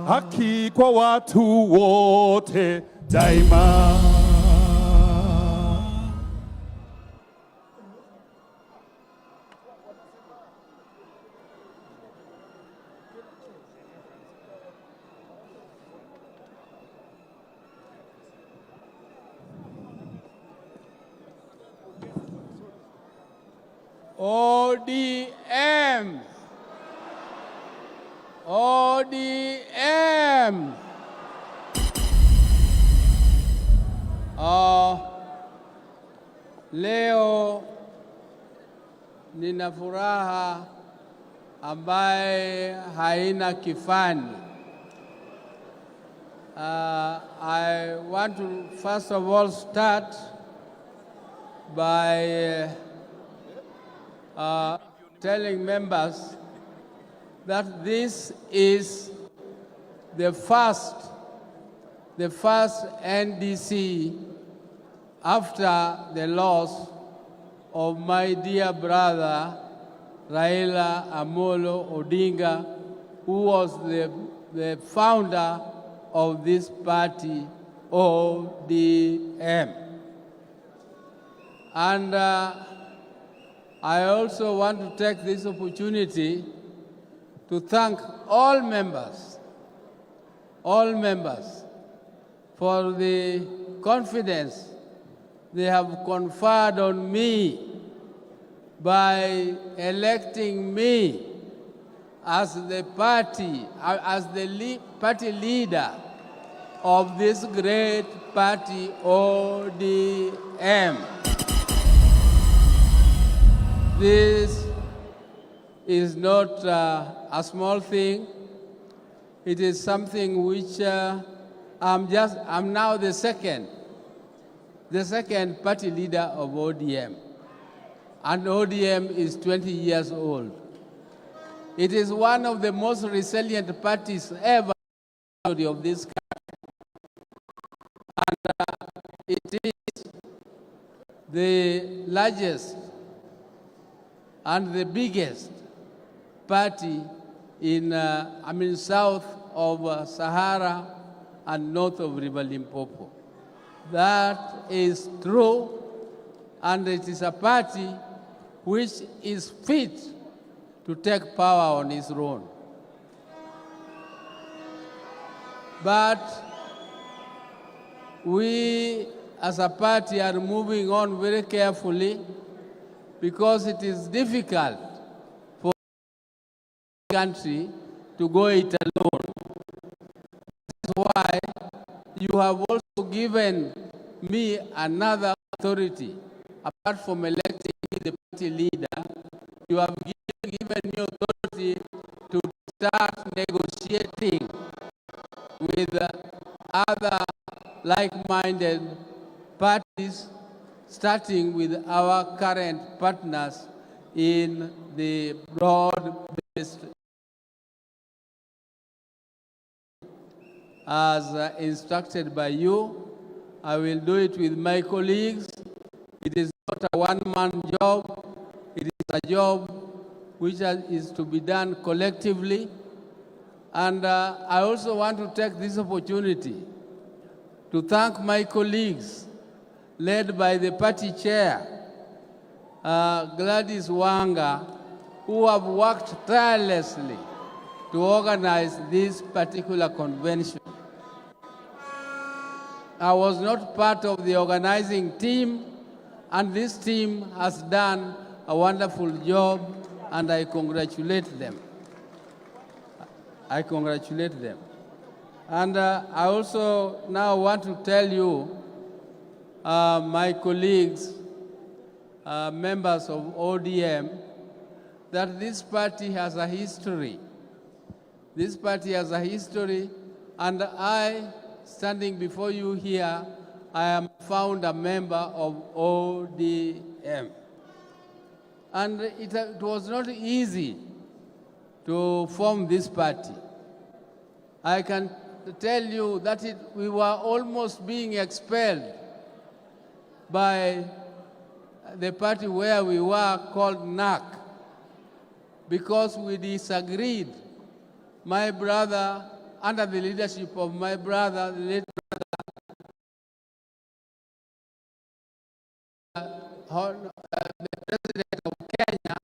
haki kwa watu wote daima. ODM. ODM. Leo nina furaha ambaye haina kifani. I want to first of all start by telling members that this is the first NDC after the loss of my dear brother Raila Amolo Odinga, who was the founder of this party, ODM. And I also want to take this opportunity to thank all members for the confidence they have conferred on me by electing me as the party leader of this great party, ODM. This is not a small thing. It is something which I'm now the second party leader of ODM. And ODM is 20 years old. It is one of the most resilient parties ever of this country. And it is the largest and the biggest party in, south of Sahara and north of River Limpopo. That is true, and it is a party which is fit to take power on its own. But we as a party are moving on very carefully, because it is difficult for the country to go it alone. That's why you have also given me another authority. Apart from electing me the party leader, you have given me authority to start negotiating with other like-minded parties, starting with our current partners in the broad-based, as instructed by you. I will do it with my colleagues. It is not a one-man job. It is a job which is to be done collectively. And I also want to take this opportunity to thank my colleagues, led by the party chair, Gladys Wanga, who have worked tirelessly to organize this particular convention. I was not part of the organizing team, and this team has done a wonderful job, and I congratulate them. And I also now want to tell you, my colleagues, members of ODM, that this party has a history. This party has a history, and I, standing before you here, I am found a member of ODM. And it was not easy to form this party. I can tell you that we were almost being expelled by the party where we were called NAC, because we disagreed. My brother, under the leadership of my brother, the late the President of Kenya,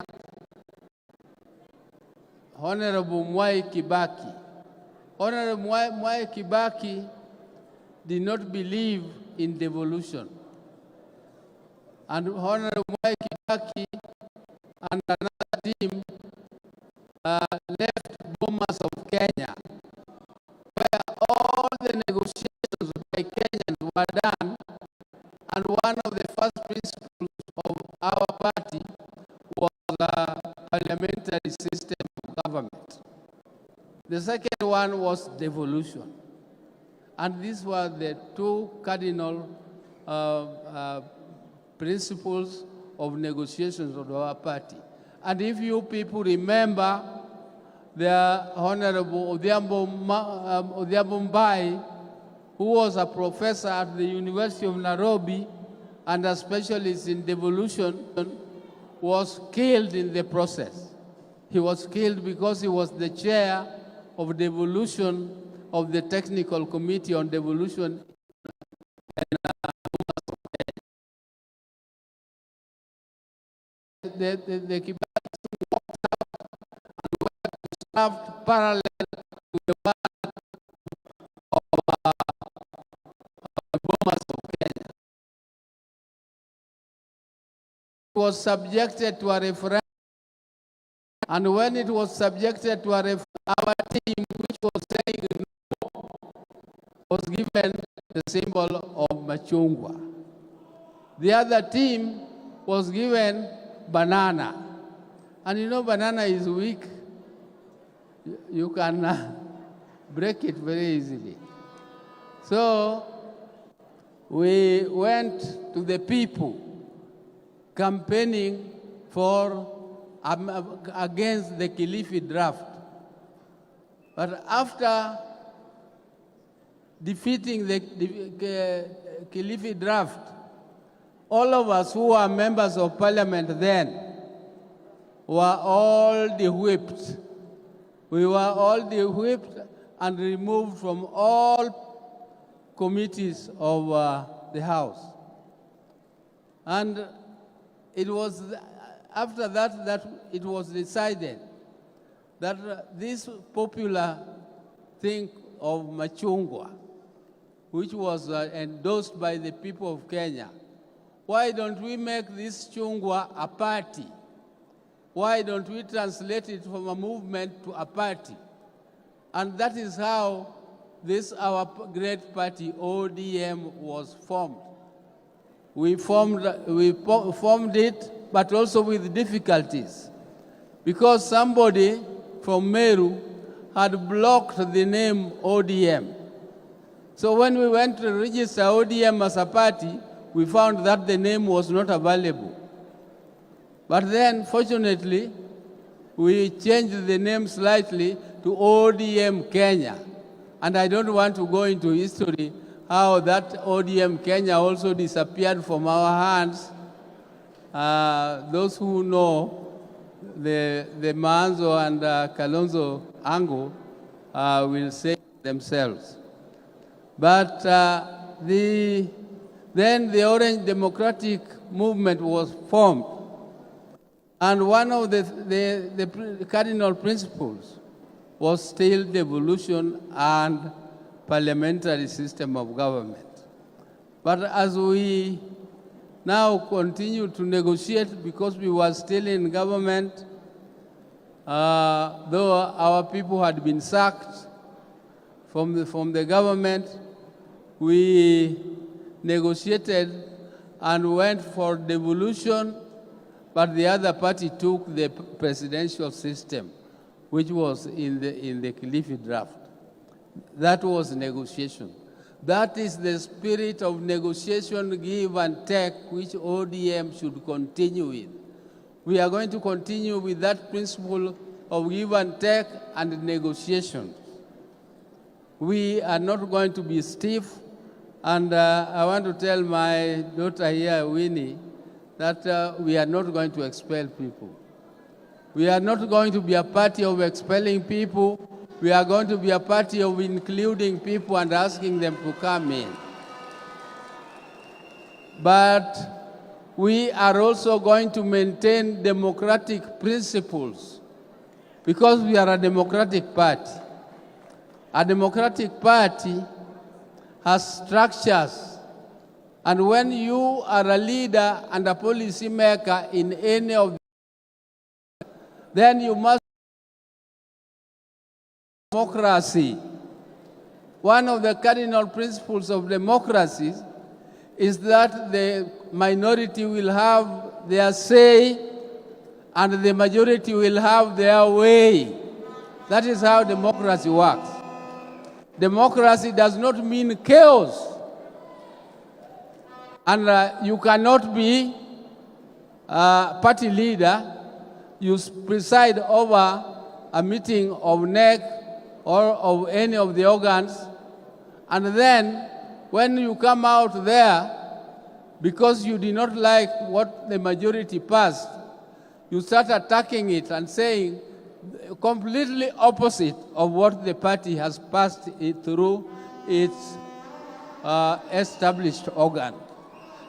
Honorable Mwai Kibaki. Honorable Mwai Kibaki did not believe in devolution. And Honorable Mwai Kibaki and another team left Bomas of Kenya, where all the negotiations by Kenyans were done, and one of the first principles of our party was a parliamentary system of government. The second one was devolution. And these were the two cardinal principles of negotiations of our party. And if you people remember, the Honorable Odhiambo Mbai, who was a professor at the University of Nairobi and a specialist in devolution, was killed in the process. He was killed because he was the chair of devolution of the Technical Committee on Devolution. The Kibaki walked out and served parallel to the one of Bomas of Kenya. It was subjected to a referendum, and when it was subjected to a referendum, our team, which was saying no, was given the symbol of machungwa. The other team was given banana. And you know banana is weak. You can break it very easily. So we went to the people campaigning against the Kilifi draft. But after defeating the Kilifi draft, all of us who were members of parliament then were all de-whipped. We were all de-whipped and removed from all committees of the House. And it was after that it was decided that this popular thing of machungwa, which was endorsed by the people of Kenya, why don't we make this chungwa a party? Why don't we translate it from a movement to a party? And that is how this our great party, ODM, was formed. We formed it, but also with difficulties, because somebody from Meru had blocked the name ODM. So when we went to register ODM as a party, we found that the name was not available. But then, fortunately, we changed the name slightly to ODM Kenya. And I don't want to go into history how that ODM Kenya also disappeared from our hands. Those who know the Manzo and Kalonzo angle will say themselves. But then the Orange Democratic Movement was formed. And one of the cardinal principles was still devolution and parliamentary system of government. But as we now continue to negotiate, because we were still in government, though our people had been sacked from the government, we negotiated and went for devolution, but the other party took the presidential system, which was in the Kilifi draft. That was negotiation. That is the spirit of negotiation, give and take, which ODM should continue with. We are going to continue with that principle of give and take and negotiation. We are not going to be stiff, and I want to tell my daughter here, Winnie, that we are not going to expel people. We are not going to be a party of expelling people. We are going to be a party of including people and asking them to come in. But we are also going to maintain democratic principles because we are a democratic party. A democratic party has structures, and when you are a leader and a policy maker in any of them, then you must democracy. One of the cardinal principles of democracy is that the minority will have their say and the majority will have their way. That is how democracy works. Democracy does not mean chaos. And you cannot be a party leader. You preside over a meeting of NEC or of any of the organs, and then when you come out there, because you did not like what the majority passed, you start attacking it and saying completely opposite of what the party has passed it through its established organ.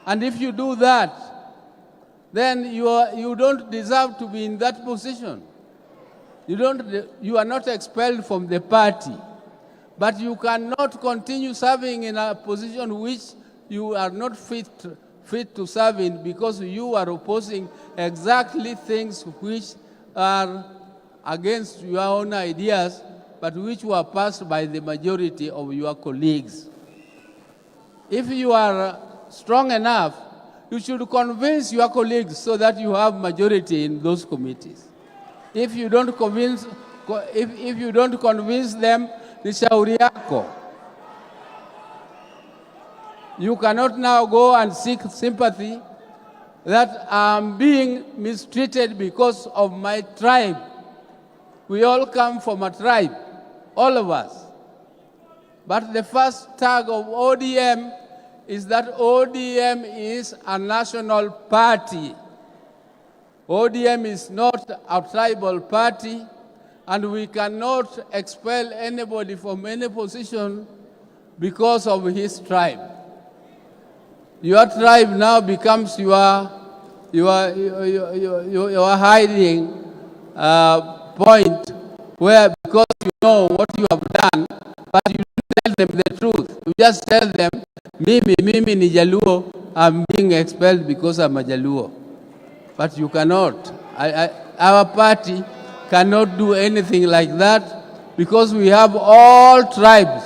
And if you do that, then you don't deserve to be in that position. You are not expelled from the party, but you cannot continue serving in a position which you are not fit to serve in because you are opposing exactly things which are against your own ideas, but which were passed by the majority of your colleagues. If you are strong enough, you should convince your colleagues so that you have majority in those committees. If you don't convince them, ni shauri yako. You cannot now go and seek sympathy that I'm being mistreated because of my tribe. We all come from a tribe, all of us. But the first tag of ODM is that ODM is a national party. ODM is not a tribal party, and we cannot expel anybody from any position because of his tribe. Your tribe now becomes your hiding point, where because you know what you have done, but you don't tell them the truth. You just tell them, mimi ni Jaluo, I'm being expelled because I'm a Jaluo. But you cannot. Our party cannot do anything like that because we have all tribes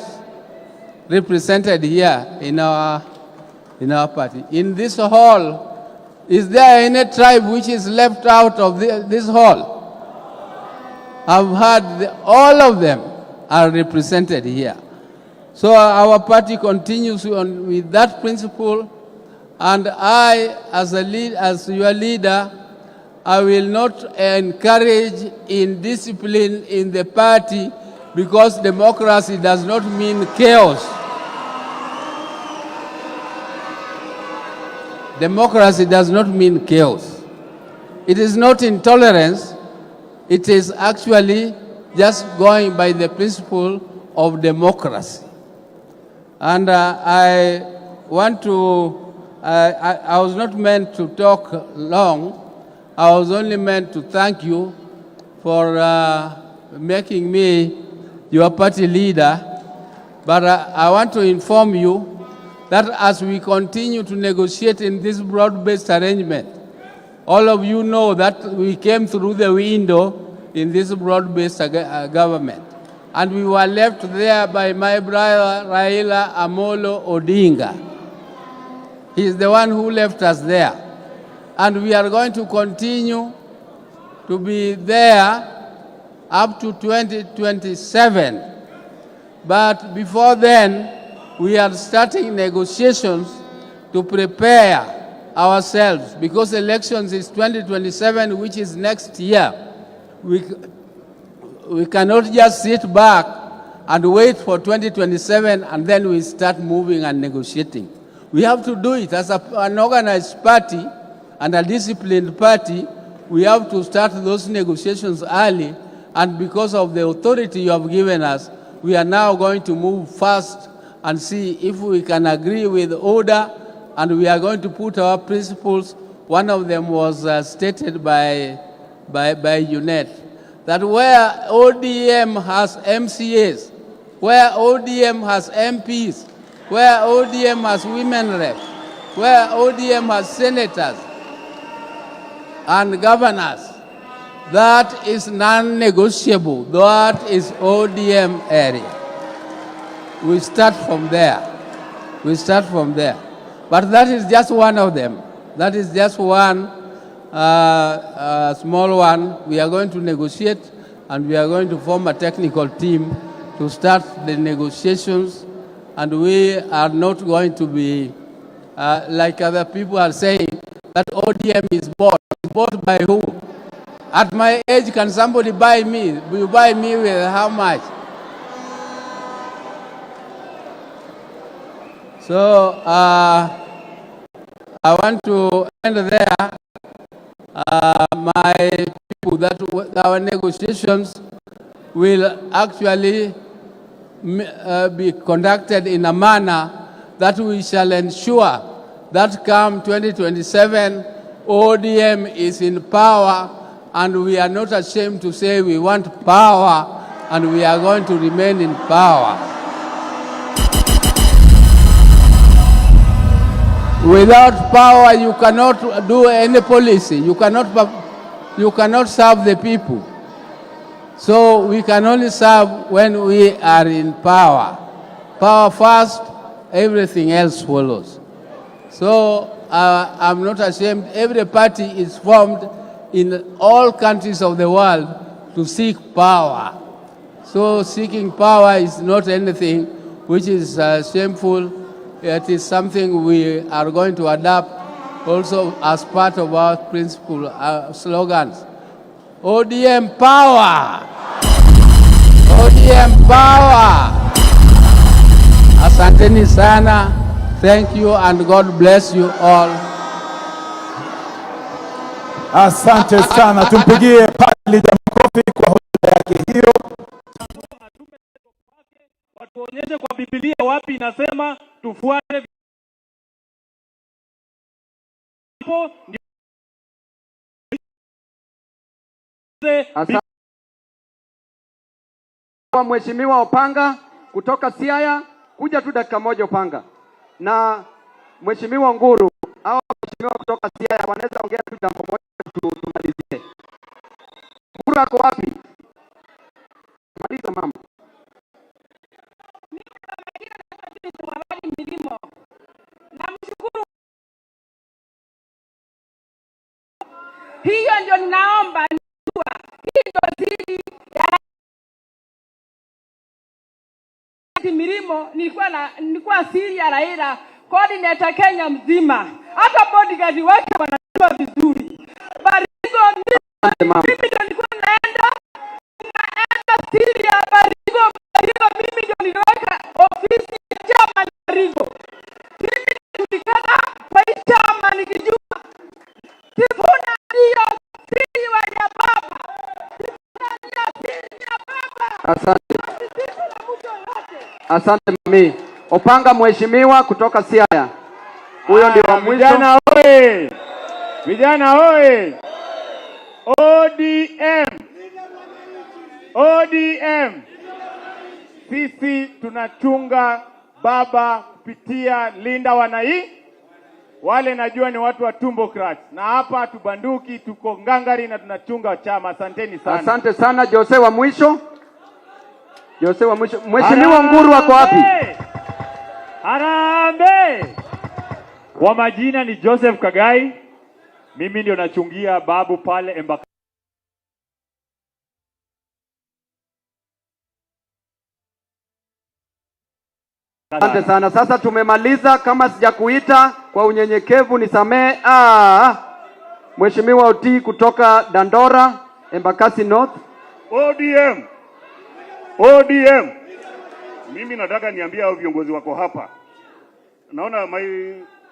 represented here in our party. In this hall, is there any tribe which is left out of this hall? I've heard all of them are represented here. So our party continues on with that principle, and I, as your leader, I will not encourage indiscipline in the party because democracy does not mean chaos. Democracy does not mean chaos. It is not intolerance. It is actually just going by the principle of democracy. And I want to, I was not meant to talk long. I was only meant to thank you for making me your party leader. But I want to inform you that as we continue to negotiate in this broad-based arrangement, all of you know that we came through the window in this broad-based government. And we were left there by my brother Raila Amolo Odinga. He is the one who left us there. And we are going to continue to be there up to 2027. But before then, we are starting negotiations to prepare ourselves because elections is 2027, which is next year. We cannot just sit back and wait for 2027 and then we start moving and negotiating. We have to do it as an organized party, and a disciplined party, we have to start those negotiations early, and because of the authority you have given us, we are now going to move fast and see if we can agree with order, and we are going to put our principles. One of them was stated by UNET, that where ODM has MCAs, where ODM has MPs, where ODM has women reps, where ODM has senators and governors, that is non-negotiable. That is ODM area. We start from there. We start from there. But that is just one of them. That is just one small one. We are going to negotiate, and we are going to form a technical team to start the negotiations, and we are not going to be like other people are saying that ODM is bought. Bought by who? At my age, can somebody buy me? Will you buy me with how much? So I want to end there. My people, that our negotiations will actually be conducted in a manner that we shall ensure that come 2027, ODM is in power, and we are not ashamed to say we want power, and we are going to remain in power. Without power, you cannot do any policy. You cannot serve the people. So we can only serve when we are in power. Power first, everything else follows. So I'm not ashamed. Every party is formed in all countries of the world to seek power. So seeking power is not anything which is shameful. It is something we are going to adapt also as part of our principal slogans. ODM power! ODM power! Asanteni sana. Thank you, and God bless you all. Asante sana, tumpigie Leader makofi kwa hotuba yake hiyo. Watuonyeshe kwa Biblia wapi inasema tufuate Mheshimiwa Opanga kutoka Siaya, kuja tu dakika moja Opanga. Na Mheshimiwa Nguru, hao mheshimiwa kutoka Siaya wanaweza ongea tu jambo moja tumalizie. Nguru ako wapi? Maliza mama. Hiyo ndio ninaomba nijua. Hii ndio siri ya Mirimo. Nilikuwa siri ya Raila, coordinator Kenya mzima. Hata bodyguard wake wanajua vizuri. Baringo mimi ndio nilikuwa naenda siri ya Baringo. Mimi ndio niliweka ofisi ya chama Baringo. Mimi nilikana kwa chama nikijua Sifuna ndio siri ya baba. Sifuna siri ya baba. Asante. Asante mami. Opanga mheshimiwa kutoka Siaya. Huyo ndio wa mwisho. Vijana oye! Vijana oye! ODM! ODM! Sisi tunachunga baba kupitia Linda Wanai. Wale najua ni watu wa Tumbocrats. Na hapa tubanduki, tuko ngangari na tunachunga chama. Asanteni sana. Asante sana. Jose wa mwisho. Jose wa mwisho. Mheshimiwa Nguru wako wapi? Harambee! Kwa majina ni Joseph Kagai. Mimi ndio nachungia babu pale Embakasi. Asante sana. Sasa tumemaliza. Kama sijakuita kwa unyenyekevu nisamee. Mheshimiwa Oti kutoka Dandora, Embakasi North. ODM! ODM! Mimi nataka niambia hao viongozi wako hapa. Naona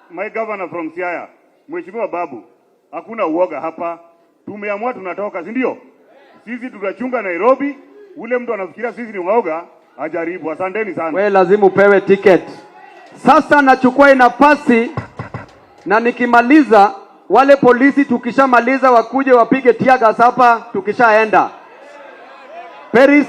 my governor from Siaya, Mheshimiwa Babu, hakuna uoga hapa. Tumeamua tunatoka, si ndio? Sisi tutachunga Nairobi. Ule mtu anafikiria sisi ni waoga, ajaribu. Asanteni sana. Wewe lazima upewe ticket. Sasa nachukua nafasi na nikimaliza, wale polisi tukishamaliza wakuje wapige tear gas hapa tukishaenda. Paris